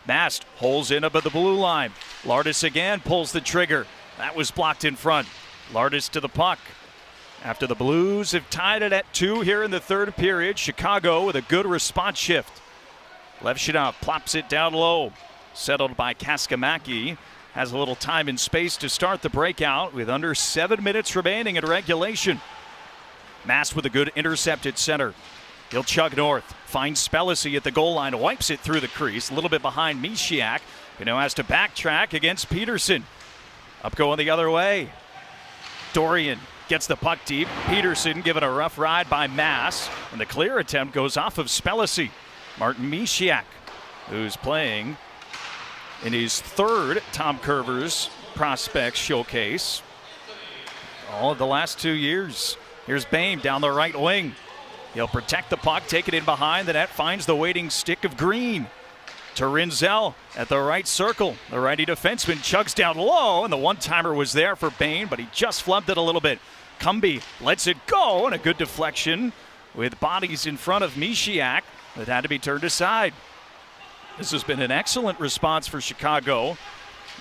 Mast holes in up at the blue line. Lardis again pulls the trigger. That was blocked in front. Lardis to the puck. After the Blues have tied it at 2 here in the third period, Chicago with a good response shift. Levshunov plops it down low. Settled by Kaskamaki. Has a little time and space to start the breakout with under 7 minutes remaining in regulation. Mast with a good intercept at center. He'll chug north. Finds Spellacy at the goal line. Wipes it through the crease. A little bit behind Mishiak. Who now has to backtrack against Peterson. Up going the other way. Dorian gets the puck deep. Peterson given a rough ride by Mass. And the clear attempt goes off of Spellacy. Martin Mishiak, who's playing in his third Tom Kurvers Prospects Showcase. All of the last 2 years. Here's Bain down the right wing. He'll protect the puck, take it in behind. The net finds the waiting stick of Green. To Rinzel at the right circle. The righty defenseman chugs down low, and the one-timer was there for Bain, but he just flubbed it a little bit. Cumby lets it go, and a good deflection with bodies in front of Mishiak that had to be turned aside. This has been an excellent response for Chicago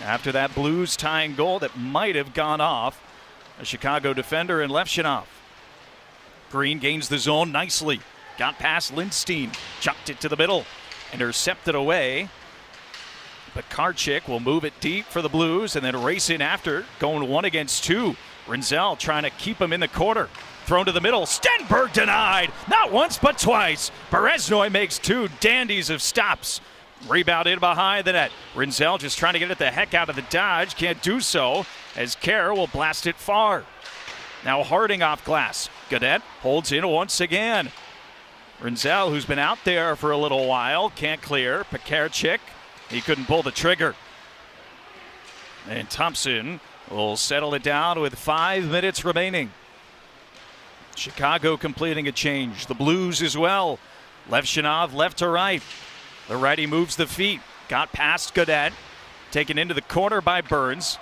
after that Blues tying goal that might have gone off a Chicago defender in Levshunov. Green gains the zone nicely. Got past Lindstein. Chucked it to the middle. Intercepted away. But Karchik will move it deep for the Blues and then race in after, going 1 against 2. Rinzel trying to keep him in the corner. Thrown to the middle. Stenberg denied. Not once, but twice. Bereznoy makes 2 dandies of stops. Rebound in behind the net. Rinzel just trying to get it the heck out of the dodge. Can't do so as Kerr will blast it far. Now Harding off glass. Gaudette holds in once again. Rinzel, who's been out there for a little while, can't clear. Pekarchik, he couldn't pull the trigger. And Thompson will settle it down with 5 minutes remaining. Chicago completing a change. The Blues as well. Levshunov left to right. The righty moves the feet. Got past Gaudette. Taken into the corner by Burns.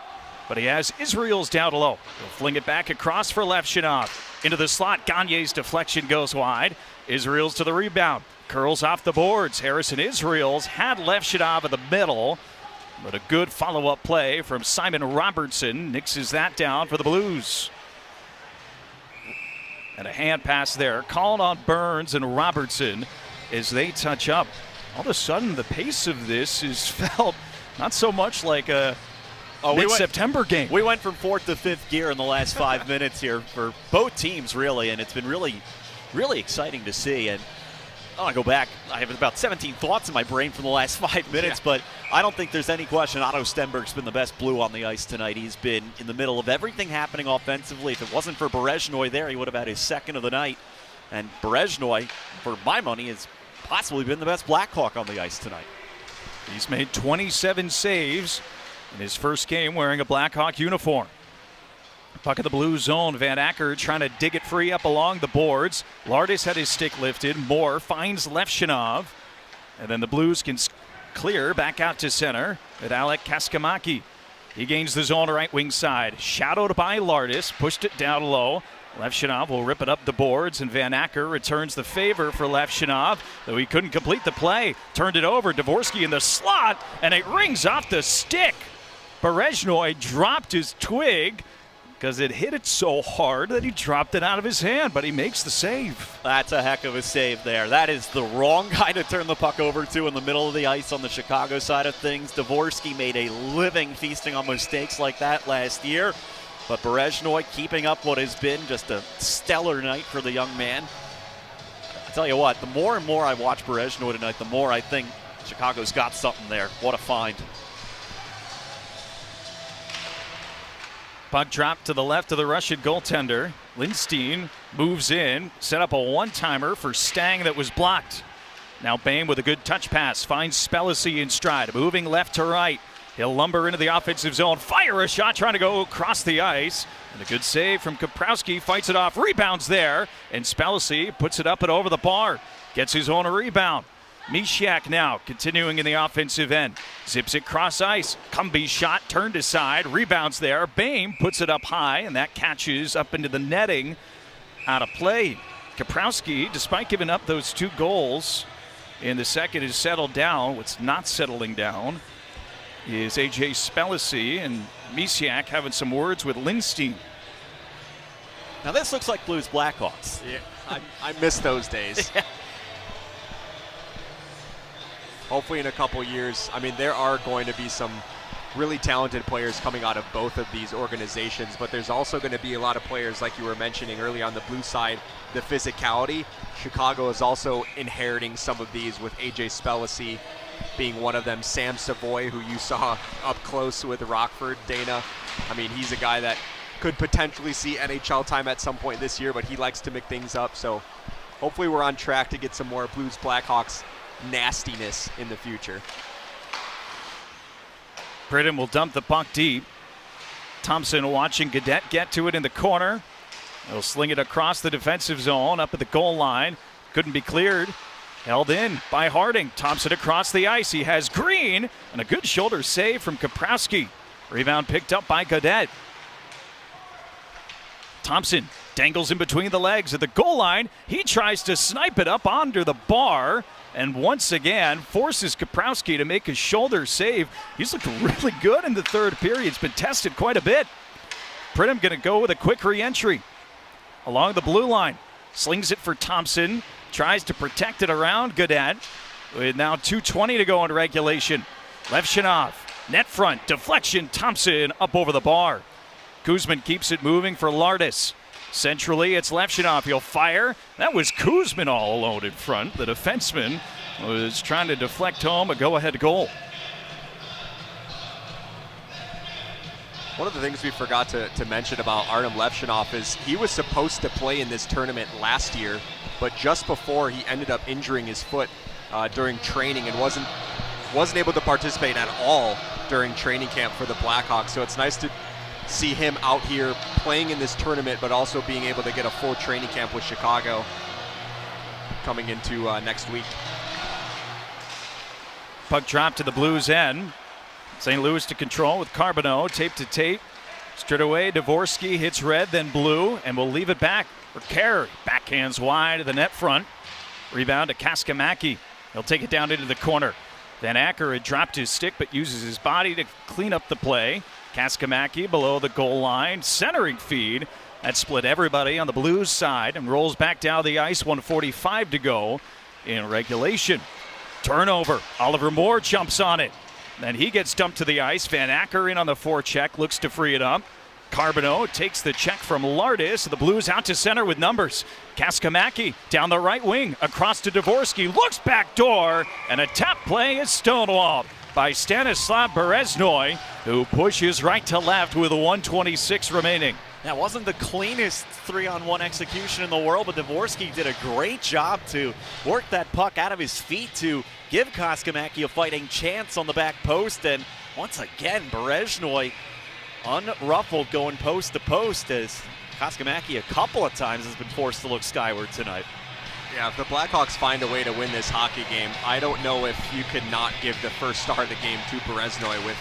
But he has Israels down low. He'll fling it back across for Levshunov. Into the slot. Gagne's deflection goes wide. Israels to the rebound. Curls off the boards. Harrison Israels had Levshunov in the middle. But a good follow-up play from Simon Robertson. Nixes that down for the Blues. And a hand pass there. Called on Burns and Robertson as they touch up. All of a sudden, the pace of this is felt not so much like a mid-September game. We went from 4th to 5th gear in the last 5 minutes here for both teams, really, and it's been really, really exciting to see. And I go back. I have about 17 thoughts in my brain from the last 5 minutes, but I don't think there's any question Otto Stenberg's been the best Blue on the ice tonight. He's been in the middle of everything happening offensively. If it wasn't for Bereznoy there, he would have had his second of the night. And Bereznoy, for my money, has possibly been the best Blackhawk on the ice tonight. He's made 27 saves in his first game wearing a Blackhawk uniform. Puck in the blue zone. Van Acker trying to dig it free up along the boards. Lardis had his stick lifted. Moore finds Levshinov. And then the Blues can clear back out to center with Alek Kaskamaki. He gains the zone right wing side. Shadowed by Lardis. Pushed it down low. Levshinov will rip it up the boards, and Van Acker returns the favor for Levshinov, though he couldn't complete the play. Turned it over. Dvorsky in the slot, and it rings off the stick. Berezhnoy dropped his twig because it hit it so hard that he dropped it out of his hand, but he makes the save. That's a heck of a save there. That is the wrong guy to turn the puck over to in the middle of the ice on the Chicago side of things. Dvorsky made a living feasting on mistakes like that last year. But Berezhnoy keeping up what has been just a stellar night for the young man. I tell you what, the more and more I watch Berezhnoy tonight, the more I think Chicago's got something there. What a find. Puck dropped to the left of the Russian goaltender. Lindstein moves in, set up a one-timer for Stang that was blocked. Now Boehm with a good touch pass, finds Spellacy in stride, moving left to right. He'll lumber into the offensive zone, fire a shot, trying to go across the ice. And a good save from Kaprowski, fights it off, rebounds there. And Spellacy puts it up and over the bar, gets his own rebound. Misiak now continuing in the offensive end. Zips it cross ice. Cumby's shot turned aside, rebounds there. Boehm puts it up high, and that catches up into the netting out of play. Kaprowski, despite giving up those 2 goals in the second, is settled down. What's not settling down is A.J. Spellacy, and Misiak having some words with Lindstein. Now this looks like Blues Blackhawks. Yeah, I miss those days. Yeah. Hopefully in a couple years, I mean, there are going to be some really talented players coming out of both of these organizations, but there's also going to be a lot of players, like you were mentioning earlier on the blue side, the physicality. Chicago is also inheriting some of these, with A.J. Spellacy being one of them. Sam Savoy, who you saw up close with Rockford, Dana. I mean, he's a guy that could potentially see NHL time at some point this year, but he likes to mix things up. So hopefully we're on track to get some more Blues Blackhawks nastiness in the future. Britton will dump the puck deep. Thompson watching Gaudette get to it in the corner. He'll sling it across the defensive zone up at the goal line. Couldn't be cleared. Held in by Harding. Thompson across the ice. He has Green, and a good shoulder save from Kaprowski. Rebound picked up by Gaudette. Thompson dangles in between the legs at the goal line. He tries to snipe it up under the bar, and once again forces Kaprowski to make a shoulder save. He's looked really good in the third period. It's been tested quite a bit. Pridham going to go with a quick re-entry along the blue line. Slings it for Thompson. Tries to protect it around Gaudette. With now 2:20 to go in regulation. Levshinov, net front, deflection. Thompson up over the bar. Kuzmin keeps it moving for Lardis. Centrally, it's Levshinov. He'll fire. That was Kuzmin all alone in front. The defenseman was trying to deflect home a go-ahead goal. One of the things we forgot to mention about Artem Levshinov is he was supposed to play in this tournament last year, but just before he ended up injuring his foot during training and wasn't able to participate at all during training camp for the Blackhawks. So it's nice to see him out here playing in this tournament, but also being able to get a full training camp with Chicago coming into next week. Puck drop to the Blues end. St. Louis to control with Carbonneau, tape to tape. Straight away, Dvorsky hits red, then blue, and will leave it back for Carey. Backhands wide of the net front. Rebound to Kaskamaki. He'll take it down into the corner. Van Acker had dropped his stick, but uses his body to clean up the play. Kaskamaki below the goal line, centering feed. That split everybody on the Blues side and rolls back down the ice. 1:45 to go in regulation. Turnover. Oliver Moore jumps on it. Then he gets dumped to the ice. Van Acker in on the forecheck, looks to free it up. Carbonneau takes the check from Lardis. The Blues out to center with numbers. Kaskamaki down the right wing, across to Dvorsky, looks back door, and a tap play is stonewalled by Stanislav Berezhnoy, who pushes right to left with 1:26 remaining. That wasn't the cleanest 3-on-1 execution in the world, but Dvorsky did a great job to work that puck out of his feet to give Kaskamaki a fighting chance on the back post. And once again, Berezhnoy unruffled going post to post as Koskamaki a couple of times has been forced to look skyward tonight. Yeah, if the Blackhawks find a way to win this hockey game, I don't know if you could not give the first star of the game to Bereznoi with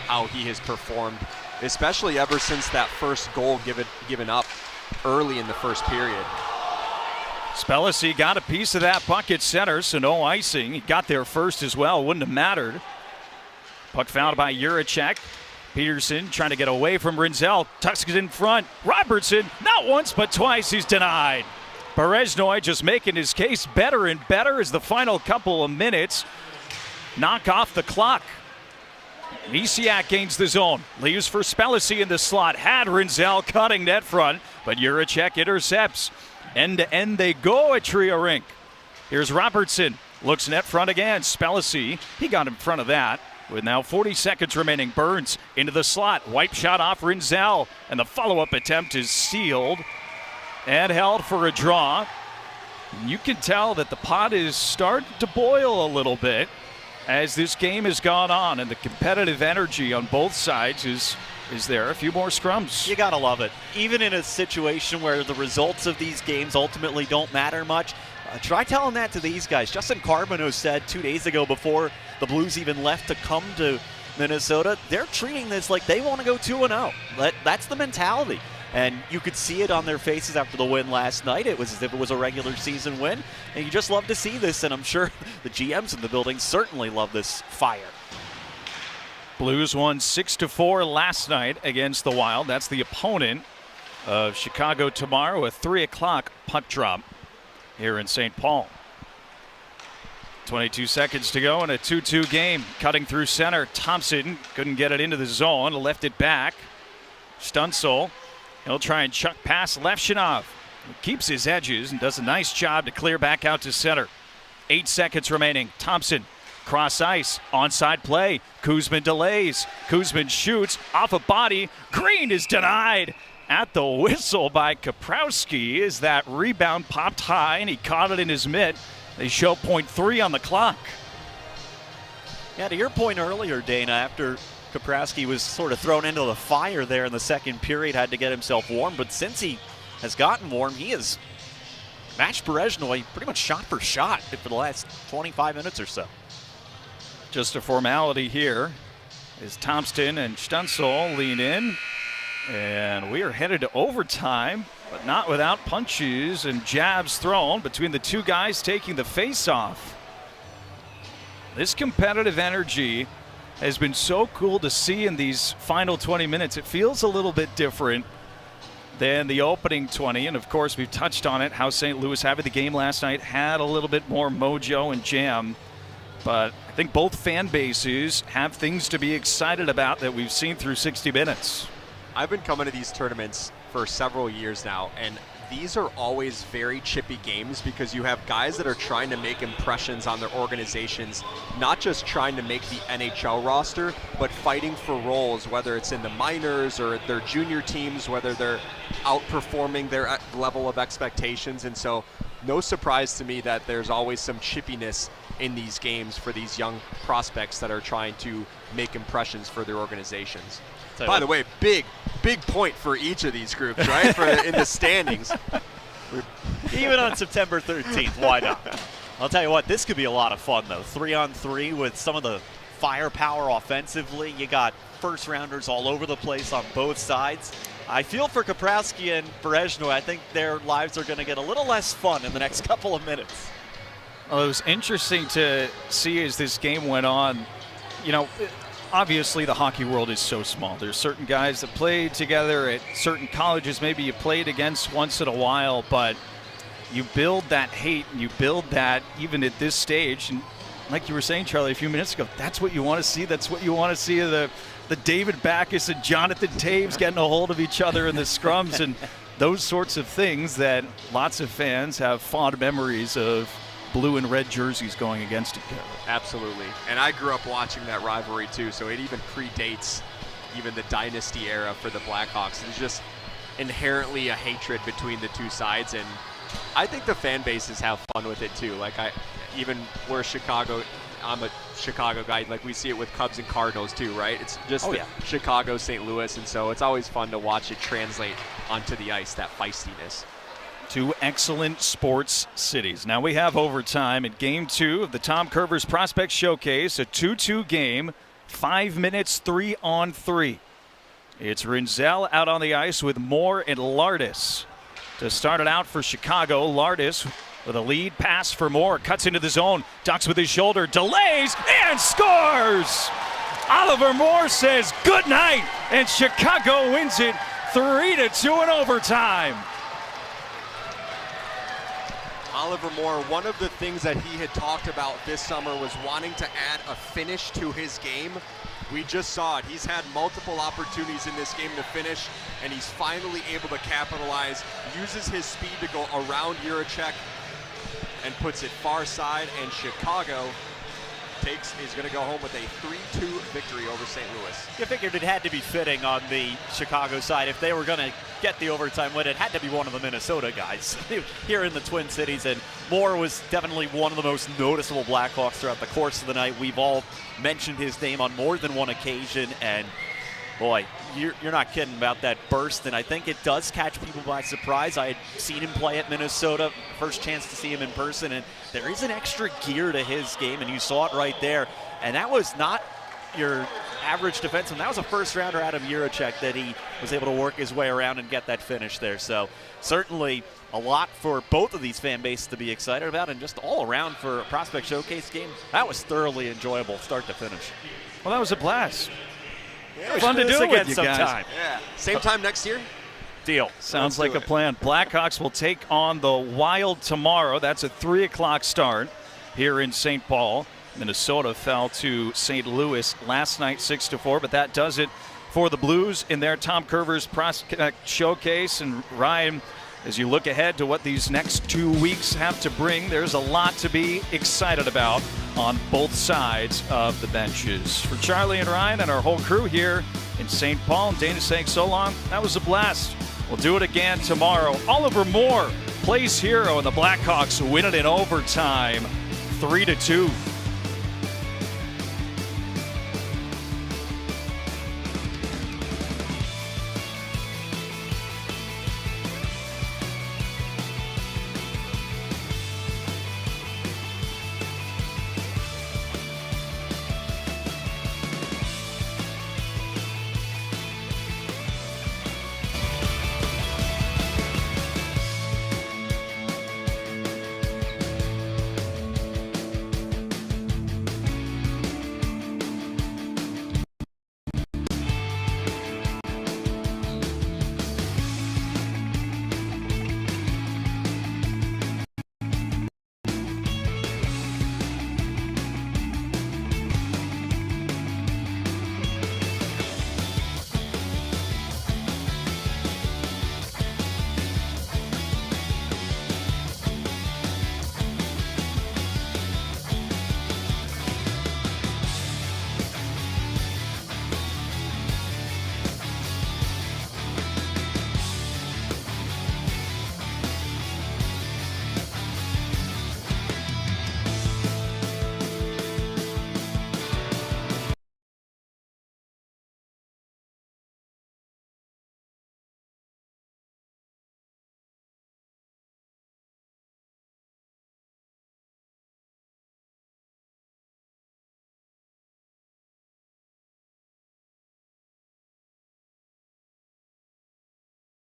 how he has performed, especially ever since that first goal given up early in the first period. Spellacy got a piece of that puck at center, so no icing. He got there first as well. Wouldn't have mattered. Puck fouled by Juracek. Peterson trying to get away from Rinzel. Tucks it in front. Robertson, not once but twice, he's denied. Bereznoi just making his case better and better as the final couple of minutes knock off the clock. Misiak gains the zone. Leaves for Spellacy in the slot. Had Rinzel cutting net front, but Juracek intercepts. End to end they go at Trio Rink. Here's Robertson. Looks net front again. Spellacy, he got in front of that. With now 40 seconds remaining, Burns into the slot. Wipe shot off Rinzel. And the follow-up attempt is sealed and held for a draw. You can tell that the pot is starting to boil a little bit as this game has gone on, and the competitive energy on both sides is there. A few more scrums. You gotta love it. Even in a situation where the results of these games ultimately don't matter much, try telling that to these guys. Justin Carbonneau said 2 days ago, before the Blues even left to come to Minnesota, they're treating this like they want to go 2-0. That's the mentality. And you could see it on their faces after the win last night. It was as if it was a regular season win. And you just love to see this, and I'm sure the GMs in the building certainly love this fire. Blues won 6-4 last night against the Wild. That's the opponent of Chicago tomorrow, a 3 o'clock puck drop here in St. Paul. 22 seconds to go in a 2-2 game. Cutting through center, Thompson couldn't get it into the zone, left it back. Stunsel, he'll try and chuck past Levshinov. He keeps his edges and does a nice job to clear back out to center. 8 seconds remaining. Thompson, cross ice, onside play. Kuzman delays. Kuzman shoots off a body. Green is denied at the whistle by Kaprowski as that rebound popped high and he caught it in his mitt. They show .3 on the clock. Yeah, to your point earlier, Dana, after Kaprowski was sort of thrown into the fire there in the second period, had to get himself warm, but since he has gotten warm, he has matched Bereznoi pretty much shot for shot for the last 25 minutes or so. Just a formality here as Thompson and Stunsel lean in, and we are headed to overtime, but not without punches and jabs thrown between the two guys taking the face-off. This competitive energy has been so cool to see in these final 20 minutes. It feels a little bit different than the opening 20, and of course we've touched on it, how St. Louis, having the game last night, had a little bit more mojo and jam. But I think both fan bases have things to be excited about that we've seen through 60 minutes. I've been coming to these tournaments for several years now, and these are always very chippy games because you have guys that are trying to make impressions on their organizations, not just trying to make the NHL roster, but fighting for roles, whether it's in the minors or their junior teams, whether they're outperforming their level of expectations. And so no surprise to me that there's always some chippiness in these games for these young prospects that are trying to make impressions for their organizations. By the way, big point for each of these groups, right? In the standings. Even on September 13th, why not? I'll tell you what, this could be a lot of fun, though. 3-on-3 with some of the firepower offensively. You got first-rounders all over the place on both sides. I feel for Kaprowski and Bereznoi. I think their lives are going to get a little less fun in the next couple of minutes. Well, it was interesting to see as this game went on. You know, obviously the hockey world is so small. There's certain guys that play together at certain colleges maybe you played against once in a while, but you build that hate and you build that even at this stage. And like you were saying, Charlie, a few minutes ago, that's what you want to see. That's what you want to see of the David Backus and Jonathan Taves getting a hold of each other in the scrums and those sorts of things that lots of fans have fond memories of blue and red jerseys going against each other. Absolutely. And I grew up watching that rivalry too, so it even predates even the dynasty era for the Blackhawks. It's just inherently a hatred between the two sides, and I think the fan bases have fun with it too. Like even where Chicago I'm a Chicago guy. Like we see it with Cubs and Cardinals too, right? It's just Chicago, St. Louis, and so it's always fun to watch it translate onto the ice, that feistiness. Two excellent sports cities. Now we have overtime at Game 2 of the Tom Kurvers Prospect Showcase, a 2-2 game, 5 minutes, 3-on-3. It's Rinzel out on the ice with Moore and Lardis. To start it out for Chicago, Lardis with a lead pass for Moore, cuts into the zone, ducks with his shoulder, delays, and scores! Oliver Moore says good night, and Chicago wins it 3-2 in overtime. Oliver Moore, one of the things that he had talked about this summer was wanting to add a finish to his game. We just saw it. He's had multiple opportunities in this game to finish, and he's finally able to capitalize, uses his speed to go around Jiricek and puts it far side, and Chicago is going to go home with a 3-2 victory over St. Louis. You figured it had to be fitting on the Chicago side. If they were going to get the overtime win, it had to be one of the Minnesota guys here in the Twin Cities. And Moore was definitely one of the most noticeable Blackhawks throughout the course of the night. We've all mentioned his name on more than one occasion. And boy, you're not kidding about that burst, and I think it does catch people by surprise. I had seen him play at Minnesota, first chance to see him in person, and there is an extra gear to his game, and you saw it right there. And that was not your average defenseman. That was a first-rounder out of Jiricek that he was able to work his way around and get that finish there. So certainly a lot for both of these fan bases to be excited about, and just all around for a Prospect Showcase game. That was thoroughly enjoyable start to finish. Well, that was a blast. Yeah, fun to do again with you guys. sometime. Yeah, same time next year? Deal. Sounds like a plan. Blackhawks will take on the Wild tomorrow. That's a 3 o'clock start here in St. Paul. Minnesota fell to St. Louis last night 6-4, but that does it for the Blues in their Tom Kurvers Prospect Showcase. And Ryan, as you look ahead to what these next 2 weeks have to bring, there's a lot to be excited about on both sides of the benches. For Charlie and Ryan and our whole crew here in St. Paul, and Dana saying so long, that was a blast. We'll do it again tomorrow. Oliver Moore plays hero, and the Blackhawks win it in overtime, 3-2.